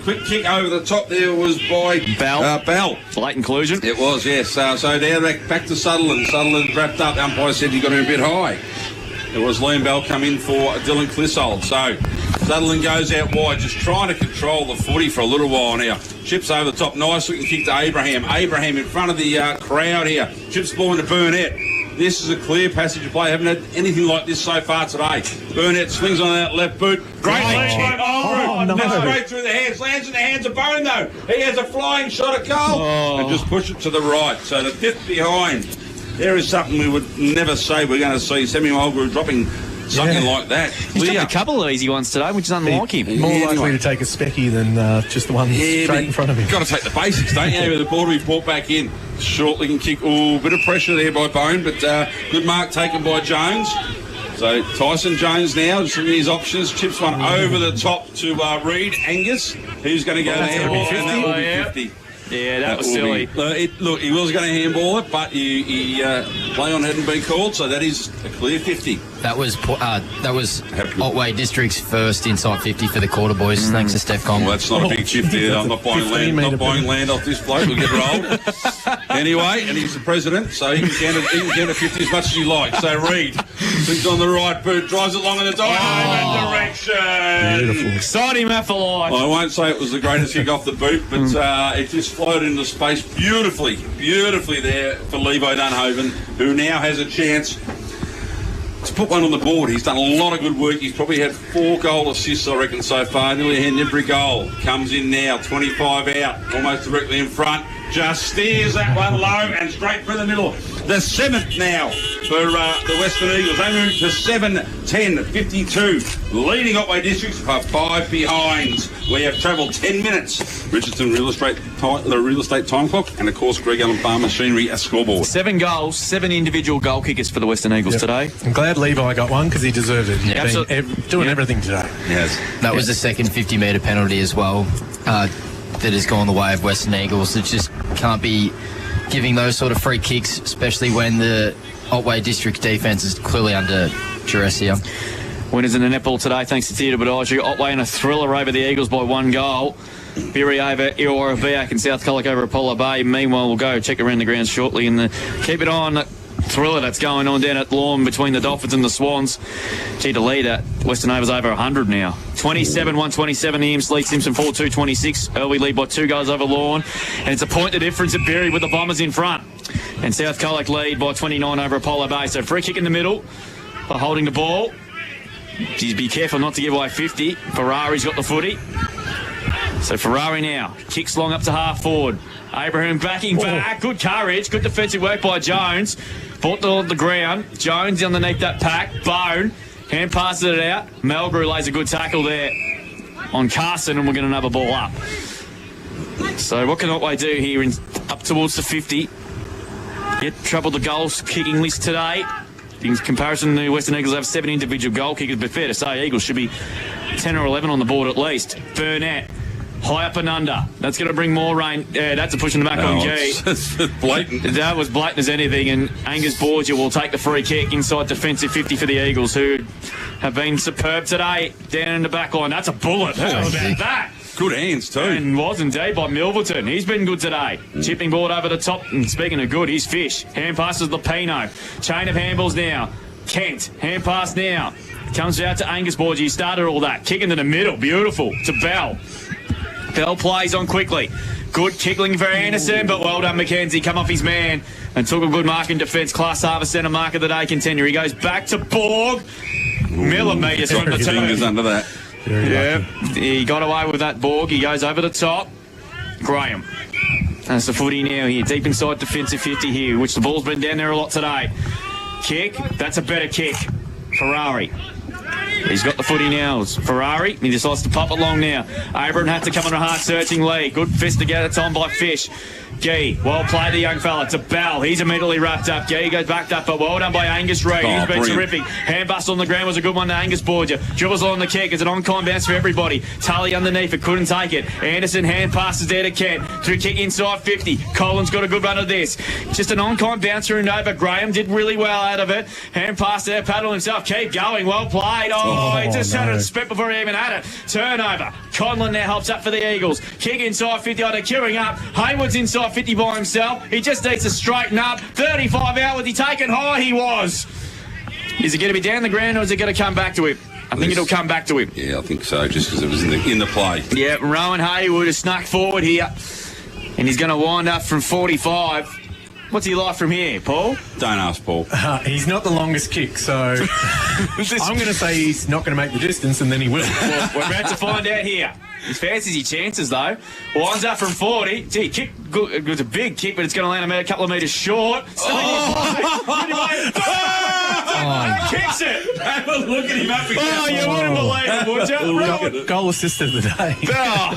Quick kick over the top there was by Bell. Bell. Late inclusion. It was, yes. So there, back to Sutherland. Sutherland wrapped up. Umpire said he got him a bit high. It was Liam Bell come in for Dylan Clissold. So Sutherland goes out wide, just trying to control the footy for a little while now. Chips over the top, nice looking kick to Abraham. Abraham in front of the crowd here. Chips ball into Burnett. This is a clear passage of play. Haven't had anything like this so far today. Burnett swings on that left boot. Great leg. That's straight through the hands. Lands in the hands of Bone though. He has a flying shot at goal. And just push it to the right. So the fifth behind. There is something we would never say we're going to see. Sammy Mulgrew dropping something like that. He's dropped a couple of easy ones today, which is unlike him. More likely to take a specky than just the one straight in front of him. You've got to take the basics, don't you? With the ball to be brought back in. Short looking kick. Oh, bit of pressure there by Bone, but good mark taken by Jones. So Tyson Jones now, just looking at his options. Chips one over the top to Reed. Angus, who's going to go to handball, and that will be 50. Yeah, that was silly. Look, he was going to handball it, but play on hadn't been called, so that is a clear 50. That was Otway Districts first inside 50 for the quarter, boys. Thanks to Steph Com. Well, that's not a big shift there. I'm not buying land off this bloke. We'll get rolled. Anyway, and he's the president, so he can count a 50 as much as he likes. So Reed swings on the right boot, drives it along in the diamond direction. Beautiful. Exciting map for life. I won't say it was the greatest kick off the boot, but it just floated into space beautifully there for Levo Dunhoven, who now has a chance to put one on the board. He's done a lot of good work. He's probably had 4 goal assists, I reckon, so far. Nearly had every goal. Comes in now, 25 out, almost directly in front. Just steers that one low and straight through the middle. The 7th now for the Western Eagles. They move to 7-10-52. Leading Otway Districts for 5 behinds. We have travelled 10 minutes. Richardson Real Estate time clock, and of course Greg Allen Farm Machinery a scoreboard. 7 goals, 7 individual goal kickers for the Western Eagles today. I'm glad Levi got one because he deserved it. He's been doing everything today. Yes. That was the second 50-metre penalty as well. That has gone the way of Western Eagles. It just can't be giving those sort of free kicks, especially when the Otway District defence is clearly under duress here. Winners in the netball today, thanks to Theatre Badaji. Otway in a thriller over the Eagles by 1 goal. Berry over Irrewillipe and South Colac over Apollo Bay. Meanwhile, we'll go check around the grounds shortly and keep it on. Thriller that's going on down at Lawn between the Dolphins and the Swans. Gee, to lead at Western Over's over 100 now. 27-127 the Imps lead Simpson 4-2-26. Early lead by 2 goals over Lawn. And it's a point the difference at Berry with the Bombers in front. And South Colac lead by 29 over Apollo Bay. So free kick in the middle for holding the ball. Geez, be careful not to give away 50. Ferrari's got the footy. So Ferrari now kicks long up to half forward. Abraham backing back. Good courage. Good defensive work by Jones. Brought the ground. Jones underneath that pack. Bone. Hand passes it out. Melgrew lays a good tackle there on Carson, and we're going to another ball up. So what can Otway do here up towards the 50? Yet troubled the goals kicking list today. In comparison, the Western Eagles have 7 individual goal kickers, but fair to say, Eagles should be 10 or 11 on the board at least. Burnett, high up and under. That's going to bring more rain. Yeah, that's a push in the back on Gee. It's blatant. That was blatant as anything, and Angus Borgia will take the free kick inside defensive 50 for the Eagles, who have been superb today down in the back line. That's a bullet. How about that? Good hands too. And was indeed by Milverton. He's been good today. Chipping ball over the top. And speaking of good, he's Fish. Hand passes Lupino. Chain of handballs now. Kent. Hand pass now. Comes out to Angus Borgia. He started all that. Kick into the middle. Beautiful. To Bell. Bell plays on quickly. Good kickling for Anderson, but well done, McKenzie. Come off his man and took a good mark in defence. Class Harvest Centre mark of the day contender. He goes back to Borg. Millimetres on the fingers under that. Yeah, he got away with that, Borg. He goes over the top. Graham. That's the footy now here. Deep inside defensive 50 here, which the ball's been down there a lot today. Kick. That's a better kick. Ferrari. He's got the footy now. It's Ferrari. He decides to pop it long now. Abraham had to come on a hard-searching lead. Good fist to get it on by Fish. Gee, well played the young fella. To Bell. He's immediately wrapped up. Gee goes back up, but well done by Angus Reid. He's been terrific. Hand bust on the ground was a good one to Angus Borgia. Dribbles on the kick. It's an on-time bounce for everybody. Tully underneath it. Couldn't take it. Anderson hand passes there to Kent. Through kick inside 50. Collins got a good run of this. Just an on-time bouncer and over. Graham did really well out of it. Hand pass there. Paddle himself. Keep going. Well played. He just had it spent before he even had it. Turnover. Conlon now helps up for the Eagles. Kick inside 50 on a queuing up. Haywood's inside 50 by himself. He just needs to straighten up. 35 out. Was he taken high? He was. Is it going to be down the ground or is it going to come back to him? I think it'll come back to him. Yeah, I think so, just because it was in the play. Yeah, Rowan Haywood has snuck forward here. And he's going to wind up from 45. What's he like from here, Paul? Don't ask Paul. He's not the longest kick, so I'm going to say he's not going to make the distance, and then he will. Well, we're about to find out here. He fancies his chances, though. Winds up from 40. Gee, kick, good, it was a big kick, but it's going to land a couple of metres short. Kicks it. Have a look at him up again. Oh, you wouldn't believe it, would you? Goal assist of the day.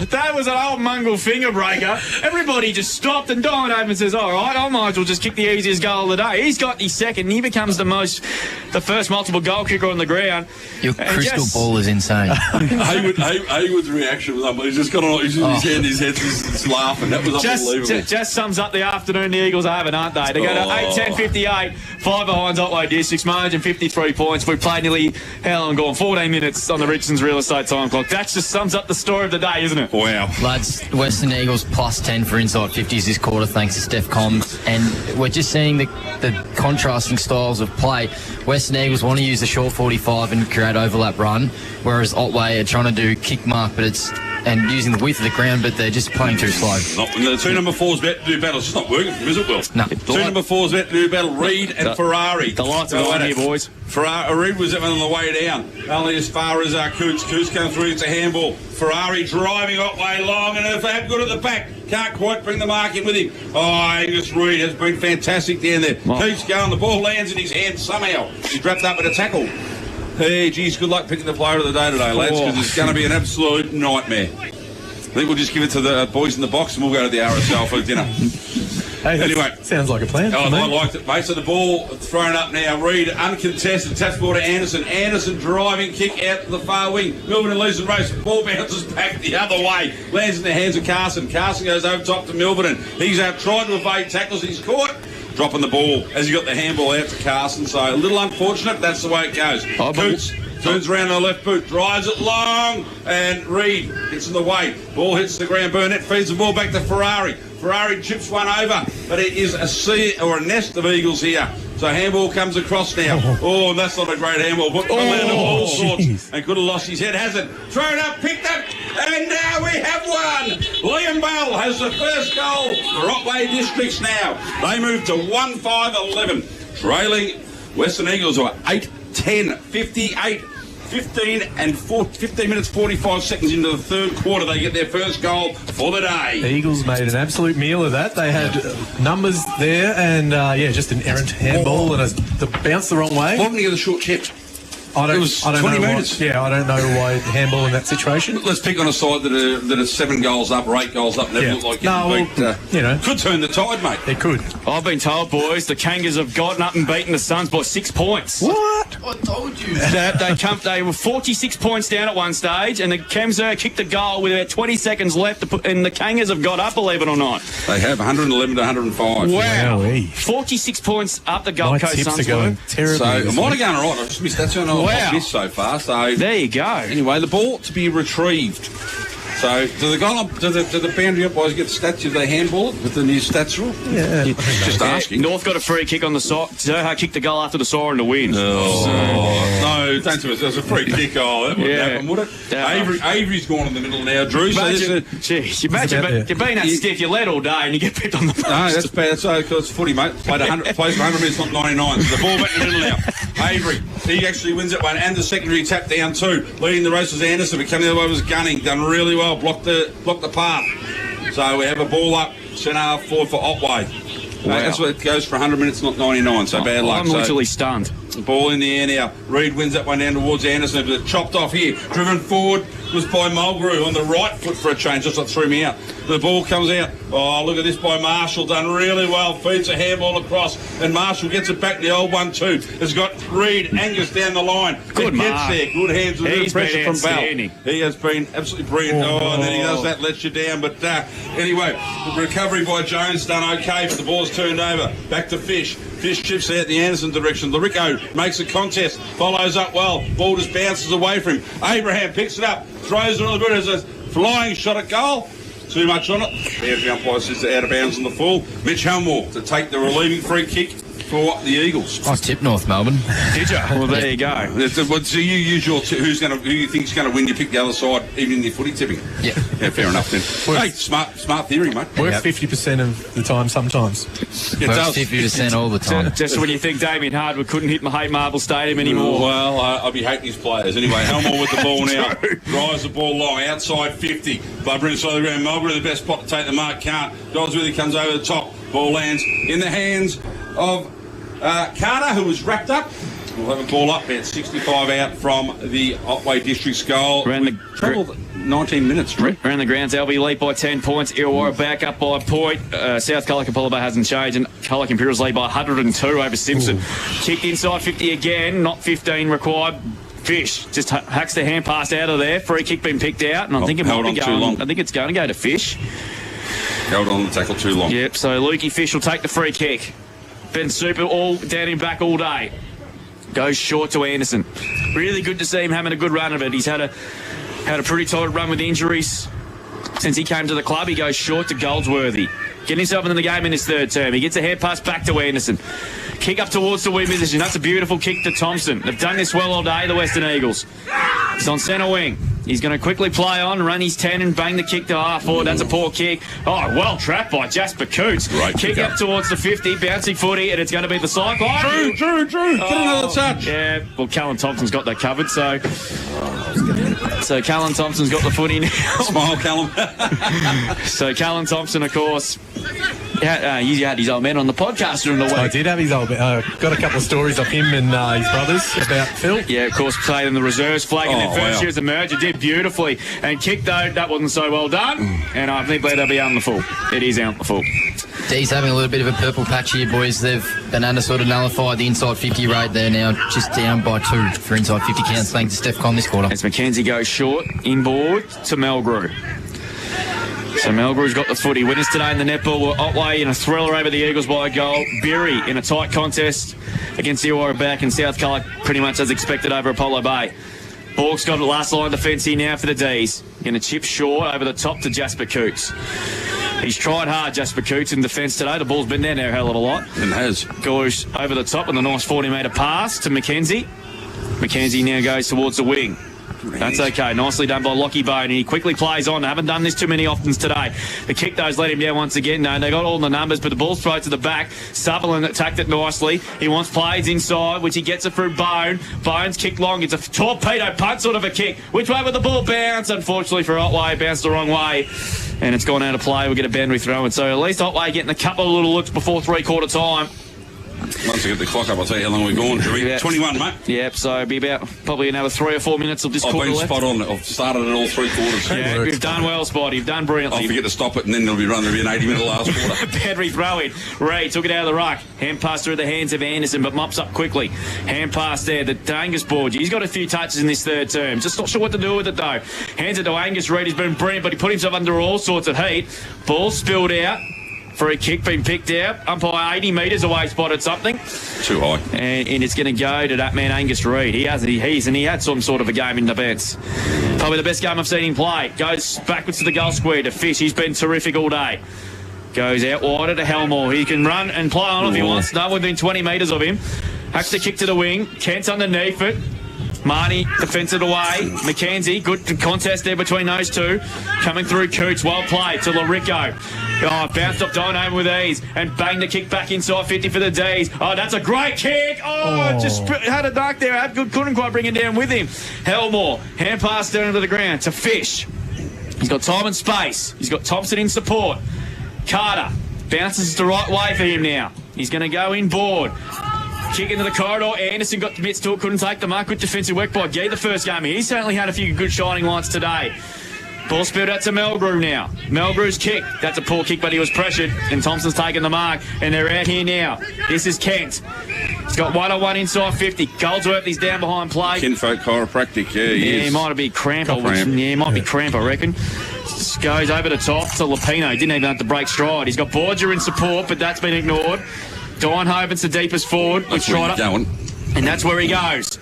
That was an old mongrel finger breaker. Everybody just stopped and dived over and says, all right, I might as well just kick the easiest goal of the day. He's got his second. He becomes the first multiple goal kicker on the ground. Your crystal ball is insane. Haywood's reaction was unbelievable. He's just got on his hand, his head's just laughing. That was unbelievable. Just sums up the afternoon the Eagles are having, aren't they? They go to 8-10-58, 5 behind Otway Districts, margin 53 points. We've played nearly, how long gone? 14 minutes on the Richardson's real estate time clock. That just sums up the story of the day, isn't it? Wow. Lads, Western Eagles plus 10 for inside 50s this quarter, thanks to Steph Combs. And we're just seeing the contrasting styles of play. Western Eagles want to use the short 45 and create overlap run, whereas Otway are trying to do kick mark, and using the width of the ground, but they're just playing too slow. The two number 4's about to do battle. It's just not working for him, is it, Will? No. Two number 4's about to do battle. Reid and Ferrari. The lights are on here, boys. Reid was on the way down, only as far as Coots. Coots came through into handball. Ferrari driving Otway long, and if they have good at the back, can't quite bring the mark in with him. Angus Reid has been fantastic down there. Keeps going. The ball lands in his hand somehow. He's wrapped up with a tackle. Hey, geez, good luck picking the player of the day today, lads, because it's going to be an absolute nightmare. I think we'll just give it to the boys in the box and we'll go to the RSL for dinner. Anyway. Sounds like a plan. I liked it, mate. So the ball thrown up now. Reid uncontested. Taps ball to Anderson. Anderson driving kick out to the far wing. Milverton leads the race. Ball bounces back the other way. Lands in the hands of Carson. Carson goes over top to Milverton. He's out trying to evade tackles. He's caught. Dropping the ball as he got the handball out to Carson. So a little unfortunate. That's the way it goes. Coots turns around on the left boot, drives it long, and Reid gets in the way. Ball hits the ground. Burnett feeds the ball back to Ferrari. Ferrari chips one over, but it is a sea or a nest of Eagles here. So handball comes across now. And that's not a great handball. But landed all sorts and could have lost his head. Hasn't. Thrown up, picked up, and now we have one. Liam Bell has the first goal for Otway Districts now. They move to 1-5-11. Trailing Western Eagles are 8-10-58. 15 minutes 45 seconds into the third quarter, they get their first goal for the day. The Eagles made an absolute meal of that. They had numbers there and, just an errant handball and the bounce the wrong way. Why didn't he get the short chip? I don't 20 know minutes. I don't know why handball in that situation. Let's pick on a side that are 7 goals up or 8 goals up. Never look like could turn the tide, mate. It could. I've been told, boys, the Kangas have gotten up and beaten the Suns by 6 points. What? I told you. They were 46 points down at one stage, and the Kemser kicked the goal with about 20 seconds left, and the Kangas have got up, believe it or not. They have 111 to 105. Wow. 46 points up the Gold Coast Suns. Going terribly. So I might have gone all right. I just missed that one. I've missed so far. So there you go. Anyway, the ball to be retrieved. So, do the boundary umpires get stats if they handball it with the new stats rule? Yeah. Just asking. North got a free kick on the side. Zoha kicked the goal after the siren to win. No, don't do it. There's a free kick. Oh, that wouldn't happen, would it? Avery's gone in the middle now, Drew. Imagine you've been that stiff, you're led all day and you get picked on the post. No, that's bad. So, it's footy, mate. Plays 100 minutes, not 99. So the ball back in the middle now. Avery, he actually wins that one. And the secondary tap down too. Leading the race was Anderson, but coming the other way was Gunning. Done really well. Blocked the path. So we have a ball up, centre half forward for Otway. Wow. That's what it goes for 100 minutes, not 99. So bad luck. I'm literally stunned. The ball in the air now. Reed wins that one down towards Anderson, but chopped off here. Driven forward was by Mulgrew on the right foot for a change. Just like threw me out. The ball comes out. Oh, look at this by Marshall. Done really well. Feeds a handball across. And Marshall gets it back. The old 1-2. Has got Reed, Angus down the line. Good gets there. Good hands with a bit of pressure from Bell. He has been absolutely brilliant. And then he does that, lets you down. But anyway, the recovery by Jones done okay, but the ball's turned over. Back to Fish. Fish chips out the Anderson direction. Larico makes a contest, follows up well. Ball just bounces away from him. Abraham picks it up, throws it on the good as a flying shot at goal. Too much on it. The umpire says out of bounds on the full. Mitch Helmore to take the relieving free kick for the Eagles. I tipped North Melbourne. Did you? Well, there you go. So you use your who you think's going to win. You pick the other side, even in your footy tipping. Yeah, fair enough then. Hey, smart theory, mate. Works 50% of the time sometimes. It does. 50% all the time. Just when you think Damien Hardwood couldn't hit Marble Stadium anymore. Well, I'll be hating his players. Anyway, Helmore with the ball now. Drives the ball long, outside 50. Bubber inside the ground. Mulgrew the best spot to take the mark. Can't. Goldsworthy comes over the top. Ball lands in the hands of Carter, who was wrapped up. We'll have a ball up at 65 out from the Otway Districts goal. Travelled 19 minutes. Around the grounds, LB lead by 10 points. Irrewillipe back up by a point. South Colac and Apollo Bay hasn't changed. And Colac Imperials lead by 102 over Simpson. Kicked inside 50 again, not 15 required. Fish just hacks the hand pass out of there. Free kick been picked out, and I think it might be going. Too long. I think it's going to go to Fish. Held on the tackle too long. Yep. So Lukey Fish will take the free kick. Been super all down him back all day. Goes short to Anderson. Really good to see him having a good run of it. He's had a pretty tight run with injuries since he came to the club. He goes short to Goldsworthy. Getting himself into the game in his third term. He gets a head pass back to Anderson. Kick up towards the wing position. That's a beautiful kick to Thompson. They've done this well all day, the Western Eagles. He's on centre wing. He's going to quickly play on, run his 10 and bang the kick to half forward. That's a poor kick. Oh, well trapped by Jasper Coots. Kick up towards the 50, bouncing footy, and it's going to be the cyclone. Drew. Get another touch. Yeah, well, Callan Thompson's got that covered, so Callan Thompson's got the footy now. Smile, Callum. So Callan Thompson, of course, he had his old man on the podcast during the week. I did have his old man. Got a couple of stories of him and his brothers about Phil. Yeah, of course, played in the reserves flag in their first year as a merger. Did beautifully. And kicked, though, that wasn't so well done. And I think that'll be out in the full. It is out in the full. D's having a little bit of a purple patch here, boys. They've been under sort of nullified the inside 50 rate there now, just down by 2 for inside 50 counts, thanks to Steph Con this quarter. As McKenzie goes short, inboard to Mulgrew. So Mulgrew's got the footy. Winners today in the netball were Otway in a thriller over the Eagles by a goal. Berry in a tight contest against Irrewillipe back, and South Colac pretty much as expected over Apollo Bay. Bork's got the last line defence here now for the D's. Going to chip short over the top to Jasper Coots. He's tried hard, Jasper Coots, in defence today. The ball's been down there a hell of a lot. It has. Goes over the top with a nice 40-metre pass to McKenzie. McKenzie now goes towards the wing. That's okay. Nicely done by Lockie Bone. And he quickly plays on. They haven't done this too many often today. The kick, though, has let him down once again. No, they got all the numbers, but the ball's thrown to the back. Sutherland attacked it nicely. He wants plays inside, which he gets it through Bone. Bone's kick long. It's a torpedo punt sort of a kick. Which way would the ball bounce? Unfortunately for Otway, bounced the wrong way. And it's gone out of play. We'll get a boundary throw. And so at least Otway getting a couple of little looks before three-quarter time. Once I get the clock up, I'll tell you how long we've gone, Drew. 21, mate. Yep, so it'll be about probably another 3 or 4 minutes of this quarter left. I've been spot on. I've started at all 3 quarters. Yeah, you've done well, Spot. You've done brilliantly. I'll forget to stop it, and then there'll be an 80-minute last quarter. Boundary throw-in. Ray took it out of the ruck. Hand pass through the hands of Anderson, but mops up quickly. Hand pass there. The Angus Borg. He's got a few touches in this third term. Just not sure what to do with it, though. Hands it to Angus Reid. He's been brilliant, but he put himself under all sorts of heat. Ball spilled out. Free kick being picked out. Umpire 80 metres away spotted something. Too high. And it's going to go to that man Angus Reid. He had some sort of a game in the bets. Probably the best game I've seen him play. Goes backwards to the goal square to Fish. He's been terrific all day. Goes out wider to Helmore. He can run and play on if he wants. No, within 20 metres of him. Has to kick to the wing. Kent's underneath it. Marnie defends it away. McKenzie, good contest there between those two. Coming through Coots, well played to Larico. Oh, bounced off Dino with ease and banged the kick back inside 50 for the D's. Oh, that's a great kick. Just had a duck there. Couldn't quite bring it down with him. Helmore, hand pass down to the ground to Fish. He's got time and space. He's got Thompson in support. Carter bounces the right way for him now. He's going to go inboard. Kick into the corridor. Anderson got the mitts to it, couldn't take the mark. Good defensive work by Gee the first game. He's certainly had a few good shining lights today. Ball spilled out to Melgrew now. Melgrew's kick. That's a poor kick, but he was pressured. And Thompson's taken the mark. And they're out here now. This is Kent. He's got 1-on-1 inside 50. Goldsworth, he's down behind play. Kinfolk chiropractic, he might be cramp. He might be cramp, I reckon. Just goes over the top to Lupino. He didn't even have to break stride. He's got Borgia in support, but that's been ignored. Dynhoven's the deepest forward. That's where he's going. And that's where he goes.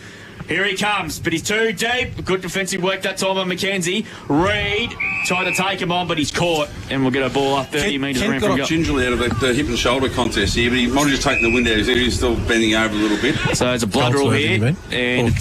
Here he comes, but he's too deep. Good defensive work that time on McKenzie. Reid tried to take him on, but he's caught. And we'll get a ball up 30 metres around from got up gingerly out of the hip and shoulder contest here, but he might have just taken the wind out. He's still bending over a little bit. So it's a blood rule here. And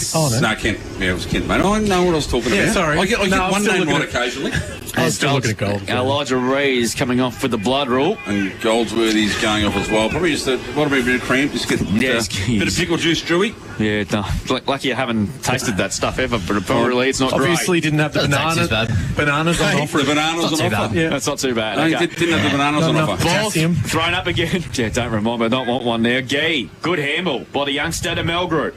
no, Kent. Yeah, it was Kent, mate. I know what I was talking about. Yeah, sorry. I get one name right occasionally. I was still looking at Gold. Elijah Reid is coming off with the blood rule. And Goldsworthy's going off as well. Probably just a bit of cramp. Just get a bit of pickle juice, Drewy. Yeah, no, lucky I haven't tasted that stuff ever, but apparently it's not Obviously didn't have the bananas on offer. The bananas on offer? Yeah. That's not too bad. No, okay. Didn't have the bananas on offer. Ball thrown up again. Yeah, don't remind me, I don't want one there. Gee, good handle by the youngster to Melgrew.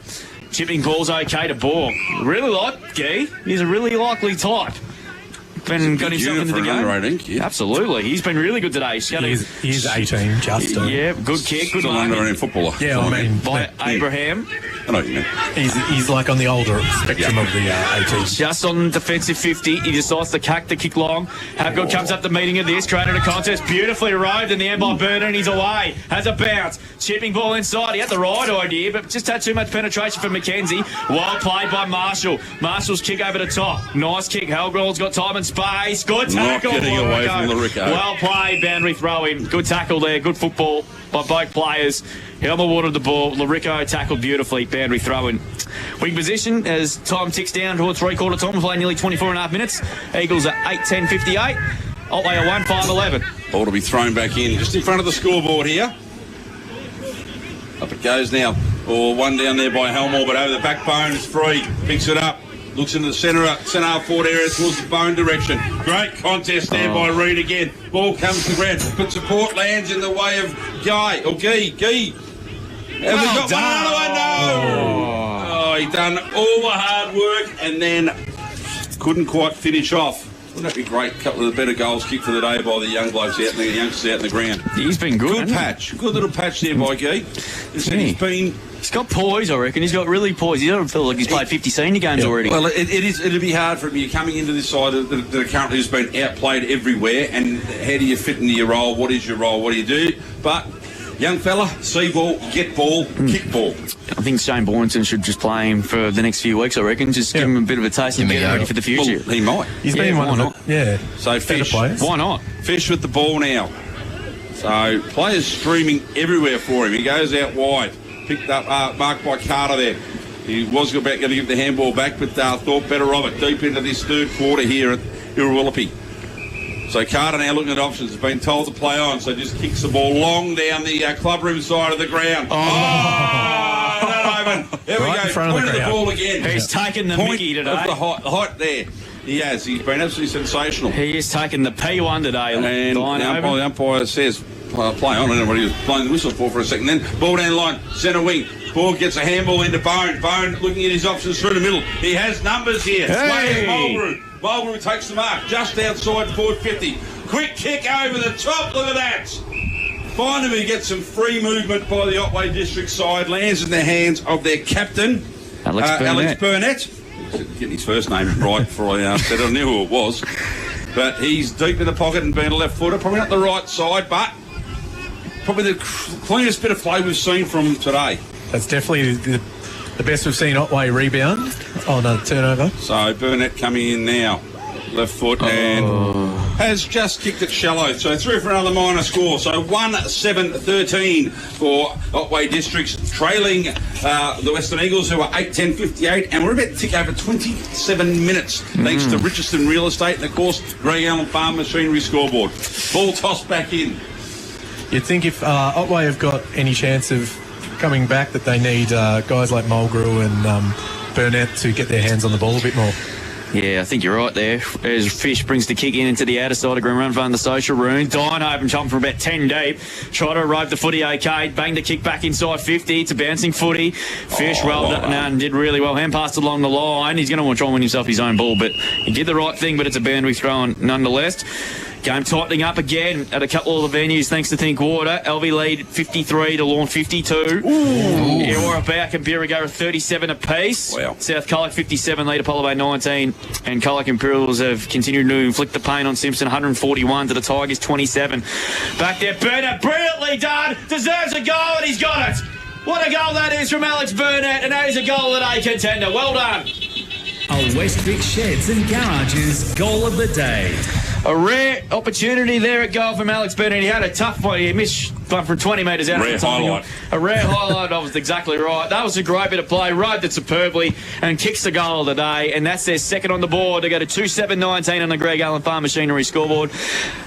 Chipping ball's okay to Borg. Really like Gee. He's a really likely type. Got himself into the game. Absolutely. He's been really good today. He's 18, just. Yeah, good kick, good under footballer. Yeah, I mean. By Abraham. I know what you mean. He's like on the older spectrum of the 18s. Just on defensive 50. He decides to cack the kick long. Havgood comes up the meeting of this, created a contest, beautifully arrived in the end by Burner, and he's away. Has a bounce. Chipping ball inside. He had the right idea, but just had too much penetration for McKenzie. Well played by Marshall. Marshall's kick over the top. Nice kick. Halgrold's got time and space. Good tackle. Not getting away from Larico. Well played, boundary throw in. Good tackle there. Good football by both players. Helmer watered the ball. Larico tackled beautifully. Boundary throw in. Wing position as time ticks down toward three-quarter time. We're playing nearly 24.5 minutes. Eagles at 8:10:58. Otway at 1:5:11. Ball to be thrown back in, just in front of the scoreboard here. Up it goes now. One down there by Helmore, but over the backbone, it's free. Picks it up. Looks into the centre forward area towards the bone direction. Great contest there by Reid again. Ball comes to ground. Good support lands in the way of Gee. Have we got another one? No! He done all the hard work and then couldn't quite finish off. Wouldn't that be great? A couple of the better goals kicked for the day by the young blokes out, the youngsters out in the ground. He's been good. Good patch. Good little patch there by Gee. He's got poise, I reckon. He's got really poise. He doesn't feel like he's played 50 senior games already. Well, it'll be hard for him. You're coming into this side that currently has been outplayed everywhere, and how do you fit into your role? What is your role? What do you do? But young fella, see ball, get ball, kick ball. I think Shane Boynton should just play him for the next few weeks, I reckon. Just give him a bit of a taste and get ready for the future. Well, he might. He's been one of it. Yeah. So Fish, why not? Fish with the ball now. So players streaming everywhere for him. He goes out wide. Picked up, marked by Carter there. He was about going to give the handball back, but thought better of it. Deep into this third quarter here at Irrewillipe. So Carter now looking at options. Has been told to play on, so just kicks the ball long down the clubroom side of the ground. There we go. Point of the ball again. He's taken the Mickey today. Of the height there. He has. He's been absolutely sensational. He is taking the P1 today. And the umpire says, play on. I don't know what he was blowing the whistle for a second. Then ball down the line, centre wing. Ball gets a handball into Bone. Bone looking at his options through the middle. He has numbers here. Hey. Mulgrew. Mulgrew takes the mark just outside forward 50. Quick kick over the top. Look at that. Finally, gets some free movement by the Otway District side. Lands in the hands of their captain, Alex Burnett. Getting his first name right before I said I knew who it was. But he's deep in the pocket and being a left footer. Probably not the right side, but probably the cleanest bit of play we've seen from him today. That's definitely the best we've seen Otway rebound on a turnover. So Burnett coming in now. Left foot and has just kicked it shallow. So through for another minor score. So 1-7-13 for Otway Districts, trailing the Western Eagles, who are 8-10-58. And we're about to tick over 27 minutes thanks to Richardson Real Estate and, of course, Greg Allen Farm Machinery scoreboard. Ball tossed back in. You'd think if Otway have got any chance of coming back that they need guys like Mulgrew and Burnett to get their hands on the ball a bit more. Yeah, I think you're right there. As Fish brings the kick in into the outer side of green run from the social room. Dine jumping from about 10 deep. Try to arrive the footy okay. Bang the kick back inside 50. It's a bouncing footy. Fish rolled it and did really well. Hand passed along the line. He's going to want to try and win himself his own ball, but he did the right thing, but it's a boundary throw nonetheless. Game tightening up again at a couple of the venues thanks to Think Water. LV lead 53 to Lawn 52. Eora Back and Birregurra 37 apiece. Wow. South Colac 57 lead Apollo Bay 19. And Colac Imperials have continued to inflict the pain on Simpson 141 to the Tigers 27. Back there, Burnett, brilliantly done. Deserves a goal and he's got it. What a goal that is from Alex Burnett, and that is a goal of the day contender. Well done. A West Vic Sheds and Garages goal of the day. A rare opportunity there at goal from Alex Burnett. He had a tough one. He missed one from 20 metres out. Rare highlight. A rare highlight. I was exactly right. That was a great bit of play. Rode it superbly and kicks the goal of the day. And that's their second on the board. They go to 2-7-19 on the Greg Allen Farm Machinery scoreboard.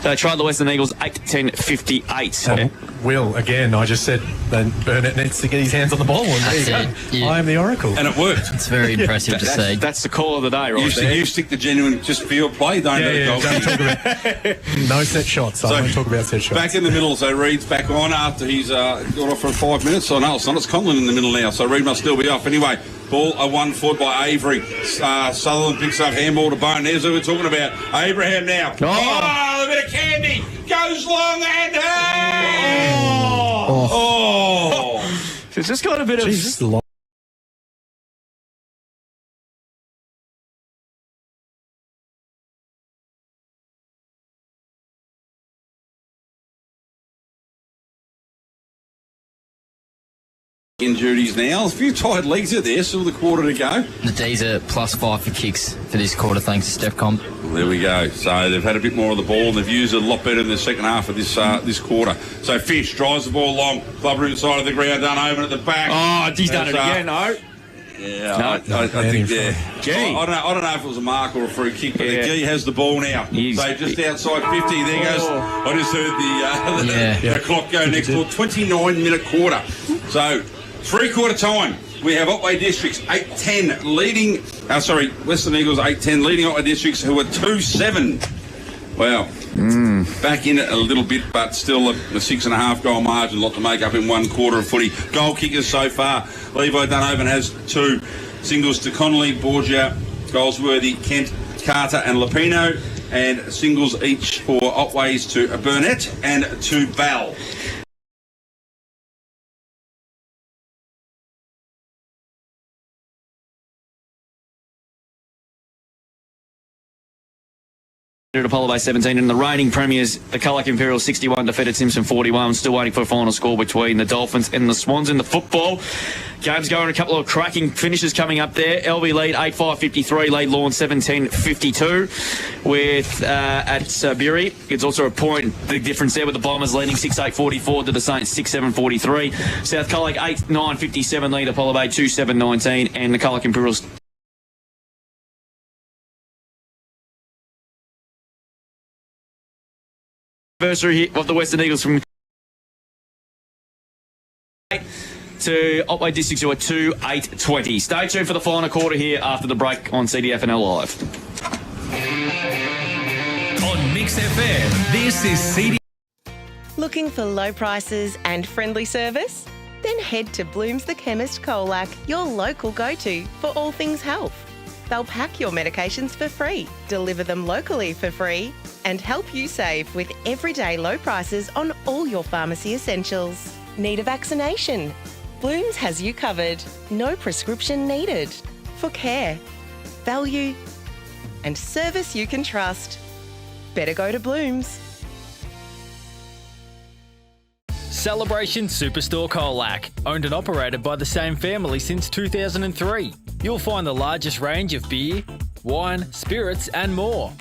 They tried the Western Eagles 8-10-58. Will, again, I just said that Burnett needs to get his hands on the ball. And there you go. Yeah. I am the oracle. And it worked. It's very impressive to see. That's the call of the day, right there. You stick to genuine just field play, don't you? Don't talk about no set shots. I won't talk about set shots. Back in the middle, so Reed's back on after he's got off for 5 minutes. So no, it's not. It's Conlon in the middle now, so Reed must still be off. Anyway, ball a 1 foot by Avery. Sutherland picks up handball to Bone. There's who we're talking about. Abraham now. A bit of candy. Goes long and So it's just got a bit of... Injuries now. A few tired legs are there. Still the quarter to go. The D's are +5 for kicks for this quarter thanks to Steph Comp. There we go. So they've had a bit more of the ball and they've used it a lot better in the second half of this quarter. So Fish drives the ball long. Clubroom side of the ground, done over at the back. Oh, he's done it again, no? Yeah, I think there. I don't know if it was a mark or a free kick, but the Gee has the ball now. So just outside 50, there goes. I just heard the clock go next ball. 29-minute quarter. So 3-quarter time. We have Otway Districts 8-10 leading. Western Eagles 8-10 leading Otway Districts, who are 2-7. Wow. Back in it a little bit, but still a 6.5 goal margin, a lot to make up in 1 quarter of footy. Goal kickers so far. Levi Dunhoven has 2 singles to Connolly, Borgia, Goldsworthy, Kent, Carter and Lapino, and singles each for Otways to Burnett and to Bell. At Apollo Bay 17 and the reigning premiers, the Colac Imperial 61 defeated Simpson 41. Still waiting for a final score between the Dolphins and the Swans in the football. Games going, a couple of cracking finishes coming up there. LV lead 8-5-53, lead Lawn 17-52 with at Bury. It's also a point, big difference there with the Bombers leading 6-8-44 to the Saints 6-7-43. South Colac 8-9-57, lead Apollo Bay 2-7-19 and the Colac Imperials anniversary of the Western Eagles from to Otway Districts who are 2-8-20. Stay tuned for the final quarter here after the break on CDFNL Live. On Mix FM, this is CD. Looking for low prices and friendly service? Then head to Bloom's the Chemist Colac, your local go-to for all things health. They'll pack your medications for free, deliver them locally for free, and help you save with everyday low prices on all your pharmacy essentials. Need a vaccination? Bloom's has you covered. No prescription needed. For care, value, and service you can trust. Better go to Bloom's. Celebration Superstore Colac, owned and operated by the same family since 2003. You'll find the largest range of beer, wine, spirits and more.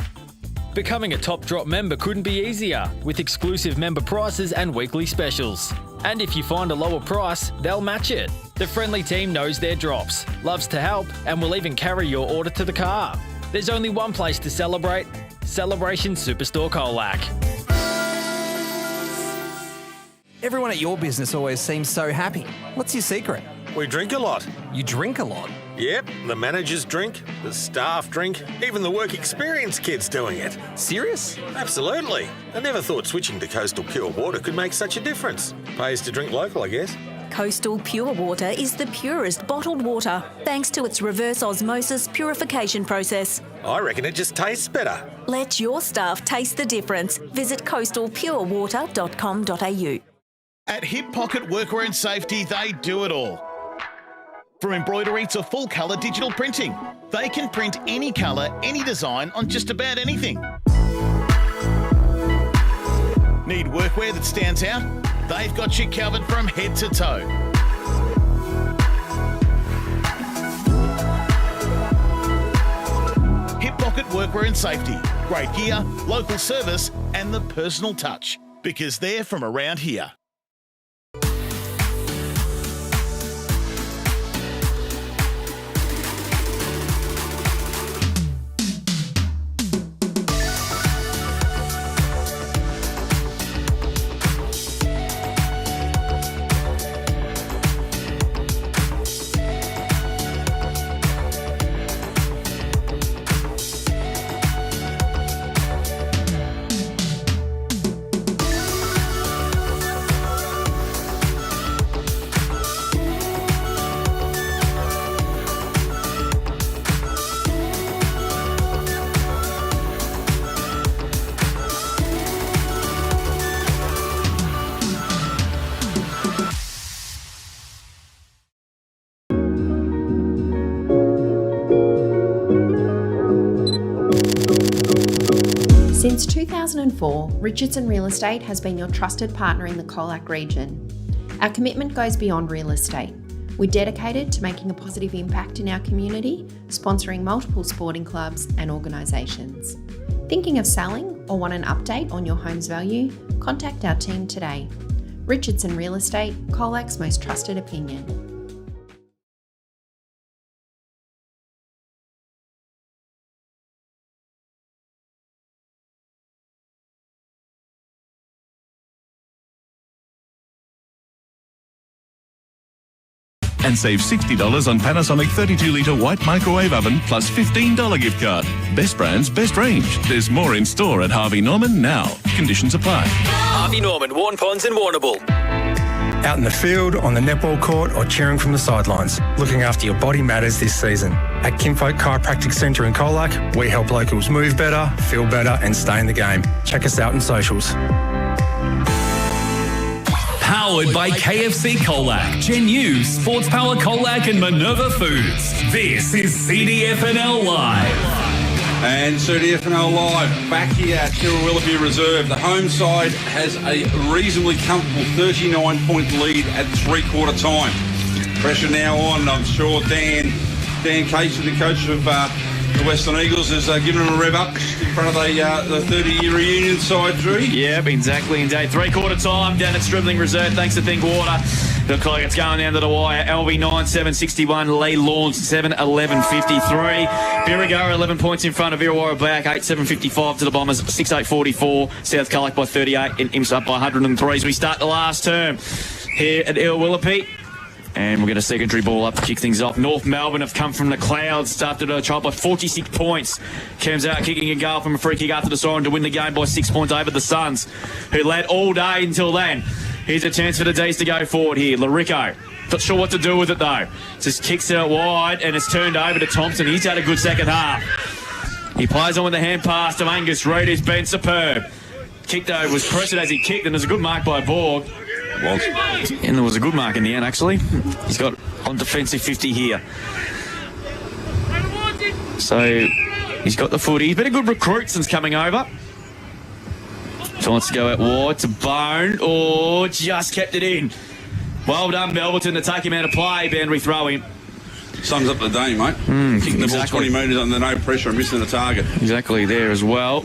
Becoming a Top Drop member couldn't be easier, with exclusive member prices and weekly specials. And if you find a lower price, they'll match it. The friendly team knows their drops, loves to help, and will even carry your order to the car. There's only one place to celebrate: Celebration Superstore Colac. Everyone at your business always seems so happy. What's your secret? We drink a lot. You drink a lot? Yep, the managers drink, the staff drink, even the work experience kids doing it. Serious? Absolutely. I never thought switching to Coastal Pure Water could make such a difference. Pays to drink local, I guess. Coastal Pure Water is the purest bottled water, thanks to its reverse osmosis purification process. I reckon it just tastes better. Let your staff taste the difference. Visit coastalpurewater.com.au. At Hip Pocket Workwear and Safety, they do it all. From embroidery to full colour digital printing, they can print any colour, any design on just about anything. Need workwear that stands out? They've got you covered from head to toe. Hip Pocket Workwear and Safety. Great gear, local service and the personal touch. Because they're from around here. Since 2004, Richardson Real Estate has been your trusted partner in the Colac region. Our commitment goes beyond real estate. We're dedicated to making a positive impact in our community, sponsoring multiple sporting clubs and organisations. Thinking of selling or want an update on your home's value? Contact our team today. Richardson Real Estate, Colac's most trusted opinion. And save $60 on Panasonic 32-litre white microwave oven plus $15 gift card. Best brands, best range. There's more in store at Harvey Norman now. Conditions apply. Harvey Norman, Warn Ponds and Warrnambool. Out in the field, on the netball court or cheering from the sidelines, looking after your body matters this season. At Kinfolk Chiropractic Centre in Colac, we help locals move better, feel better and stay in the game. Check us out on socials. Powered by KFC Colac, Genu, Sports Power Colac and Minerva Foods. This is CDFNL Live. And CDFNL Live back here at Irrewillipe Reserve. The home side has a reasonably comfortable 39-point lead at three-quarter time. Pressure now on. I'm sure Dan Casey, the coach of the Western Eagles, has given them a rev up in front of the 30-year reunion side, Drew. Yep, exactly. Indeed. Three-quarter time down at Stribling Reserve. Thanks to Think Water. Looks like it's going down to the wire. LB 9-7-61. Lee Lawns 7-11-53. Birregurra 11 points in front of Irrewillipe Black. 8-7-55 to the Bombers. 6-8-44. South Colac by 38 and Imps up by 103 as we start the last term here at Irrewillipe. And we'll get a secondary ball up to kick things off. North Melbourne have come from the clouds, started a trial by 46 points. Comes out kicking a goal from a free kick after the siren to win the game by 6 points over the Suns, who led all day until then. Here's a chance for the D's to go forward here. Larico, not sure what to do with it though. Just kicks it out wide and it's turned over to Thompson. He's had a good second half. He plays on with a hand pass to Angus Reid, who's been superb. Kicked over, was pressured as he kicked, and there's a good mark by Borg. And there was a good mark in the end, actually. He's got on defensive 50 here. So he's got the footy. He's been a good recruit since coming over. So wants to go out wide to Bone. Oh, just kept it in. Well done, Melbourne, to take him out of play. Boundary throw in. Sums up the day, mate. Kicking the ball 20 metres under no pressure and missing the target. Exactly there as well.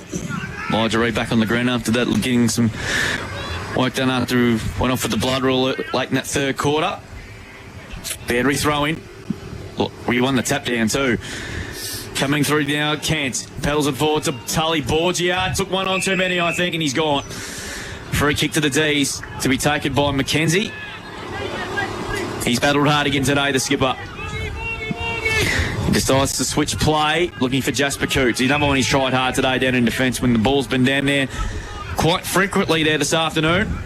Elijah Reid back on the ground after that, getting some work done after he went off with the blood rule late in that third quarter. Boundary throw in. Look, we won the tap down too. Coming through now, Kent pedals it forward to Tully. Borgia took one on too many, I think, and he's gone. Free kick to the D's to be taken by McKenzie. He's battled hard again today, the skipper. He decides to switch play, looking for Jasper Coots. He's another one he's tried hard today down in defence when the ball's been down there quite frequently there this afternoon.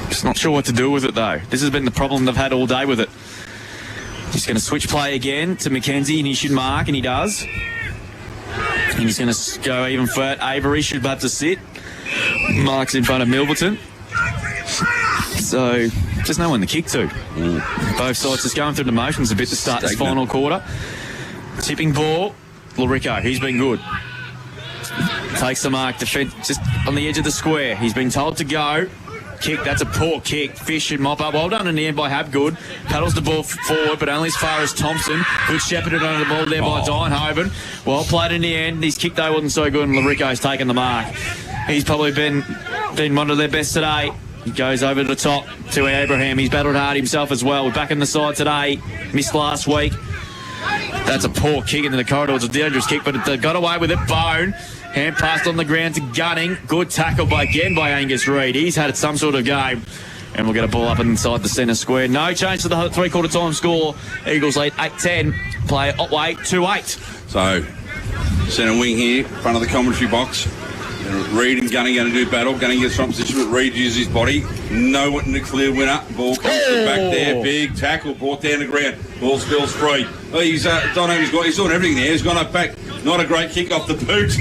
Just not sure what to do with it though. This has been the problem they've had all day with it. He's going to switch play again to McKenzie, and he should mark, and he does. And he's going to go even further. Avery should have to sit. Marks in front of Milverton. So, just no one to kick to. Both sides just going through the motions a bit to start this final quarter. Tipping ball. Larico, he's been good. Takes the mark, defence just on the edge of the square. He's been told to go. Kick, that's a poor kick. Fish and mop up. Well done in the end by Habgood. Paddles the ball forward, but only as far as Thompson. Good shepherded under the ball there by Dynhoven. Well played in the end. His kick though wasn't so good, and Larico's taken the mark. He's probably been one of their best today. He goes over the top to Abraham. He's battled hard himself as well. We're back in the side today. Missed last week. That's a poor kick into the corridor. It's a dangerous kick, but it got away with it. Bone. Hand passed on the ground to Gunning. Good tackle by Angus Reid. He's had some sort of game. And we'll get a ball up inside the centre square. No change to the three-quarter time score. Eagles lead 8-10. Play Otway 2-8. So, centre wing here, front of the commentary box. Reid and Gunning going to do battle. Gunning gets from position, but Reid uses his body. No one in the clear winner. Ball comes to the back there. Big tackle, brought down the ground. Ball spills free. Oh, he's doing everything there. He's gone up back. Not a great kick off the boot.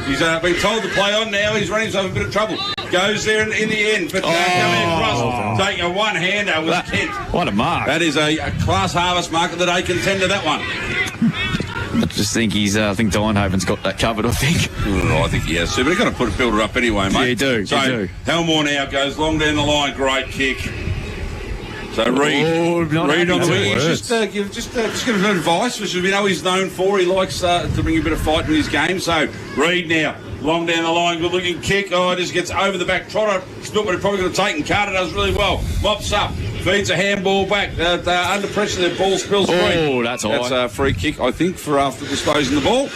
He's been told to play on now. He's running himself a bit of trouble. Goes there in the end. But coming across, taking a one-hander with Kent. What a mark. That is a class harvest mark of the day contender, that one. I just think I think Dynhoven's got that covered, I think. I think he has. So, but he's got to put a builder up anyway, mate. Yeah, you do. So, you do. Helmore now goes long down the line. Great kick. So Reid on the wing. Just give him advice, which we know he's known for. He likes to bring a bit of fight in his game. So Reid now, long down the line, good looking kick. Oh, it just gets over the back. Trotter, still, but he probably could have taken. Carter does really well. Mops up, feeds a handball back. Under pressure, the ball spills free. Oh, that's high. That's a free kick, I think, for after disposing the ball.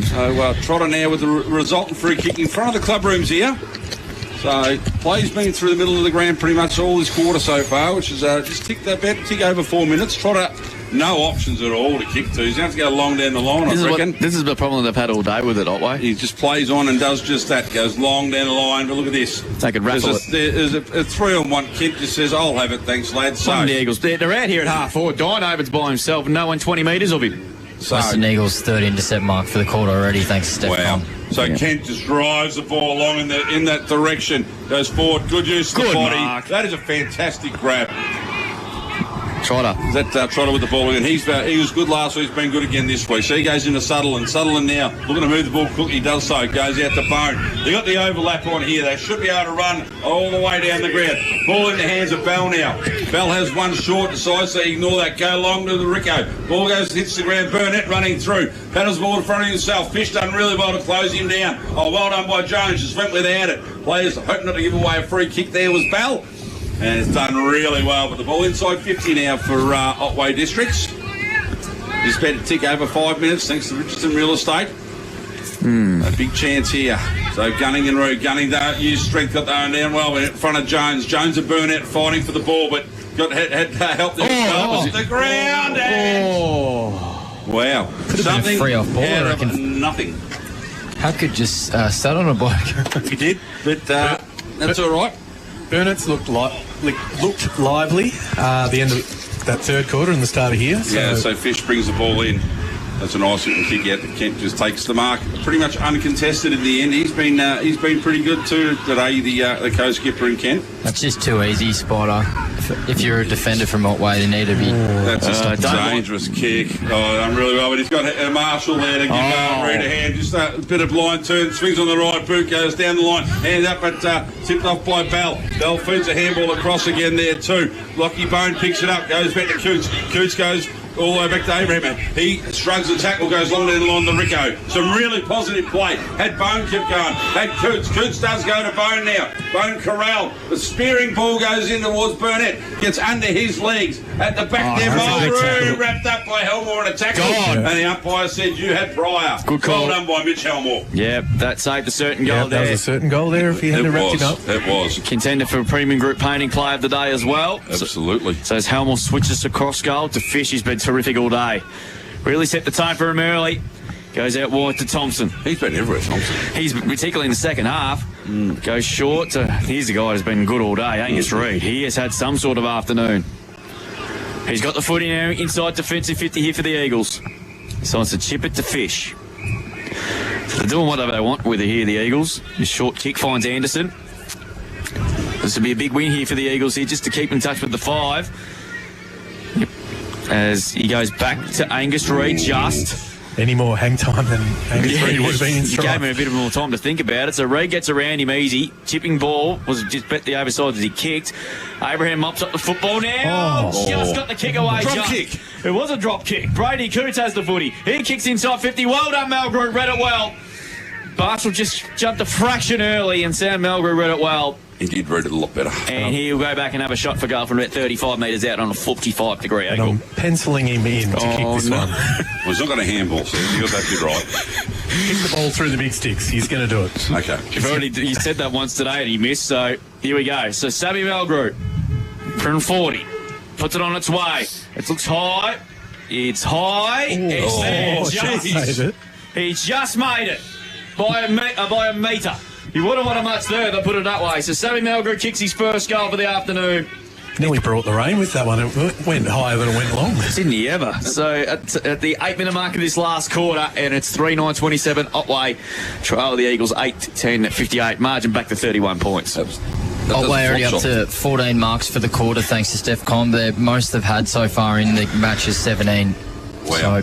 So Trotter now with the resultant free kick in front of the club rooms here. So, play's been through the middle of the ground pretty much all this quarter so far, which is just tick over 4 minutes. Trotter, no options at all to kick to. He's going to have to go long down the line, I reckon. This is the problem they've had all day with it, Otway. He just plays on and does just that. Goes long down the line, but look at this. They could raffle it. There's a 3-on-1 kid just says, I'll have it, thanks, lads. So, the Eagles, they're out here at half forward. Dynhoven's by himself and no one 20 metres of him. So, Western Eagles 3rd intercept mark for the quarter already, thanks to Steph. Wow. So Kent just drives the ball along in that direction. Goes forward. Good use of the body. Mark. That is a fantastic grab. Trotter. Is that Trotter with the ball again? He was good last week. He's been good again this week. So he goes into Sutherland. Sutherland now looking to move the ball quickly. He does so. Goes out to Bone. They got the overlap on here. They should be able to run all the way down the ground. Ball in the hands of Bell now. Bell has one short to side, so ignore that. Go long to the Rico. Ball goes, hits the ground. Burnett running through. Paddles the ball in front of himself. Fish done really well to close him down. Oh, well done by Jones. Just went without it. Players hoping not to give away a free kick there was Bell. And it's done really well. But the ball inside 50 now for Otway Districts. Just about to tick over 5 minutes thanks to Richardson Real Estate. A big chance here. So Gunning and Reed. Gunning don't use strength, got their own down well in front of Jones. Jones and Burnett fighting for the ball, but had help there. The ground. Wow. Could have been a free off ball, I reckon. Nothing. How could just start on a bike? He did, but that's all right. Burnett's looked lively the end of that third quarter and the start of here. So Fish brings the ball in. That's a nice little kick out that Kent just takes the mark. Pretty much uncontested in the end. He's been pretty good too today, the co-skipper in Kent. That's just too easy, Spider. If you're a defender from Otway, they need to be... That's a dangerous kick. Oh, done really well. But he's got a Marshall there to give Reed a hand. Just a bit of blind turn. Swings on the right boot. Goes down the line. Hand up, but tipped off by Bell. Bell feeds a handball across again there too. Lockie Bone picks it up. Goes back to Coots. Coots goes all the way back to Abraham. He shrugs the tackle, goes long down the line to Rico. Some really positive play. Had Bone kept going. Had Coots. Coots does go to Bone now. Bone corral. The spearing ball goes in towards Burnett. Gets under his legs. At the back there, Mulroon wrapped up by Helmore in a tackle. And the umpire said you had prior. Good call. Well done by Mitch Helmore. Yeah, that saved a certain goal there. That was a certain goal there if he hadn't wrapped him up. It was. Contender for Premium Group Painting Player of the Day as well. Absolutely. So as Helmore switches to cross goal to Fish, he's been terrific all day. Really set the tone for him early. Goes out wide to Thompson. He's been everywhere, Thompson. He's particularly in the second half. Goes short to... Here's the guy who's been good all day, Angus Reed. He has had some sort of afternoon. He's got the footy now inside defensive 50 here for the Eagles. So it's to chip it to Fish. So they're doing whatever they want with it here, the Eagles. His short kick finds Anderson. This will be a big win here for the Eagles here, just to keep in touch with the 5. As he goes back to Angus Reid, just... Any more hang time than Angus Reid would have been in He stride. gave him a bit more time to think about it. So Reid gets around him easy. Chipping ball was just bet the overside as he kicked. Abraham mops up the football now. Just got the kick away. Drop kick. It was a drop kick. Brady Coots has the footy. He kicks inside 50. Well done, Melgrew. Read it well. Bartle just jumped a fraction early, and Sam Melgrew read it well. He did read it a lot better. And he'll go back and have a shot for goal from about 35 metres out on a 45-degree angle. I'm penciling him in to kick this one. Well, he's not going to handball, so you got that bit right. Kick the ball through the big sticks. He's going to do it. Okay. He said that once today and he missed, so here we go. So Sammy Melgrew from 40 puts it on its way. It looks high. It's high. It's there. He just made it by a metre. He wouldn't want a much there, they put it that way. So Sammy Melgrew kicks his first goal for the afternoon. Nearly brought the rain with that one. It went higher than it went long. Didn't he ever? So at the 8-minute mark of this last quarter, and it's 3-9-27, Otway trail the Eagles 8-10 at 58, margin back to 31 points. Otway already up to 14 marks for the quarter thanks to Steph Combe. The most they've had so far in the match is 17. Wow. So,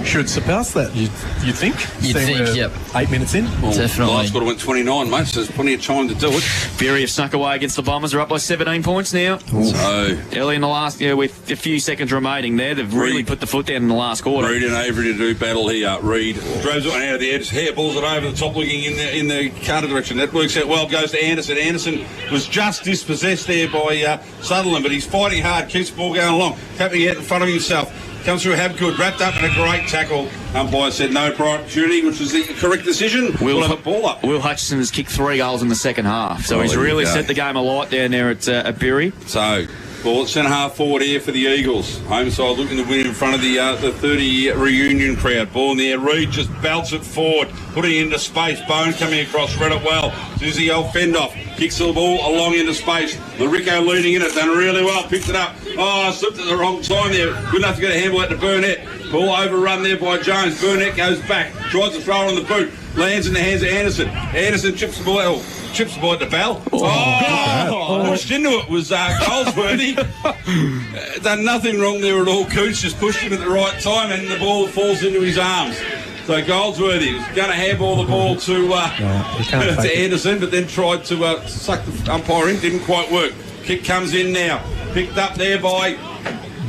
should surpass that, you'd think? You'd think, yep. 8 minutes in? Well, definitely. The last quarter went 29, mate, so there's plenty of time to do it. Fury have snuck away against the Bombers. Are up by 17 points now. So early in the last, with a few seconds remaining there, they've really put the foot down in the last quarter. Reid and Avery to do battle here. Reid drives it out of the edge, hairballs it over the top, looking in the Carter direction. That works out well. Goes to Anderson. Anderson was just dispossessed there by Sutherland, but he's fighting hard, keeps the ball going along, tapping out in front of himself. Comes through Habgood, wrapped up in a great tackle. Umpire said no prior opportunity, which was the correct decision. We'll have a ball up. Will Hutchinson has kicked 3 goals in the second half, so he's really set the game alight down there at Bury. So, ball at centre half forward here for the Eagles. Home side looking to win in front of the 30 reunion crowd. Ball in the air. Reid just belts it forward, putting it into space. Bone coming across, read it well. Does the old fend off. Kicks the ball along into space. Larico leading in it, done really well. Picked it up. Oh, slipped at the wrong time there. Good enough to get a handball out to Burnett. Ball overrun there by Jones. Burnett goes back, tries to throw it on the boot. lands in the hands of Anderson. Anderson chips the ball at the bell. Pushed into it was Goldsworthy. Done nothing wrong there at all. Coots just pushed him at the right time and the ball falls into his arms. So Goldsworthy was going to handball the ball to Anderson, but then tried to suck the umpire in. Didn't quite work. Kick comes in now. Picked up there by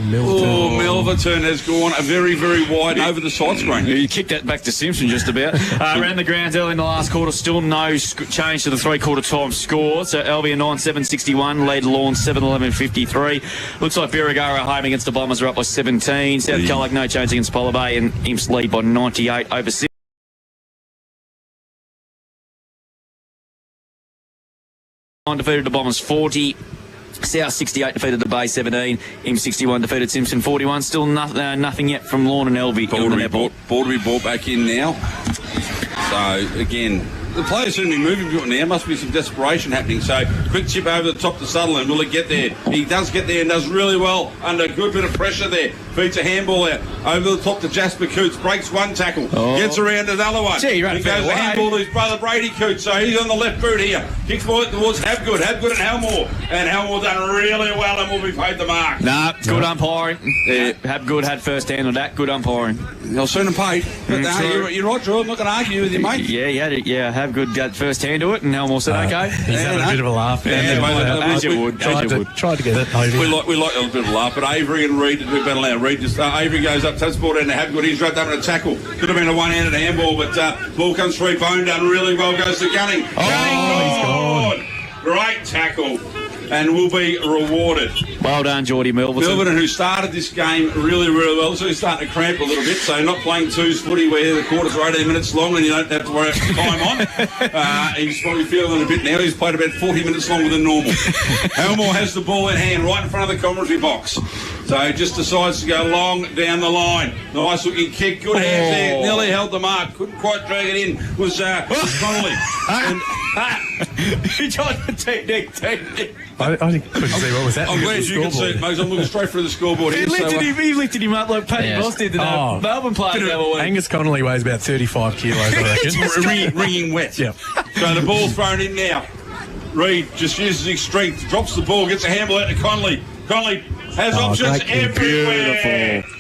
Milverton has gone a very, very wide over the side screen. You kicked that back to Simpson just about. Around the grounds early in the last quarter, still no change to the three-quarter time score. So Albion 9-7-61, lead Lawn 7-11-53. Looks like Birregurra home against the Bombers are up by 17. South Colac no change against Polar Bay, and Imps lead by 98 over 6. Defeated the Bombers 40. South 68 defeated the Bay 17. Imps 61 defeated Simpson 41. Still nothing yet from Lawn and Elby. Ball to be brought back in now. So again, the players seem to be moving now. Must be some desperation happening. So quick chip over the top to Sutherland. Will he get there? He does get there and does really well under a good bit of pressure there. Feeds a handball out over the top to Jasper Coots. Breaks one tackle. Gets around another one. Gee, he goes the handball to his brother Brady Coots. So he's on the left boot here. Kicks ball towards Habgood. Habgood and Halmore. And Halmore done really well and will be paid the mark. Good umpiring. Habgood had first hand on that. Good umpiring. They'll soon have paid. But you're right, Drew. I'm not going to argue with you, mate. Yeah, he had it. Yeah, Habgood got first hand to it, and Halmore said, okay. He's having a bit of a laugh. As you would. Tried to get it. We like a little bit of a laugh, but Avery and Reid did better now. Reid just Avery goes up, touch ball down to Habgood. He's wrapped up in a tackle. Could have been a one-handed handball, but ball comes free. Bone done really well. Goes to Gunning. He's gone. Great tackle. And will be rewarded. Well done, Geordie Milverton. Milverton, who started this game really, really well, so he's starting to cramp a little bit, so not playing twos footy where the quarters are 18 minutes long and you don't have to worry about time on. He's probably feeling a bit now. He's played about 40 minutes longer than normal. Elmore has the ball in hand right in front of the commentary box. So he just decides to go long down the line. Nice looking kick, good hands there. Nearly held the mark, couldn't quite drag it in. Was Connolly. He tried the technique. I couldn't see what was happening. I'm glad you can see it, Mose. I'm looking straight through the scoreboard here. He lifted him up like Paddy Boss did to the Melbourne player the other week. Angus Connolly weighs about 35 kilos, I reckon. Ringing wet. Yep. So the ball's thrown in now. Reid just uses his strength, drops the ball, gets a handball out to Connolly. Connolly has options everywhere. Beautiful.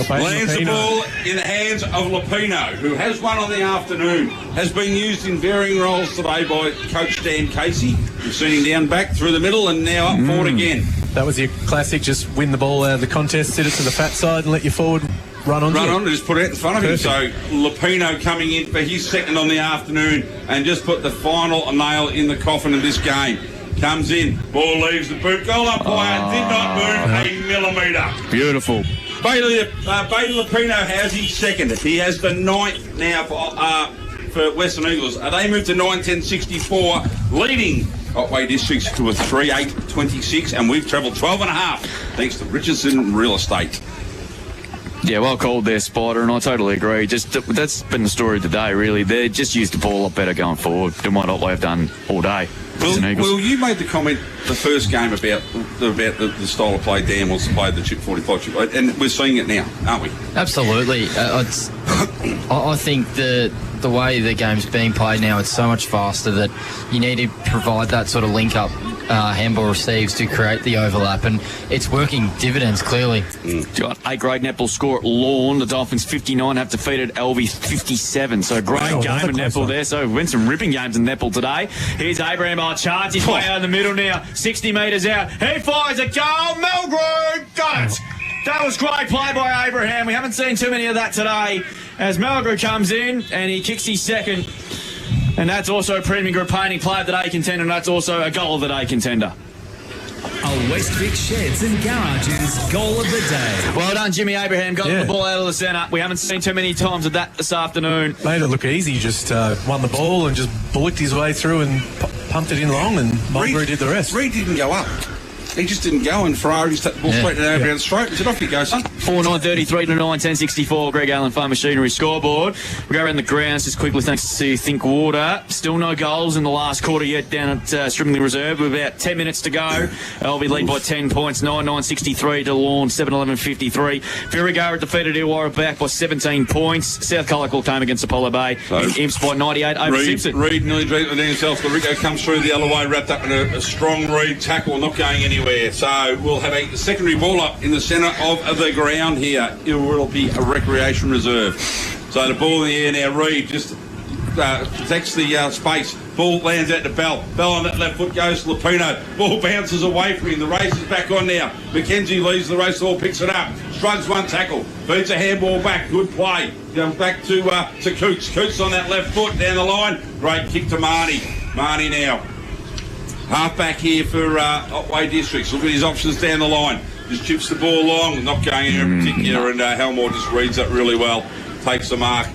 Lands the ball in the hands of Lupino, who has one on the afternoon. Has been used in varying roles today by Coach Dan Casey. We've seen him down back through the middle and now up forward again. That was your classic, just win the ball out of the contest, sit it to the fat side and let your forward run on and just put it in front of him. So Lupino coming in for his second on the afternoon and just put the final nail in the coffin of this game. Comes in, ball leaves the boot. Goal umpire did not move a millimetre. Beautiful. Bailey Lupino has his second. He has the 9th now for Western Eagles. They moved to 9-10-64, leading Otway Districts to a 3-8-26, and we've travelled 12.5 thanks to Richardson Real Estate. Yeah, well called there, Spider, and I totally agree. Just that's been the story of the day, really. They just used the ball a lot better going forward than what Otway have done all day. Well, you made the comment the first game about the style of play Dan wants to play, the chip 45 chip, and we're seeing it now, aren't we? Absolutely. I think the way the game's being played now, it's so much faster that you need to provide that sort of link-up handball receives to create the overlap, and it's working dividends, clearly. Got a grade netball score at Lawn. The Dolphins 59 have defeated Elvie 57. So great game at netball there. So we went some ripping games in netball today. Here's Abraham on chance. He's way out in the middle now. 60 metres out. He fires a goal. Melgrove got it. That was great play by Abraham. We haven't seen too many of that today. As Melgrove comes in and he kicks his second. And that's also a Premium Group Painting Player of the Day contender, and that's also a Goal of the Day contender. A Westvic Sheds and Garages Goal of the Day. Well done, Jimmy Abraham. Got the ball out of the centre. We haven't seen too many times of that this afternoon. Made it look easy. Just won the ball and just bullocked his way through and pumped it in long, and Mulgrew did the rest. Reid didn't go up. he just didn't go, and Ferrari just took the ball straight down the stroke and said, off you go, son. 4-9-33 to 9-10-64, Greg Allen Farm Machinery scoreboard. We go around the grounds just quickly thanks to Think Water. Still no goals in the last quarter yet down at Strimley Reserve with about 10 minutes to go. They'll be lead by 10 points, 9-9-63 to Lawn, 7-11-53. Verigara defeated Illawarra back by 17 points. South Colac came against Apollo Bay. Imps by 98 over Simpson. Reed nearly drew it down himself. Rico comes through the other way, wrapped up in a strong Reed tackle, not going anywhere. So we'll have a secondary ball up in the centre of the ground here. Irrewillipe Recreation Reserve. So the ball in the air now. Reed just protects the space. Ball lands out to Bell. Bell on that left foot goes to Lupino. Ball bounces away from him. The race is back on now. McKenzie leaves the race. Ball picks it up. Shrugs one tackle. Feeds a handball back. Good play. Comes back to Coots. Coots on that left foot down the line. Great kick to Marnie. Marnie now. Half back here for Otway Districts. Look at his options down the line. Just chips the ball long. Not going anywhere in particular. And Helmore just reads that really well. Takes the mark.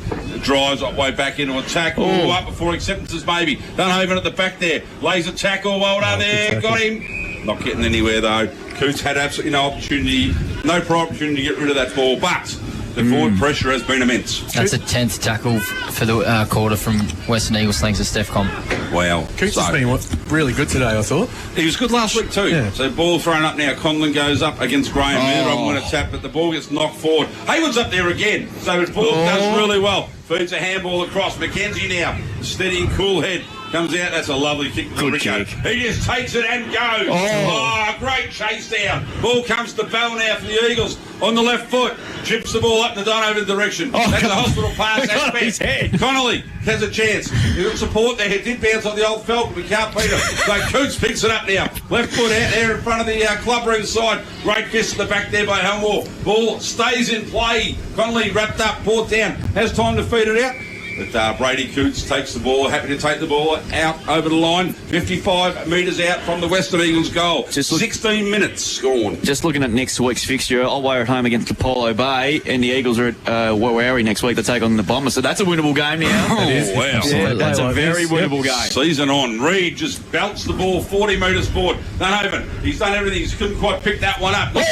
Drives Otway back into a tackle. Up before acceptances maybe. Dunhaven at the back there. Lays a tackle. Well done there. Got him. Not getting anywhere though. Coots had absolutely no opportunity. No prior opportunity to get rid of that ball. But the forward pressure has been immense. That's a 10th tackle for the quarter from Western Eagles thanks to Steph Comp. Wow. Coots has been really good today, I thought. He was good last week too. Yeah. So ball thrown up now. Conlon goes up against Graham. Meadron win a tap, but the ball gets knocked forward. Haywood's up there again. So the ball does really well. Feeds a handball across. McKenzie now. Steady and cool head. Comes out. That's a lovely kick. Good kick. He just takes it and goes. Great chase down. Ball comes to Bell now for the Eagles on the left foot. Chips the ball up in the Dunhaven direction. That's the hospital pass. That's his head. Connolly has a chance. He's got support there. He did bounce on the old felt, but we can't beat him. So Coots picks it up now. Left foot out there in front of the clubroom side. Great fist at the back there by Helmore. Ball stays in play. Connolly wrapped up, brought down. Has time to feed it out. But Brady Coots takes the ball, happy to take the ball out over the line, 55 metres out from the Western Eagles goal. 16 minutes gone. Just looking at next week's fixture, Otway are at home against Apollo Bay, and the Eagles are at Warrawee next week to take on the Bombers. So that's a winnable game now. Wow. Yeah, that's a very winnable game. Season on. Reed just belts the ball 40 metres forward. Dunhaven, he's done everything. He couldn't quite pick that one up. But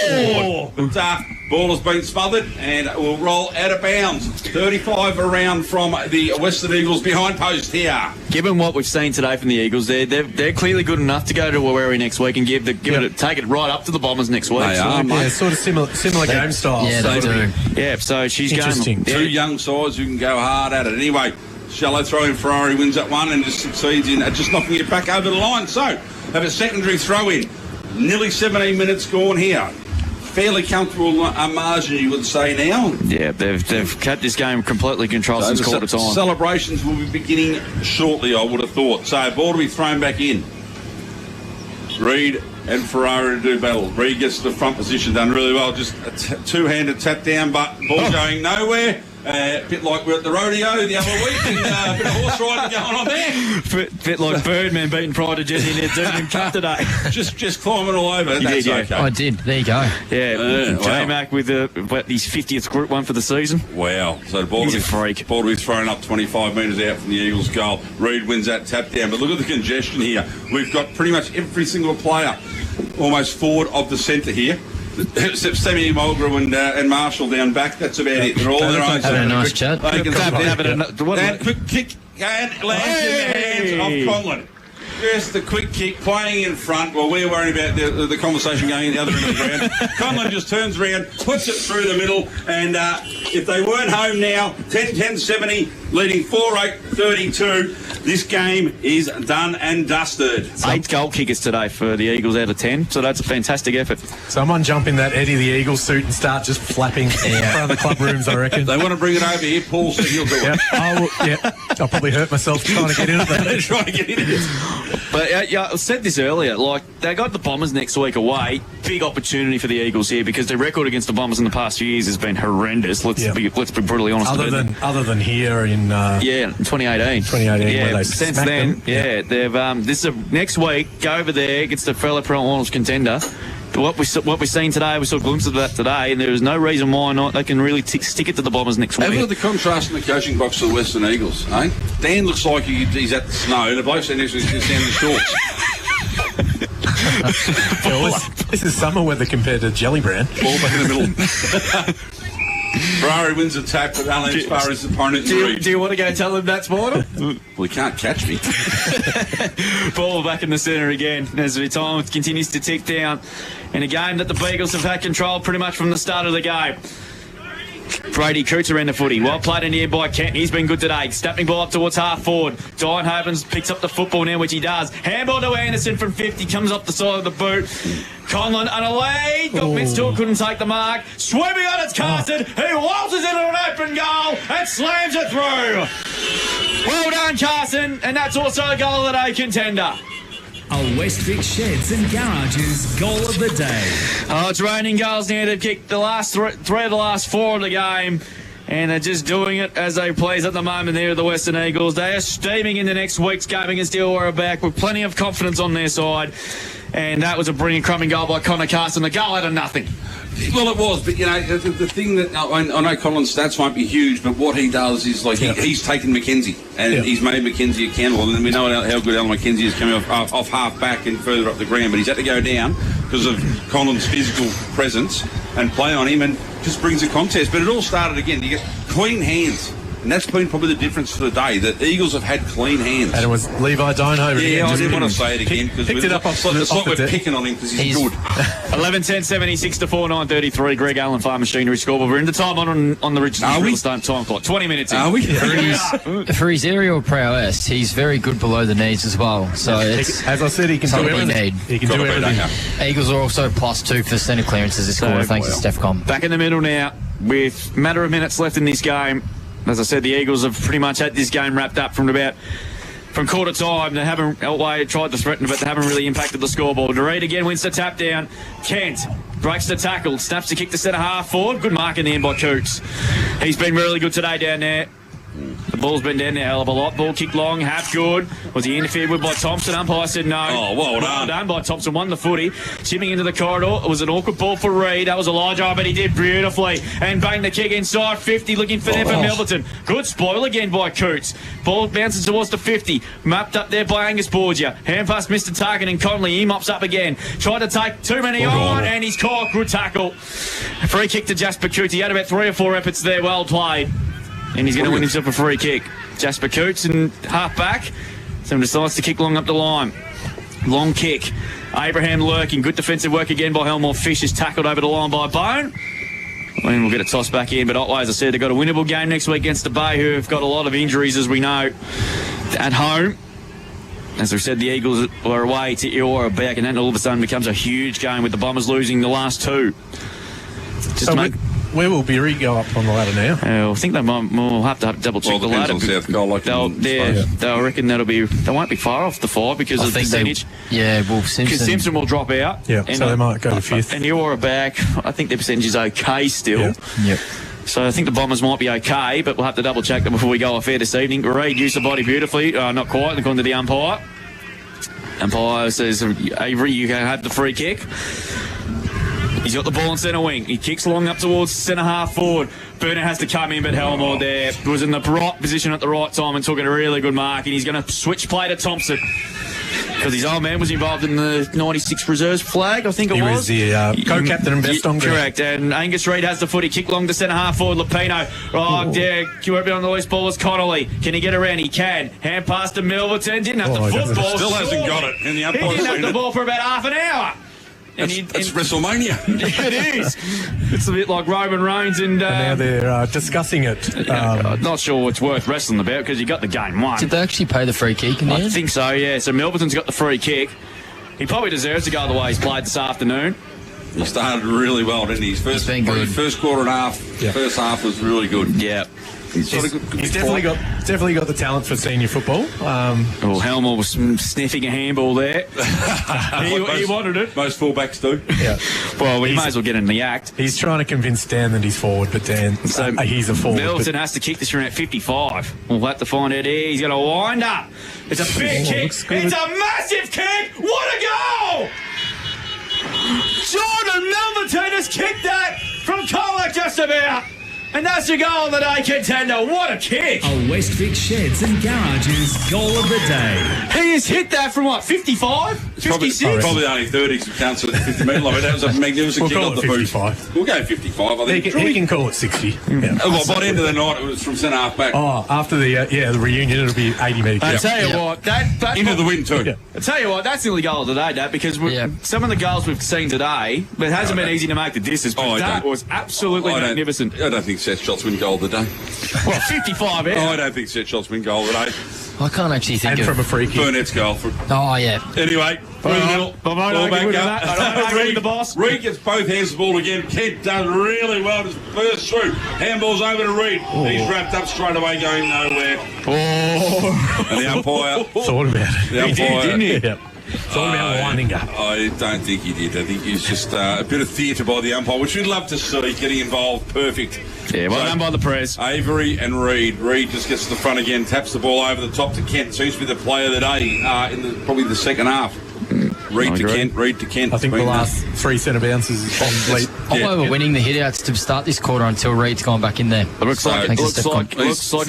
ball has been smothered and will roll out of bounds. 35 around from the Western Eagles behind post here. Given what we've seen today from the Eagles, they're clearly good enough to go to Warrawee next week and take it right up to the Bombers next week. They are, mate. Sort of similar game styles. Yeah, they do. Yeah, so she's interesting. Two young sides who can go hard at it. Anyway, shallow throw in. Ferrari wins that one and just succeeds in just knocking it back over the line. So have a secondary throw in. Nearly 17 minutes gone here. Fairly comfortable margin, you would say now. Yeah, they've kept this game completely controlled since quarter time. Celebrations will be beginning shortly, I would have thought. So ball to be thrown back in. Reed and Ferrari to do battle. Reed gets the front position done really well. Just a two-handed tap down, but ball going nowhere. A bit like we're at the rodeo the other week, and a bit of horse riding going on there. Bit like Birdman beating Pride of Jesse in their Durban Cup today. just climbing all over. That's okay. I did. There you go. Yeah, J-Mac with his 50th Group 1 for the season. Wow. So the ball He's a freak. Ball to be thrown up 25 metres out from the Eagles' goal. Reed wins that tap down. But look at the congestion here. We've got pretty much every single player almost forward of the centre here. Except Sammy Mulgrew and Marshall down back. That's about it. They're all their own. Having a nice chat. And quick kick and lands in the hands of Conlon. Just a quick kick playing in front. Well, we're worried about the conversation going in the other end of the ground. Conlon just turns around, puts it through the middle, and if they weren't home now, 10-10-70, leading 4-8-32. This game is done and dusted. 8 goal kickers today for the Eagles out of 10, so that's a fantastic effort. Someone jump in that Eddie the Eagle suit and start just flapping in front of the club rooms, I reckon. They want to bring it over here. Paul said he'll do it. I'll probably hurt myself trying to get into that. Trying to get into it. But I said this earlier, like, they got the Bombers next week away. Big opportunity for the Eagles here because their record against the Bombers in the past few years has been horrendous. Let's be brutally honest. Other than here in 2018. 2018. Since then, they've this is next week. Go over there against the Frela Finals contender. What we've seen today, we saw glimpses of that today, and there is no reason why not. They can really stick it to the Bombers next week. Have a look at the contrast in the coaching box to the Western Eagles, eh? Dan looks like he's at the snow, and the bloke standing next to him is down in the shorts. This is summer weather compared to Jelly Brand. Ball back in the middle. Ferrari wins attack, but only as far as the opponent Do you want to go tell him that's Mortal? Well, he can't catch me. Ball back in the centre again as the time continues to tick down in a game that the Beagles have had control pretty much from the start of the game. Brady Coots around the footy. Well played in the air by Kent. He's been good today. Stepping ball up towards half forward. Dion Hovens picks up the football now, which he does. Handball to Anderson from 50. Comes off the side of the boot. Conlon on a lead. Got missed to it. Couldn't take the mark. Sweeping on, it's Carson. He waltzes into an open goal and slams it through. Well done, Carson. And that's also a goal of the day contender. A Westvic Sheds and Garages goal of the day. Oh, it's raining goals now. They've kicked the last three of the last 4 of the game, and they're just doing it as they please at the moment there at the Western Eagles. They are steaming into next week's game against Illawarra back with plenty of confidence on their side. And that was a brilliant crumbing goal by Connor Carson. The goal out of nothing. Well, it was, but, you know, the thing that... I know Colin's stats won't be huge, but what he does is, like, he's taken McKenzie, and he's made McKenzie accountable, and we know how good Alan McKenzie is coming off half back and further up the ground, but he's had to go down because of Colin's physical presence and play on him, and just brings a contest. But it all started again. You get clean hands. And that's been probably the difference for the day. The Eagles have had clean hands. And it was Levi Donohoe. Yeah, I didn't want to say it again. Picked it up off it's like we're picking on him because he's good. 11-10-76 to 4-9-33. Greg Allen Farm Machinery scoreboard. We're in the time on the Richardson Real Estate time clock. 20 minutes in. Are we? For his aerial prowess, he's very good below the knees as well. So it's as I said, he can do everything. He can do everything. Eagles are also +2 for centre clearances this quarter, thanks to Stefcom. Back in the middle now with a matter of minutes left in this game. As I said, the Eagles have pretty much had this game wrapped up from quarter time. They haven't, Otway tried to threaten, but they haven't really impacted the scoreboard. Reed again wins the tap down. Kent breaks the tackle, snaps the kick to centre half forward. Good mark in the end by Coots. He's been really good today down there. The ball's been down there a hell of a lot. Ball kicked long, half good. Was he interfered with by Thompson? Umpire said no. Oh, well done by Thompson. Won the footy. Chipping into the corridor. It was an awkward ball for Reed. That was Elijah, but he did beautifully. And banged the kick inside 50, looking for there for Melverton. Good spoil again by Coots. Ball bounces towards the 50. Mapped up there by Angus Borgia. Hand pass missed the target, and Conley, he mops up again. Tried to take too many on, and he's caught. Good tackle. Free kick to Jasper Coots. He had about 3 or 4 efforts there. Well played. And he's going to win himself a free kick. Jasper Coots and half back. So he decides to kick long up the line. Long kick. Abraham lurking. Good defensive work again by Helmore. Fish is tackled over the line by Bone. And we'll get a toss back in. But Otway, as I said, they've got a winnable game next week against the Bay, who have got a lot of injuries, as we know, at home. As we said, the Eagles were away to Illawarra back, and then all of a sudden becomes a huge game with the Bombers losing the last 2. Where will Beery go up on the ladder now? I think we'll have to double check the ladder. South Goal, they'll reckon they won't be far off the 5 because of the percentage. Simpson will drop out. Yeah, so they might go to 5th. And Illawarra back, I think their percentage is okay still. Yep. So I think the Bombers might be okay, but we'll have to double check that before we go off air this evening. Reid used the body beautifully. Not quite, according to the umpire. Umpire says, Avery, you can have the free kick. He's got the ball in centre wing. He kicks long up towards centre half forward. Burnett has to come in, but Helmore there was in the right position at the right time and took a really good mark. And he's going to switch play to Thompson because his old man was involved in the 96 reserves flag, I think it was. He was the co-captain and best on ground. Correct. And Angus Reid has the footy. Kick long to centre half forward. Lupino. Whoever on the loose ball was Connolly. Can he get around? He can. Hand pass to Milverton. Didn't have the football. Still hasn't got it. And the he didn't have the ball for about half an hour. It's WrestleMania. It is. It's a bit like Roman Reigns and now they're discussing it. I'm not sure it's worth wrestling about because you got the game won. Did they actually pay the free kick in the end? I think so, yeah. So Milverton's got the free kick. He probably deserves to go the way he's played this afternoon. He started really well, didn't he? His first quarter and a half, first half was really good. Yeah. He's definitely got the talent for senior football. Helmore was sniffing a handball there. he wanted it. Most fullbacks do. Yeah. Well, we may as well get in the act. He's trying to convince Dan that he's forward, but Dan, he's a forward. Middleton has to kick this around at 55. We'll have to find out here. He's going to wind up. It's a big kick. It's a massive kick. What a goal! Jordan Milverton has kicked that from Colac just about. And that's your goal of the day, contender. What a kick! A Westvic Sheds and Garages goal of the day. He has hit that from what, 55? 56? Probably only 30 because it counts at the 50 metre line. That was a magnificent kick off the boot. 55. We'll go 55, I think. He can call it 60. Yeah. Well, by the end of the night, it was from centre half back. Oh, after the reunion, it'll be 80 metre. I tell you what, that into the wind too. Yeah. I tell you what, that's the only goal of the day, Dad, because some of the goals we've seen today, it hasn't been easy to make the distance, but that was absolutely magnificent. I don't think set shots win goal of the day. Well, 55, yeah. I don't think set shots win goal of the day. I can't actually think from a free kick. Burnett's goal. Oh, yeah. Anyway, through the middle. Ball back up. I don't agree with the boss. Reed gets both hands the ball again. Kent does really well to burst through. Handball's over to Reed. He's wrapped up straight away, going nowhere. And the umpire thought about it. The umpire, didn't he? Yeah. Thought about winding up. I don't think he did. I think he's just a bit of theatre by the umpire, which we'd love to see, getting involved. Perfect. Yeah, well done by the press. Avery and Reed. Reed just gets to the front again, taps the ball over the top to Kent. Seems to be the player of the day in probably the second half. Reed to Kent. I think the last 3 centre bounces is on lead. We're winning the hitouts to start this quarter until Reed's gone back in there. It looks like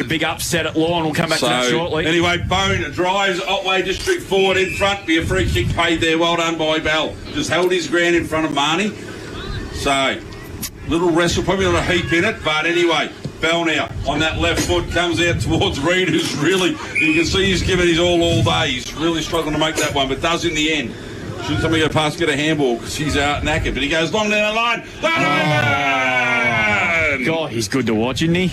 a big upset at Lawn. We'll come back to that shortly. Anyway, Bone drives Otway District forward in front. Be a free kick paid there. Well done by Bell. Just held his ground in front of Marnie. So, little wrestle, probably not a heap in it, but anyway, Bell now on that left foot comes out towards Reed, who's really, you can see he's given his all day. He's really struggling to make that one, but does in the end. Should somebody go past, get a handball because he's out knackered, but he goes long down the line. God, he's good to watch, isn't he?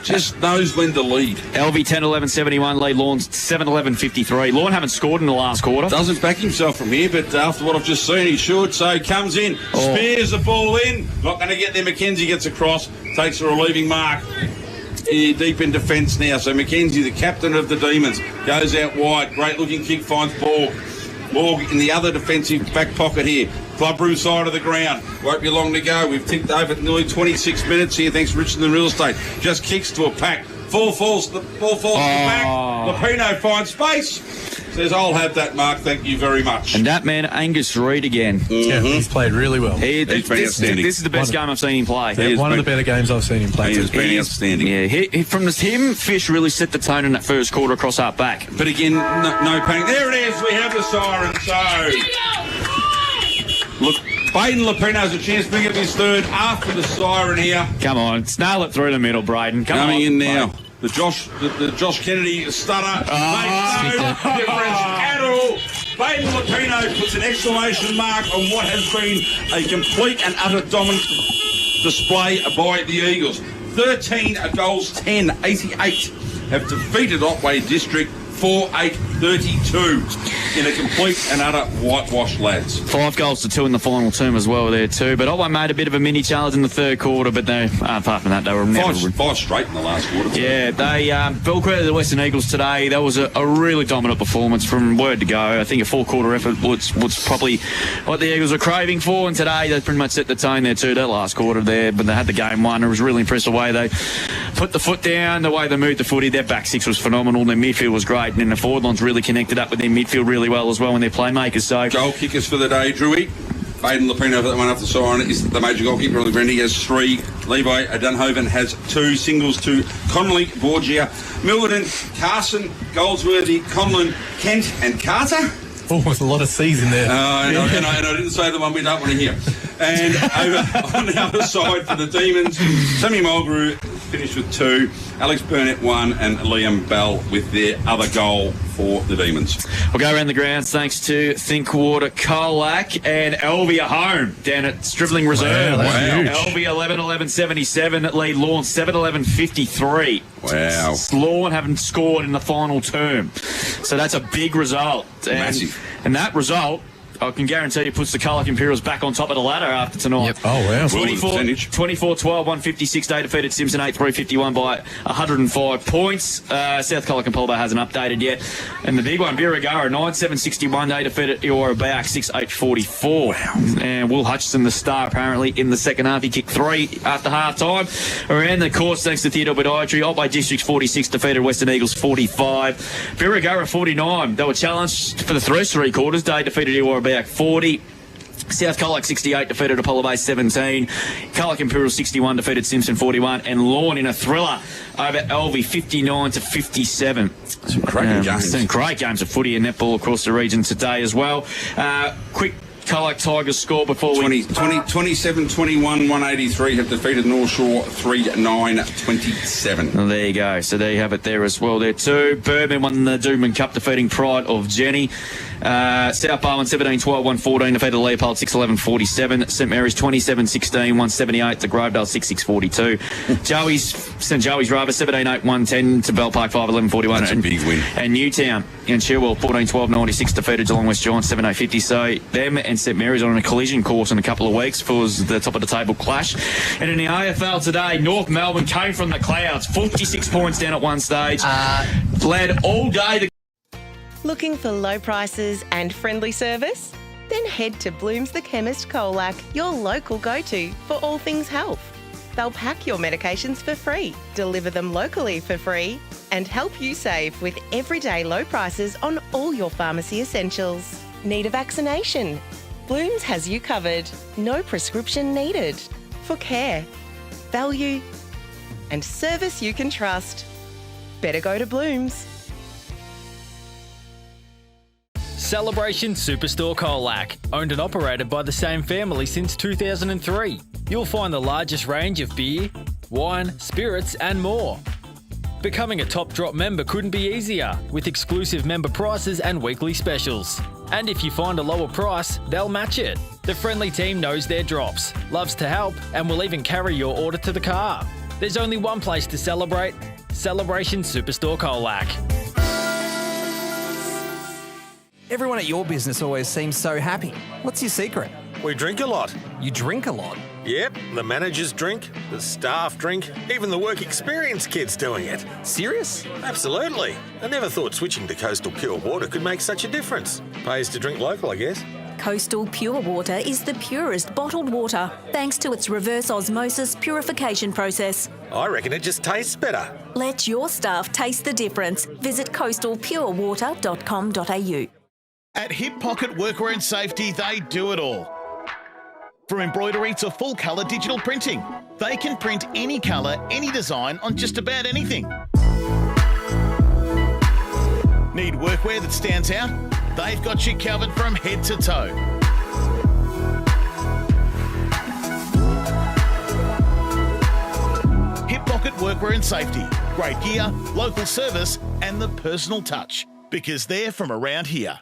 Just knows when to lead. LV 10-11-71, lead Lawn's 7-11-53. Lawn haven't scored in the last quarter. Doesn't back himself from here, but after what I've just seen, he should. So comes in, spears the ball in. Not going to get there. McKenzie gets across, takes a relieving mark. Deep in defence now. So McKenzie, the captain of the Demons, goes out wide. Great looking kick, finds Borg. Borg in the other defensive back pocket here. Club room side of the ground. Won't be long to go. We've ticked over nearly 26 minutes here. Thanks, Richardson Real Estate. Just kicks to a pack. Ball falls to the back. Lapino finds space. Says, I'll have that, Mark. Thank you very much. And that man, Angus Reid again. Yeah, he's played really well. He's been outstanding. This is the best game I've seen him play. Yeah, one of the better games I've seen him play. He has been outstanding. Yeah, him, Fish really set the tone in that first quarter across our back. But again, no panic. There it is. We have the siren. So, look, Braden Lapino has a chance to bring up his third after the siren here. Come on, snail it through the middle, Braden. Coming in now. The Josh Kennedy stutter. Makes no difference at all. Braden Lapino puts an exclamation mark on what has been a complete and utter dominant display by the Eagles. 13 goals, 10, 88 have defeated Otway District 4-8-32 in a complete and utter whitewash, lads. 5 goals to 2 in the final term as well there too. But Otway made a bit of a mini challenge in the third quarter, but they, apart from that, they were never... 5 straight in the last quarter. Yeah, they full credit to the Western Eagles today. That was a really dominant performance from word to go. I think a 4-quarter effort was probably what the Eagles were craving for, and today they pretty much set the tone there too, that last quarter there, but they had the game won. It was really impressive the way they put the foot down, the way they moved the footy. Their back six was phenomenal, their midfield was great, and then the forward line's really connected up with their midfield really well as well, and their playmakers. So goal kickers for the day, Drewy. Baden Lapino for that one after siren is the major goal kicker on the ground. He has 3. Levi Dunhoven has 2 singles to Connolly, Borgia, Milverton, Carson, Goldsworthy, Conlon, Kent and Carter. Oh, there's a lot of C's in there. And I didn't say the one we don't want to hear. And over on the other side for the Demons, Sammy Mulgrew finished with 2, Alex Burnett 1, and Liam Bell with their other goal for the Demons. We'll go around the grounds thanks to Thinkwater, Colac, and Elvia home down at Stribling Reserve. Wow. Elvia 11-11-77 at lead Lawn 7-11-53. Wow. Lawn haven't scored in the final term. So that's a big result. Massive. And that result, I can guarantee you, puts the Colac Imperials back on top of the ladder after tonight. Yep. Oh, wow. 24-12, 156. They defeated Simpson 8-3-51 by 105 points. South Colac and Polbo hasn't updated yet. And the big one, Birregurra 9-7-61. They defeated Eora Back 6-8-44. Wow. And Will Hutchison, the star, apparently, in the second half. He kicked 3 after half time. Around the course, thanks to Theodore Podiatry, Otway Districts 46 defeated Western Eagles 45. Birregurra 49. They were challenged for the first 3 quarters. They defeated Eora Back 40. South Colac 68 defeated Apollo Bay 17. Colac Imperial 61 defeated Simpson 41. And Lorne in a thriller over Elvie 59 to 57. Some cracking games. Some great games of footy and netball across the region today as well. Quick Colac Tigers score before we... 27-21, 183 have defeated North Shore 3-9-27. Well, there you go. So there you have it there as well there too. Bourbon won the Doomben Cup defeating Pride of Jenny. South Barwon 17-12, 114 defeated Leopold 6-11, 47. St Mary's 27-16, 178 to Grovedale 6-6, 42. St Joey's Rubber 17-8, 110 to Bell Park 5-11, 41. That's a big win. And Newtown in Chilwell 14-12, 96 defeated Geelong West Giants 7-8, 50. So them and St Mary's on a collision course in a couple of weeks for the top of the table clash. And in the AFL today, North Melbourne came from the clouds, 46 points down at one stage. Led all day. Looking for low prices and friendly service? Then head to Bloom's the Chemist Colac, your local go-to for all things health. They'll pack your medications for free, deliver them locally for free, and help you save with everyday low prices on all your pharmacy essentials. Need a vaccination? Bloom's has you covered. No prescription needed. For care, value, and service you can trust. Better go to Bloom's. Celebration Superstore Colac, owned and operated by the same family since 2003. You'll find the largest range of beer, wine, spirits and more. Becoming a Top Drop member couldn't be easier, with exclusive member prices and weekly specials. And if you find a lower price, they'll match it. The friendly team knows their drops, loves to help, and will even carry your order to the car. There's only one place to celebrate: Celebration Superstore Colac. Everyone at your business always seems so happy. What's your secret? We drink a lot. You drink a lot? Yep, the managers drink, the staff drink, even the work experience kids doing it. Serious? Absolutely. I never thought switching to Coastal Pure Water could make such a difference. Pays to drink local, I guess. Coastal Pure Water is the purest bottled water, thanks to its reverse osmosis purification process. I reckon it just tastes better. Let your staff taste the difference. Visit coastalpurewater.com.au. At Hip Pocket Workwear and Safety, they do it all. From embroidery to full colour digital printing, they can print any colour, any design on just about anything. Need workwear that stands out? They've got you covered from head to toe. Hip Pocket Workwear and Safety. Great gear, local service and the personal touch. Because they're from around here.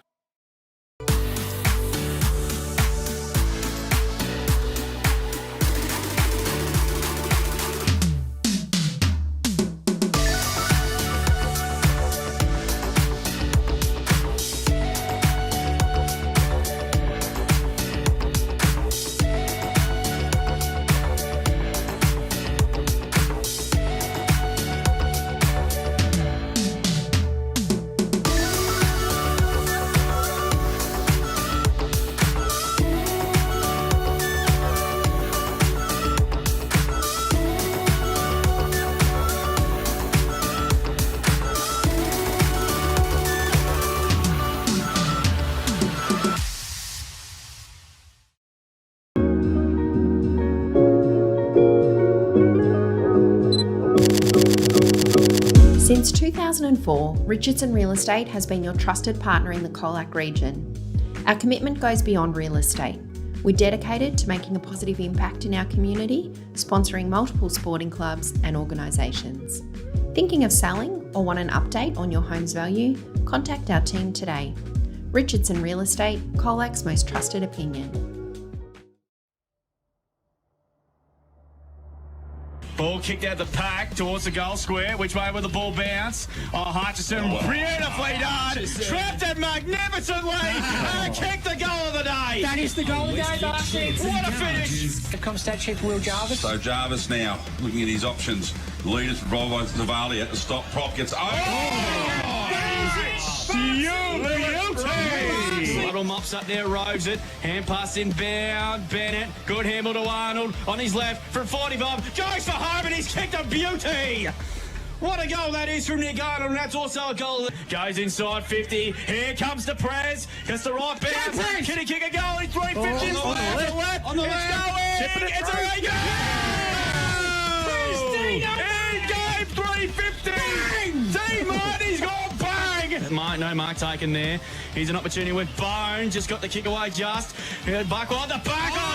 Since 2004, Richardson Real Estate has been your trusted partner in the Colac region. Our commitment goes beyond real estate. We're dedicated to making a positive impact in our community, sponsoring multiple sporting clubs and organisations. Thinking of selling or want an update on your home's value? Contact our team today. Richardson Real Estate, Colac's most trusted opinion. Ball kicked out the pack towards the goal square. Which way will the ball bounce? Oh, Hutchison, beautifully done. Trapped it magnificently. And kicked the goal of the day. That is the goal of the day, Darcy. What a finish. The Comstat chief, Will Jarvis. So Jarvis now looking at his options. Leaders provided by Zavali at the stop. Prop gets Little mops up there, roves it. Hand pass inbound. Bennett. Good handle to Arnold. On his left from 45. Goes for home and he's kicked a beauty. What a goal that is from Nick Arnold, and that's also a goal that goes inside 50. Here comes the Prez. Gets the right bounce. Can he kick a goal? He's 350. On the left. On the left. It's going. It's a goal. In game 350. T Marty's gone bang. No mark taken there. Here's an opportunity with Bone. Just got the kick away just. Buck on the back on.